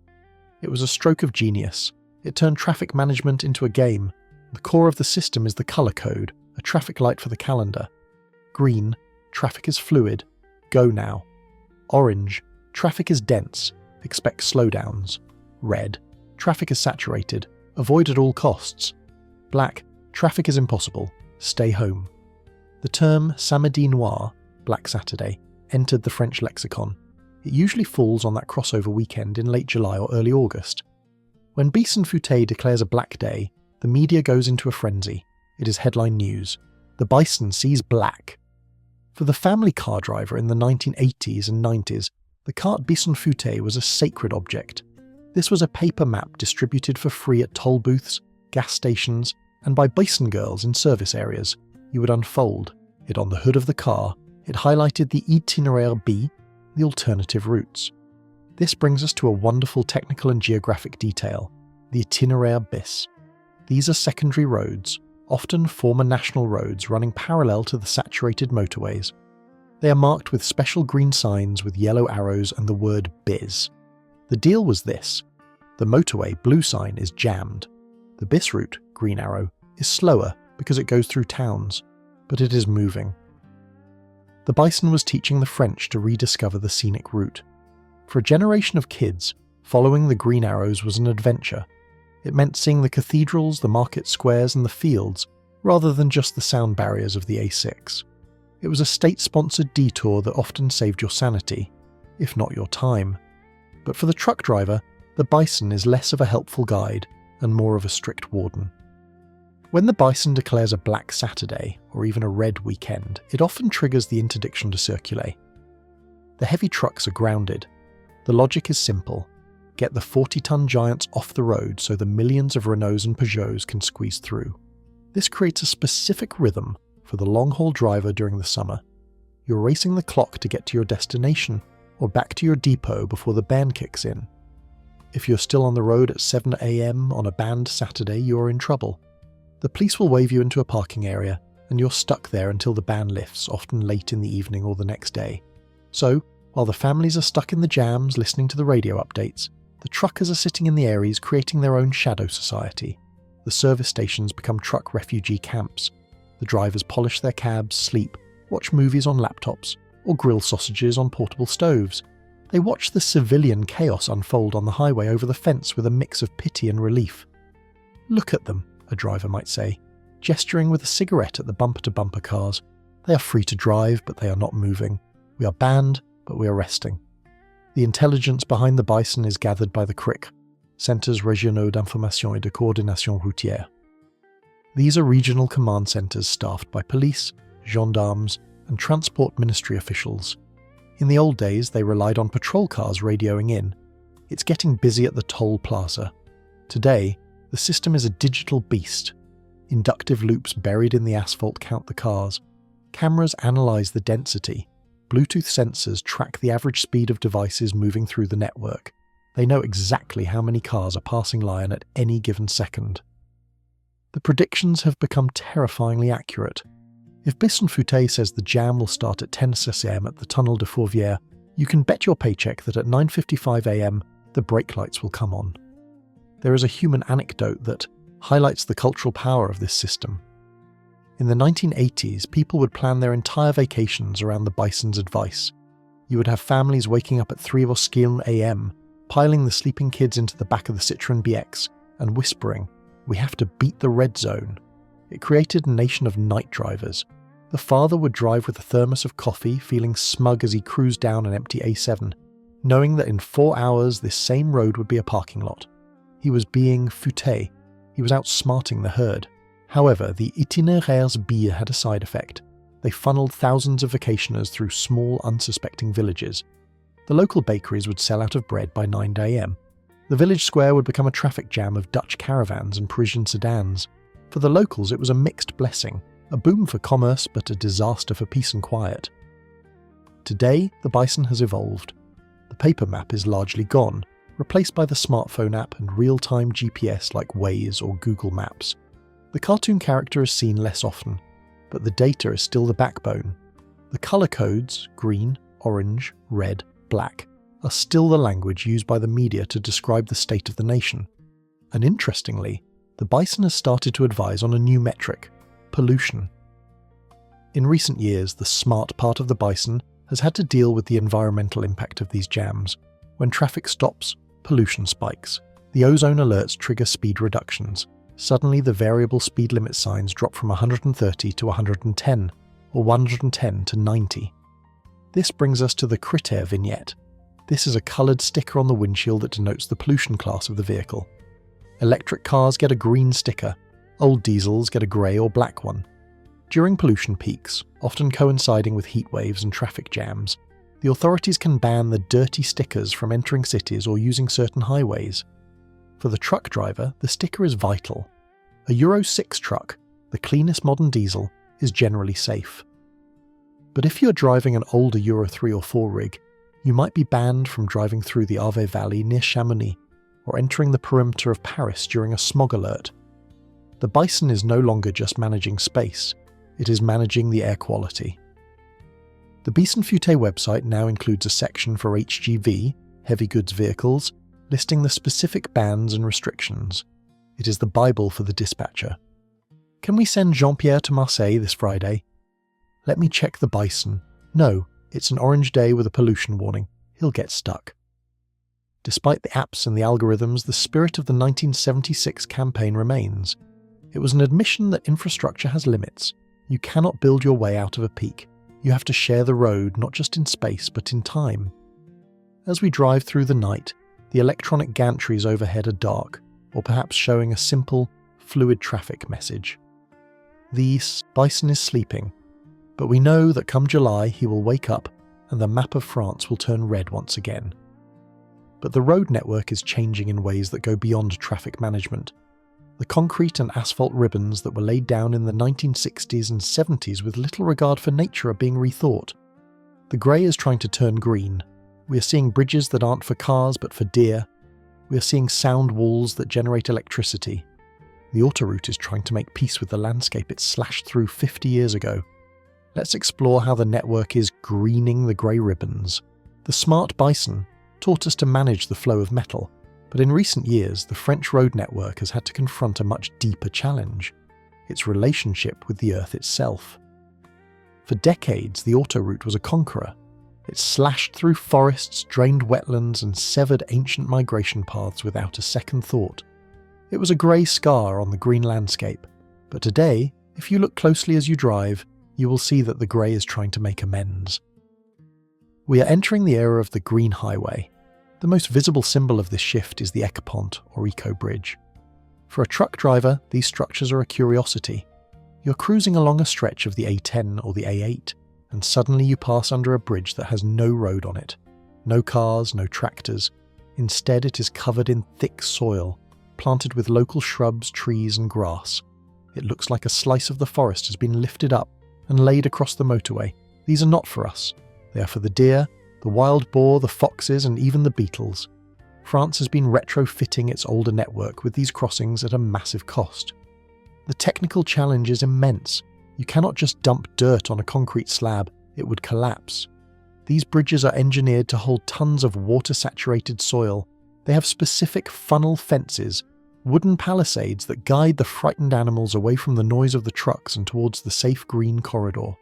A: It was a stroke of genius. It turned traffic management into a game. The core of the system is the colour code, a traffic light for the calendar. Green, traffic is fluid, go now. Orange, traffic is dense, expect slowdowns. Red, traffic is saturated, avoid at all costs. Black, traffic is impossible, stay home. The term samedi noir, Black Saturday, entered the French lexicon. It usually falls on that crossover weekend in late July or early August. When Bison Futé declares a black day, the media goes into a frenzy. It is headline news. The bison sees black. For the family car driver in the 1980s and 90s, the carte Bison Futé was a sacred object. This was a paper map distributed for free at toll booths, gas stations, and by bison girls in service areas. You would unfold it on the hood of the car. It highlighted the itinéraire B, the alternative routes. This brings us to a wonderful technical and geographic detail, the itinéraire bis. These are secondary roads, often former national roads running parallel to the saturated motorways. They are marked with special green signs with yellow arrows and the word bis. The deal was this: the motorway blue sign is jammed. The Bis route, green arrow, is slower because it goes through towns, but it is moving. The Bison was teaching the French to rediscover the scenic route. For a generation of kids, following the green arrows was an adventure. It meant seeing the cathedrals, the market squares and the fields, rather than just the sound barriers of the A6. It was a state-sponsored detour that often saved your sanity, if not your time. But for the truck driver, the Bison is less of a helpful guide and more of a strict warden. When the Bison declares a Black Saturday, or even a red weekend, it often triggers the interdiction to circuler. The heavy trucks are grounded. The logic is simple. Get the 40-ton giants off the road so the millions of Renaults and Peugeots can squeeze through. This creates a specific rhythm for the long-haul driver during the summer. You're racing the clock to get to your destination, or back to your depot before the band kicks in. If you're still on the road at 7 a.m. on a banned Saturday, you're in trouble. The police will wave you into a parking area, and you're stuck there until the ban lifts, often late in the evening or the next day. So, while the families are stuck in the jams listening to the radio updates, the truckers are sitting in the areas creating their own shadow society. The service stations become truck refugee camps. The drivers polish their cabs, sleep, watch movies on laptops, or grill sausages on portable stoves. They watch the civilian chaos unfold on the highway over the fence with a mix of pity and relief. Look at them, a driver might say, gesturing with a cigarette at the bumper-to-bumper cars. They are free to drive, but they are not moving. We are banned, but we are resting. The intelligence behind the Bison is gathered by the CRIC, Centres Régionaux d'Information et de Coordination Routière. These are regional command centres staffed by police, gendarmes, and transport ministry officials. In the old days, they relied on patrol cars radioing in. It's getting busy at the toll plaza. Today, the system is a digital beast. Inductive loops buried in the asphalt count the cars. Cameras analyse the density. Bluetooth sensors track the average speed of devices moving through the network. They know exactly how many cars are passing Lyon at any given second. The predictions have become terrifyingly accurate. If Bison Futé says the jam will start at 10 am at the Tunnel de Fourvière, you can bet your paycheck that at 9:55 am the brake lights will come on. There is a human anecdote that highlights the cultural power of this system. In the 1980s, people would plan their entire vacations around the Bison's advice. You would have families waking up at 3 am, piling the sleeping kids into the back of the Citroën BX, and whispering, "We have to beat the red zone." It created a nation of night drivers. The father would drive with a thermos of coffee, feeling smug as he cruised down an empty A7, knowing that in 4 hours this same road would be a parking lot. He was being futé. He was outsmarting the herd. However, the itinéraires billes had a side effect. They funneled thousands of vacationers through small, unsuspecting villages. The local bakeries would sell out of bread by 9 am. The village square would become a traffic jam of Dutch caravans and Parisian sedans. For the locals, it was a mixed blessing, a boom for commerce but a disaster for peace and quiet. Today, the Bison has evolved. The paper map is largely gone, replaced by the smartphone app and real-time GPS like Waze or Google Maps. The cartoon character is seen less often, but the data is still the backbone. The colour codes, green, orange, red, black, are still the language used by the media to describe the state of the nation. And interestingly, the Bison has started to advise on a new metric: pollution. In recent years, the smart part of the Bison has had to deal with the environmental impact of these jams. When traffic stops, pollution spikes. The ozone alerts trigger speed reductions. Suddenly the variable speed limit signs drop from 130 to 110, or 110 to 90. This brings us to the critère vignette. This is a coloured sticker on the windshield that denotes the pollution class of the vehicle. Electric cars get a green sticker, old diesels get a grey or black one. During pollution peaks, often coinciding with heat waves and traffic jams, the authorities can ban the dirty stickers from entering cities or using certain highways. For the truck driver, the sticker is vital. A Euro 6 truck, the cleanest modern diesel, is generally safe. But if you're driving an older Euro 3 or 4 rig, you might be banned from driving through the Arve Valley near Chamonix, or entering the perimeter of Paris during a smog alert. The Bison is no longer just managing space, it is managing the air quality. The Bison Futé website now includes a section for HGV, heavy goods vehicles, listing the specific bans and restrictions. It is the Bible for the dispatcher. Can we send Jean-Pierre to Marseille this Friday? Let me check the Bison. No, it's an orange day with a pollution warning. He'll get stuck. Despite the apps and the algorithms, the spirit of the 1976 campaign remains. It was an admission that infrastructure has limits. You cannot build your way out of a peak. You have to share the road, not just in space, but in time. As we drive through the night, the electronic gantries overhead are dark, or perhaps showing a simple, fluid traffic message. The Bison is sleeping, but we know that come July he will wake up and the map of France will turn red once again. But the road network is changing in ways that go beyond traffic management. The concrete and asphalt ribbons that were laid down in the 1960s and 70s with little regard for nature are being rethought. The grey is trying to turn green. We are seeing bridges that aren't for cars but for deer. We are seeing sound walls that generate electricity. The Autoroute is trying to make peace with the landscape it slashed through 50 years ago. Let's explore how the network is greening the grey ribbons. The smart Bison taught us to manage the flow of metal, but in recent years the French road network has had to confront a much deeper challenge: its relationship with the Earth itself. For decades, the Autoroute was a conqueror. It slashed through forests, drained wetlands, and severed ancient migration paths without a second thought. It was a grey scar on the green landscape, but today, if you look closely as you drive, you will see that the grey is trying to make amends. We are entering the era of the Green Highway. The most visible symbol of this shift is the Ecopont, or Eco Bridge. For a truck driver, these structures are a curiosity. You're cruising along a stretch of the A10 or the A8, and suddenly you pass under a bridge that has no road on it. No cars, no tractors. Instead, it is covered in thick soil, planted with local shrubs, trees, and grass. It looks like a slice of the forest has been lifted up and laid across the motorway. These are not for us. They are for the deer, the wild boar, the foxes, and even the beetles. France has been retrofitting its older network with these crossings at a massive cost. The technical challenge is immense. You cannot just dump dirt on a concrete slab, it would collapse. These bridges are engineered to hold tons of water-saturated soil. They have specific funnel fences, wooden palisades that guide the frightened animals away from the noise of the trucks and towards the safe green corridor.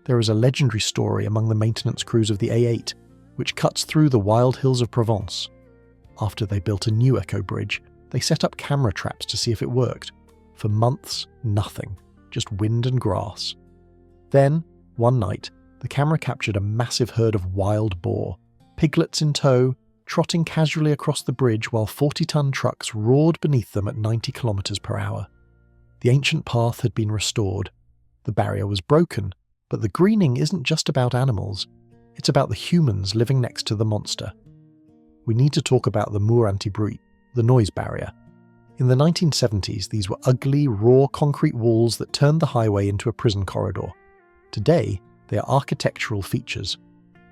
A: There is a legendary story among the maintenance crews of the A8, which cuts through the wild hills of Provence. After they built a new Eco Bridge, they set up camera traps to see if it worked. For months, nothing, just wind and grass. Then, one night, the camera captured a massive herd of wild boar, piglets in tow, trotting casually across the bridge while 40-ton trucks roared beneath them at 90 kilometers per hour. The ancient path had been restored. The barrier was broken, but the greening isn't just about animals. It's about the humans living next to the monster. We need to talk about the mur anti-bruit, the noise barrier. In the 1970s, these were ugly, raw concrete walls that turned the highway into a prison corridor. Today, they are architectural features.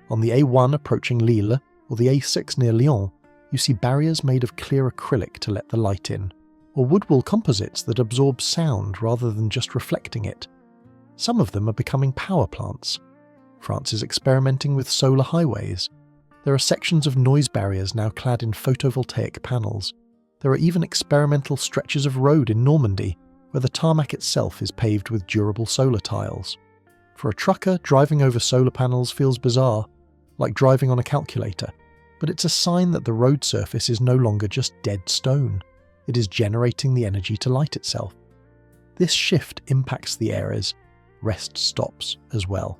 A: On the A1 approaching Lille, or the A6 near Lyon, you see barriers made of clear acrylic to let the light in, or wood-wool composites that absorb sound rather than just reflecting it. Some of them are becoming power plants. France is experimenting with solar highways. There are sections of noise barriers now clad in photovoltaic panels. There are even experimental stretches of road in Normandy, where the tarmac itself is paved with durable solar tiles. For a trucker, driving over solar panels feels bizarre, like driving on a calculator, but it's a sign that the road surface is no longer just dead stone. It is generating the energy to light itself. This shift impacts the areas, rest stops as well.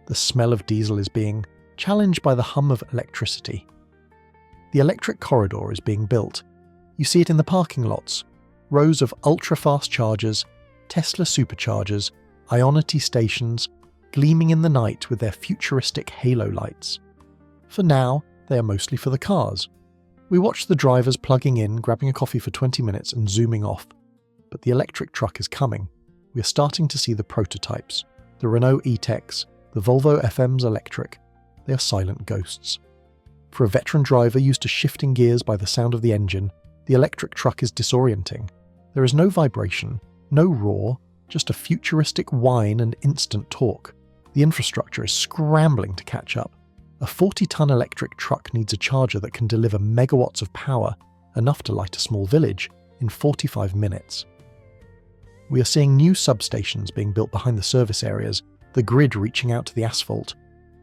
A: The smell of diesel is being challenged by the hum of electricity. The electric corridor is being built. You see it in the parking lots, rows of ultra-fast chargers, Tesla superchargers, Ionity stations, gleaming in the night with their futuristic halo lights. For now, they are mostly for the cars. We watch the drivers plugging in, grabbing a coffee for 20 minutes and zooming off. But the electric truck is coming. We are starting to see the prototypes. The Renault E-Tex, the Volvo FM's electric. They are silent ghosts. For a veteran driver used to shifting gears by the sound of the engine, the electric truck is disorienting. There is no vibration, no roar, just a futuristic whine and instant torque. The infrastructure is scrambling to catch up. A 40-ton electric truck needs a charger that can deliver megawatts of power, enough to light a small village, in 45 minutes. We are seeing new substations being built behind the service areas, the grid reaching out to the asphalt.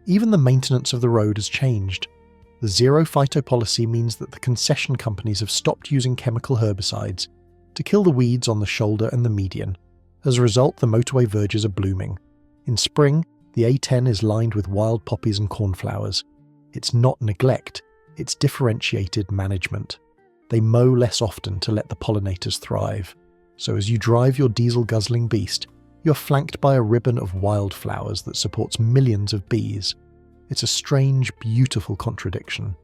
A: Even the maintenance of the road has changed. The zero phyto policy means that the concession companies have stopped using chemical herbicides to kill the weeds on the shoulder and the median. As a result, the motorway verges are blooming. In spring, the A10 is lined with wild poppies and cornflowers. It's not neglect, it's differentiated management. They mow less often to let the pollinators thrive. So as you drive your diesel-guzzling beast, you're flanked by a ribbon of wildflowers that supports millions of bees. It's a strange, beautiful contradiction.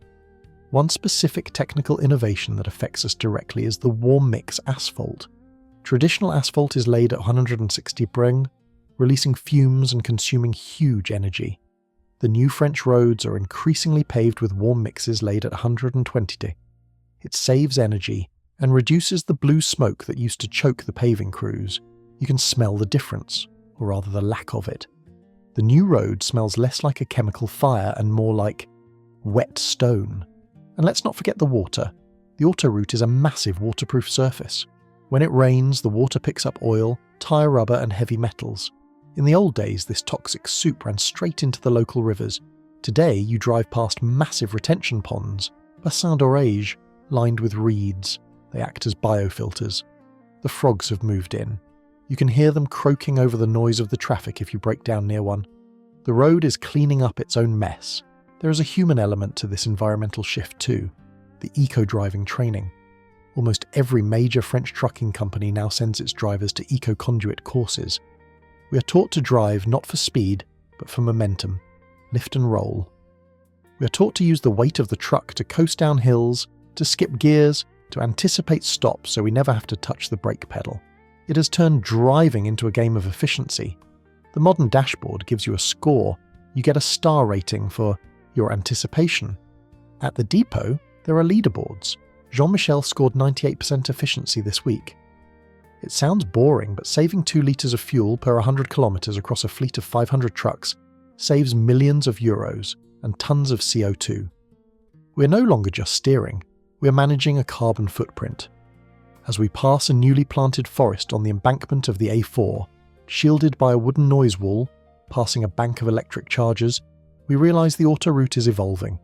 A: One specific technical innovation that affects us directly is the warm mix asphalt. Traditional asphalt is laid at 160 Breng, releasing fumes and consuming huge energy. The new French roads are increasingly paved with warm mixes laid at 120. It saves energy and reduces the blue smoke that used to choke the paving crews. You can smell the difference, or rather the lack of it. The new road smells less like a chemical fire and more like wet stone. And let's not forget the water. The Autoroute is a massive waterproof surface. When it rains, the water picks up oil, tyre rubber and heavy metals. In the old days, this toxic soup ran straight into the local rivers. Today, you drive past massive retention ponds, Bassin d'Orage, lined with reeds. They act as biofilters. The frogs have moved in. You can hear them croaking over the noise of the traffic if you break down near one. The road is cleaning up its own mess. There is a human element to this environmental shift too, the eco-driving training. Almost every major French trucking company now sends its drivers to eco-conduit courses. We are taught to drive not for speed, but for momentum, lift and roll. We are taught to use the weight of the truck to coast down hills, to skip gears, to anticipate stops so we never have to touch the brake pedal. It has turned driving into a game of efficiency. The modern dashboard gives you a score. You get a star rating for your anticipation. At the depot, there are leaderboards. Jean-Michel scored 98% efficiency this week. It sounds boring, but saving 2 litres of fuel per 100 kilometres across a fleet of 500 trucks saves millions of euros and tons of CO2. We're no longer just steering. We're managing a carbon footprint. As we pass a newly planted forest on the embankment of the A4, shielded by a wooden noise wall, passing a bank of electric chargers, we realise the Autoroute is evolving.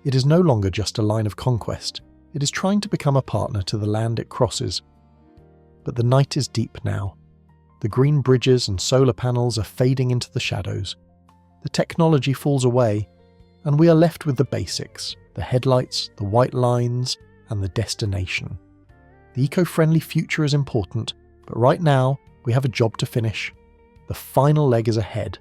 A: It is no longer just a line of conquest. It is trying to become a partner to the land it crosses. But the night is deep now. The green bridges and solar panels are fading into the shadows. The technology falls away, and we are left with the basics, the headlights, the white lines, and the destination. The eco-friendly future is important, but right now we have a job to finish. The final leg is ahead.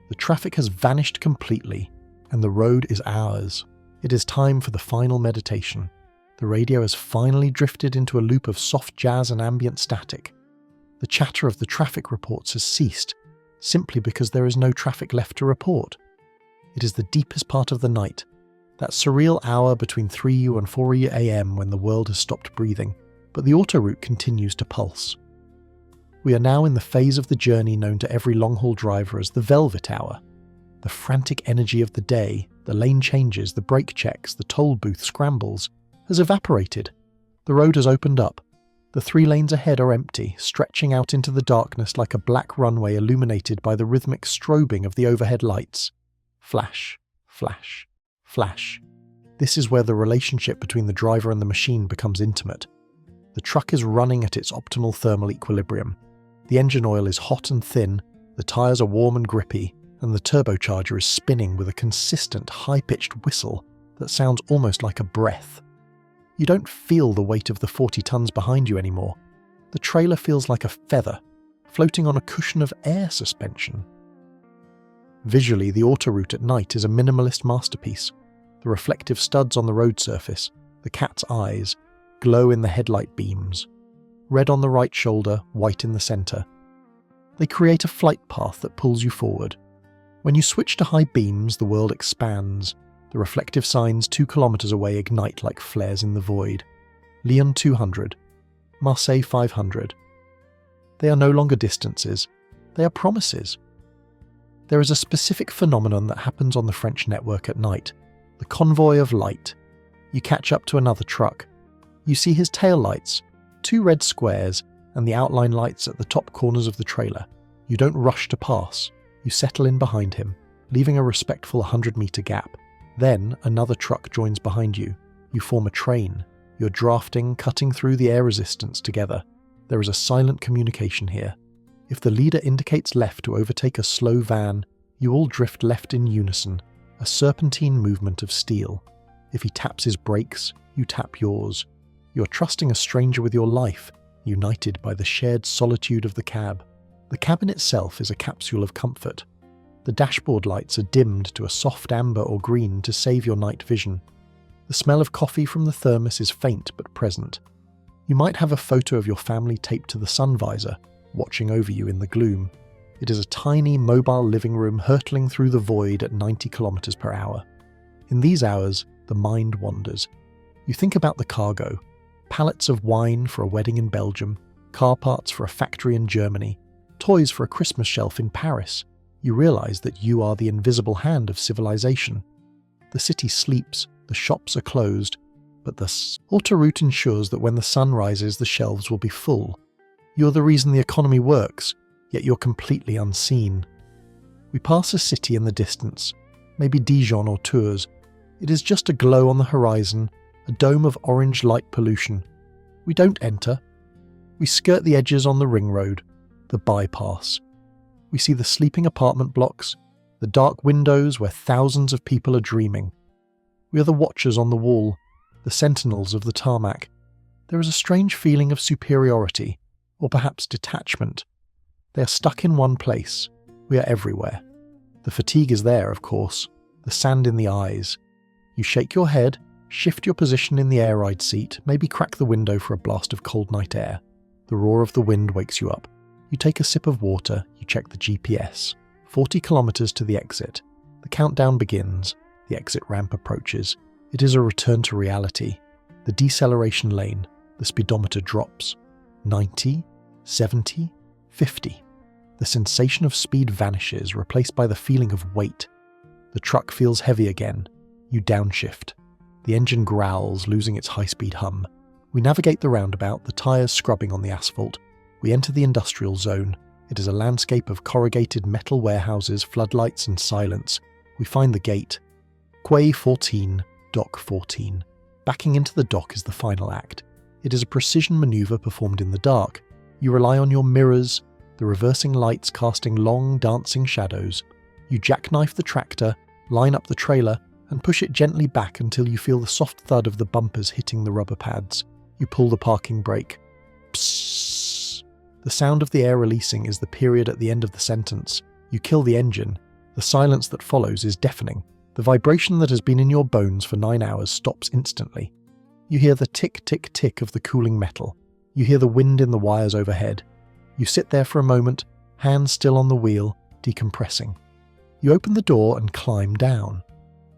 A: The traffic has vanished completely, and the road is ours. It is time for the final meditation. The radio has finally drifted into a loop of soft jazz and ambient static. The chatter of the traffic reports has ceased, simply because there is no traffic left to report. It is the deepest part of the night, that surreal hour between 3 and 4 a.m. when the world has stopped breathing, but the Autoroute continues to pulse. We are now in the phase of the journey known to every long-haul driver as the Velvet Hour. The frantic energy of the day, the lane changes, the brake checks, the toll booth scrambles, has evaporated. The road has opened up. The 3 lanes ahead are empty, stretching out into the darkness like a black runway illuminated by the rhythmic strobing of the overhead lights. Flash, flash, flash. This is where the relationship between the driver and the machine becomes intimate. The truck is running at its optimal thermal equilibrium. The engine oil is hot and thin, the tyres are warm and grippy, and the turbocharger is spinning with a consistent, high-pitched whistle that sounds almost like a breath. You don't feel the weight of the 40 tons behind you anymore. The trailer feels like a feather, floating on a cushion of air suspension. Visually, the Autoroute at night is a minimalist masterpiece. The reflective studs on the road surface, the cat's eyes, glow in the headlight beams. Red on the right shoulder, white in the centre. They create a flight path that pulls you forward. When you switch to high beams, the world expands. The reflective signs 2 kilometres away ignite like flares in the void. Lyon 200. Marseille 500. They are no longer distances. They are promises. There is a specific phenomenon that happens on the French network at night. The convoy of light. You catch up to another truck. You see his taillights. two red squares and the outline lights at the top corners of the trailer. You don't rush to pass. You settle in behind him, leaving a respectful 100-meter gap. Then another truck joins behind you. You form a train. You're drafting, cutting through the air resistance together. There is a silent communication here. If the leader indicates left to overtake a slow van, you all drift left in unison, a serpentine movement of steel. If he taps his brakes, you tap yours. You're trusting a stranger with your life, united by the shared solitude of the cab. The cabin itself is a capsule of comfort. The dashboard lights are dimmed to a soft amber or green to save your night vision. The smell of coffee from the thermos is faint but present. You might have a photo of your family taped to the sun visor, watching over you in the gloom. It is a tiny mobile living room hurtling through the void at 90 kilometers per hour. In these hours, the mind wanders. You think about the cargo, pallets of wine for a wedding in Belgium, car parts for a factory in Germany, toys for a Christmas shelf in Paris. You realize that you are the invisible hand of civilization. The city sleeps, the shops are closed, but the Autoroute ensures that when the sun rises, the shelves will be full. You're the reason the economy works, yet you're completely unseen. We pass a city in the distance, maybe Dijon or Tours. It is just a glow on the horizon, a dome of orange light pollution. We don't enter. We skirt the edges on the ring road, the bypass. We see the sleeping apartment blocks, the dark windows where thousands of people are dreaming. We are the watchers on the wall, the sentinels of the tarmac. There is a strange feeling of superiority, or perhaps detachment. They are stuck in one place. We are everywhere. The fatigue is there, of course, the sand in the eyes. You shake your head, shift your position in the air ride seat, maybe crack the window for a blast of cold night air. The roar of the wind wakes you up. You take a sip of water, you check the GPS. 40 kilometers to the exit. The countdown begins. The exit ramp approaches. It is a return to reality. The deceleration lane. The speedometer drops. 90, 70, 50. The sensation of speed vanishes, replaced by the feeling of weight. The truck feels heavy again. You downshift. The engine growls, losing its high-speed hum. We navigate the roundabout, the tyres scrubbing on the asphalt. We enter the industrial zone. It is a landscape of corrugated metal warehouses, floodlights and silence. We find the gate. Quay 14, Dock 14. Backing into the dock is the final act. It is a precision maneuver performed in the dark. You rely on your mirrors, the reversing lights casting long, dancing shadows. You jackknife the tractor, line up the trailer, and push it gently back until you feel the soft thud of the bumpers hitting the rubber pads. You pull the parking brake. Psss. The sound of the air releasing is the period at the end of the sentence. You kill the engine. The silence that follows is deafening. The vibration that has been in your bones for 9 hours stops instantly. You hear the tick-tick-tick of the cooling metal. You hear the wind in the wires overhead. You sit there for a moment, hands still on the wheel, decompressing. You open the door and climb down.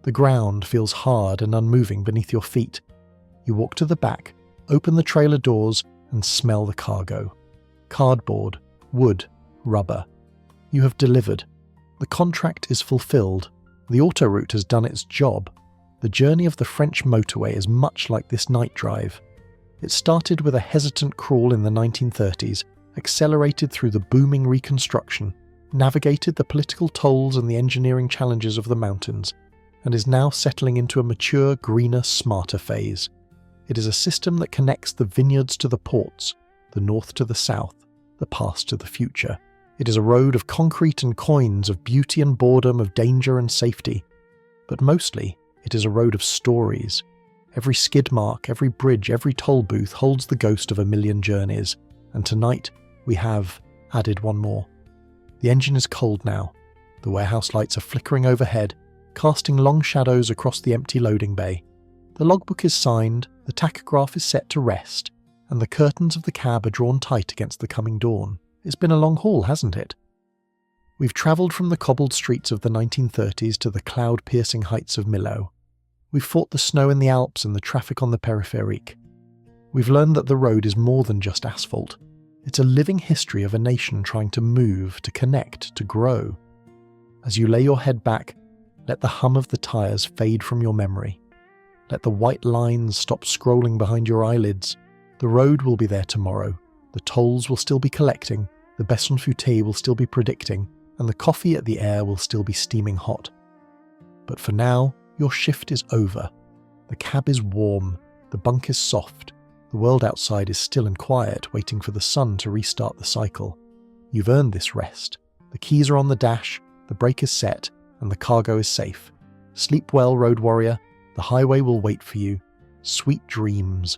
A: The ground feels hard and unmoving beneath your feet. You walk to the back, open the trailer doors, and smell the cargo. Cardboard, wood, rubber. You have delivered. The contract is fulfilled. The Autoroute has done its job. The journey of the French motorway is much like this night drive. It started with a hesitant crawl in the 1930s, accelerated through the booming reconstruction, navigated the political tolls and the engineering challenges of the mountains, and is now settling into a mature, greener, smarter phase. It is a system that connects the vineyards to the ports, the north to the south, the past to the future. It is a road of concrete and coins, of beauty and boredom, of danger and safety. But mostly, it is a road of stories. Every skid mark, every bridge, every toll booth holds the ghost of a million journeys. And tonight, we have added one more. The engine is cold now. The warehouse lights are flickering overhead, casting long shadows across the empty loading bay. The logbook is signed, the tachograph is set to rest, and the curtains of the cab are drawn tight against the coming dawn. It's been a long haul, hasn't it? We've travelled from the cobbled streets of the 1930s to the cloud-piercing heights of Millau. We've fought the snow in the Alps and the traffic on the Périphérique. We've learned that the road is more than just asphalt. It's a living history of a nation trying to move, to connect, to grow. As you lay your head back, let the hum of the tyres fade from your memory. Let the white lines stop scrolling behind your eyelids. The road will be there tomorrow, the tolls will still be collecting, the Bison Futé will still be predicting, and the coffee at the air will still be steaming hot. But for now, your shift is over. The cab is warm, the bunk is soft, the world outside is still and quiet, waiting for the sun to restart the cycle. You've earned this rest. The keys are on the dash, the brake is set, and the cargo is safe. Sleep well, road warrior. The highway will wait for you. Sweet dreams.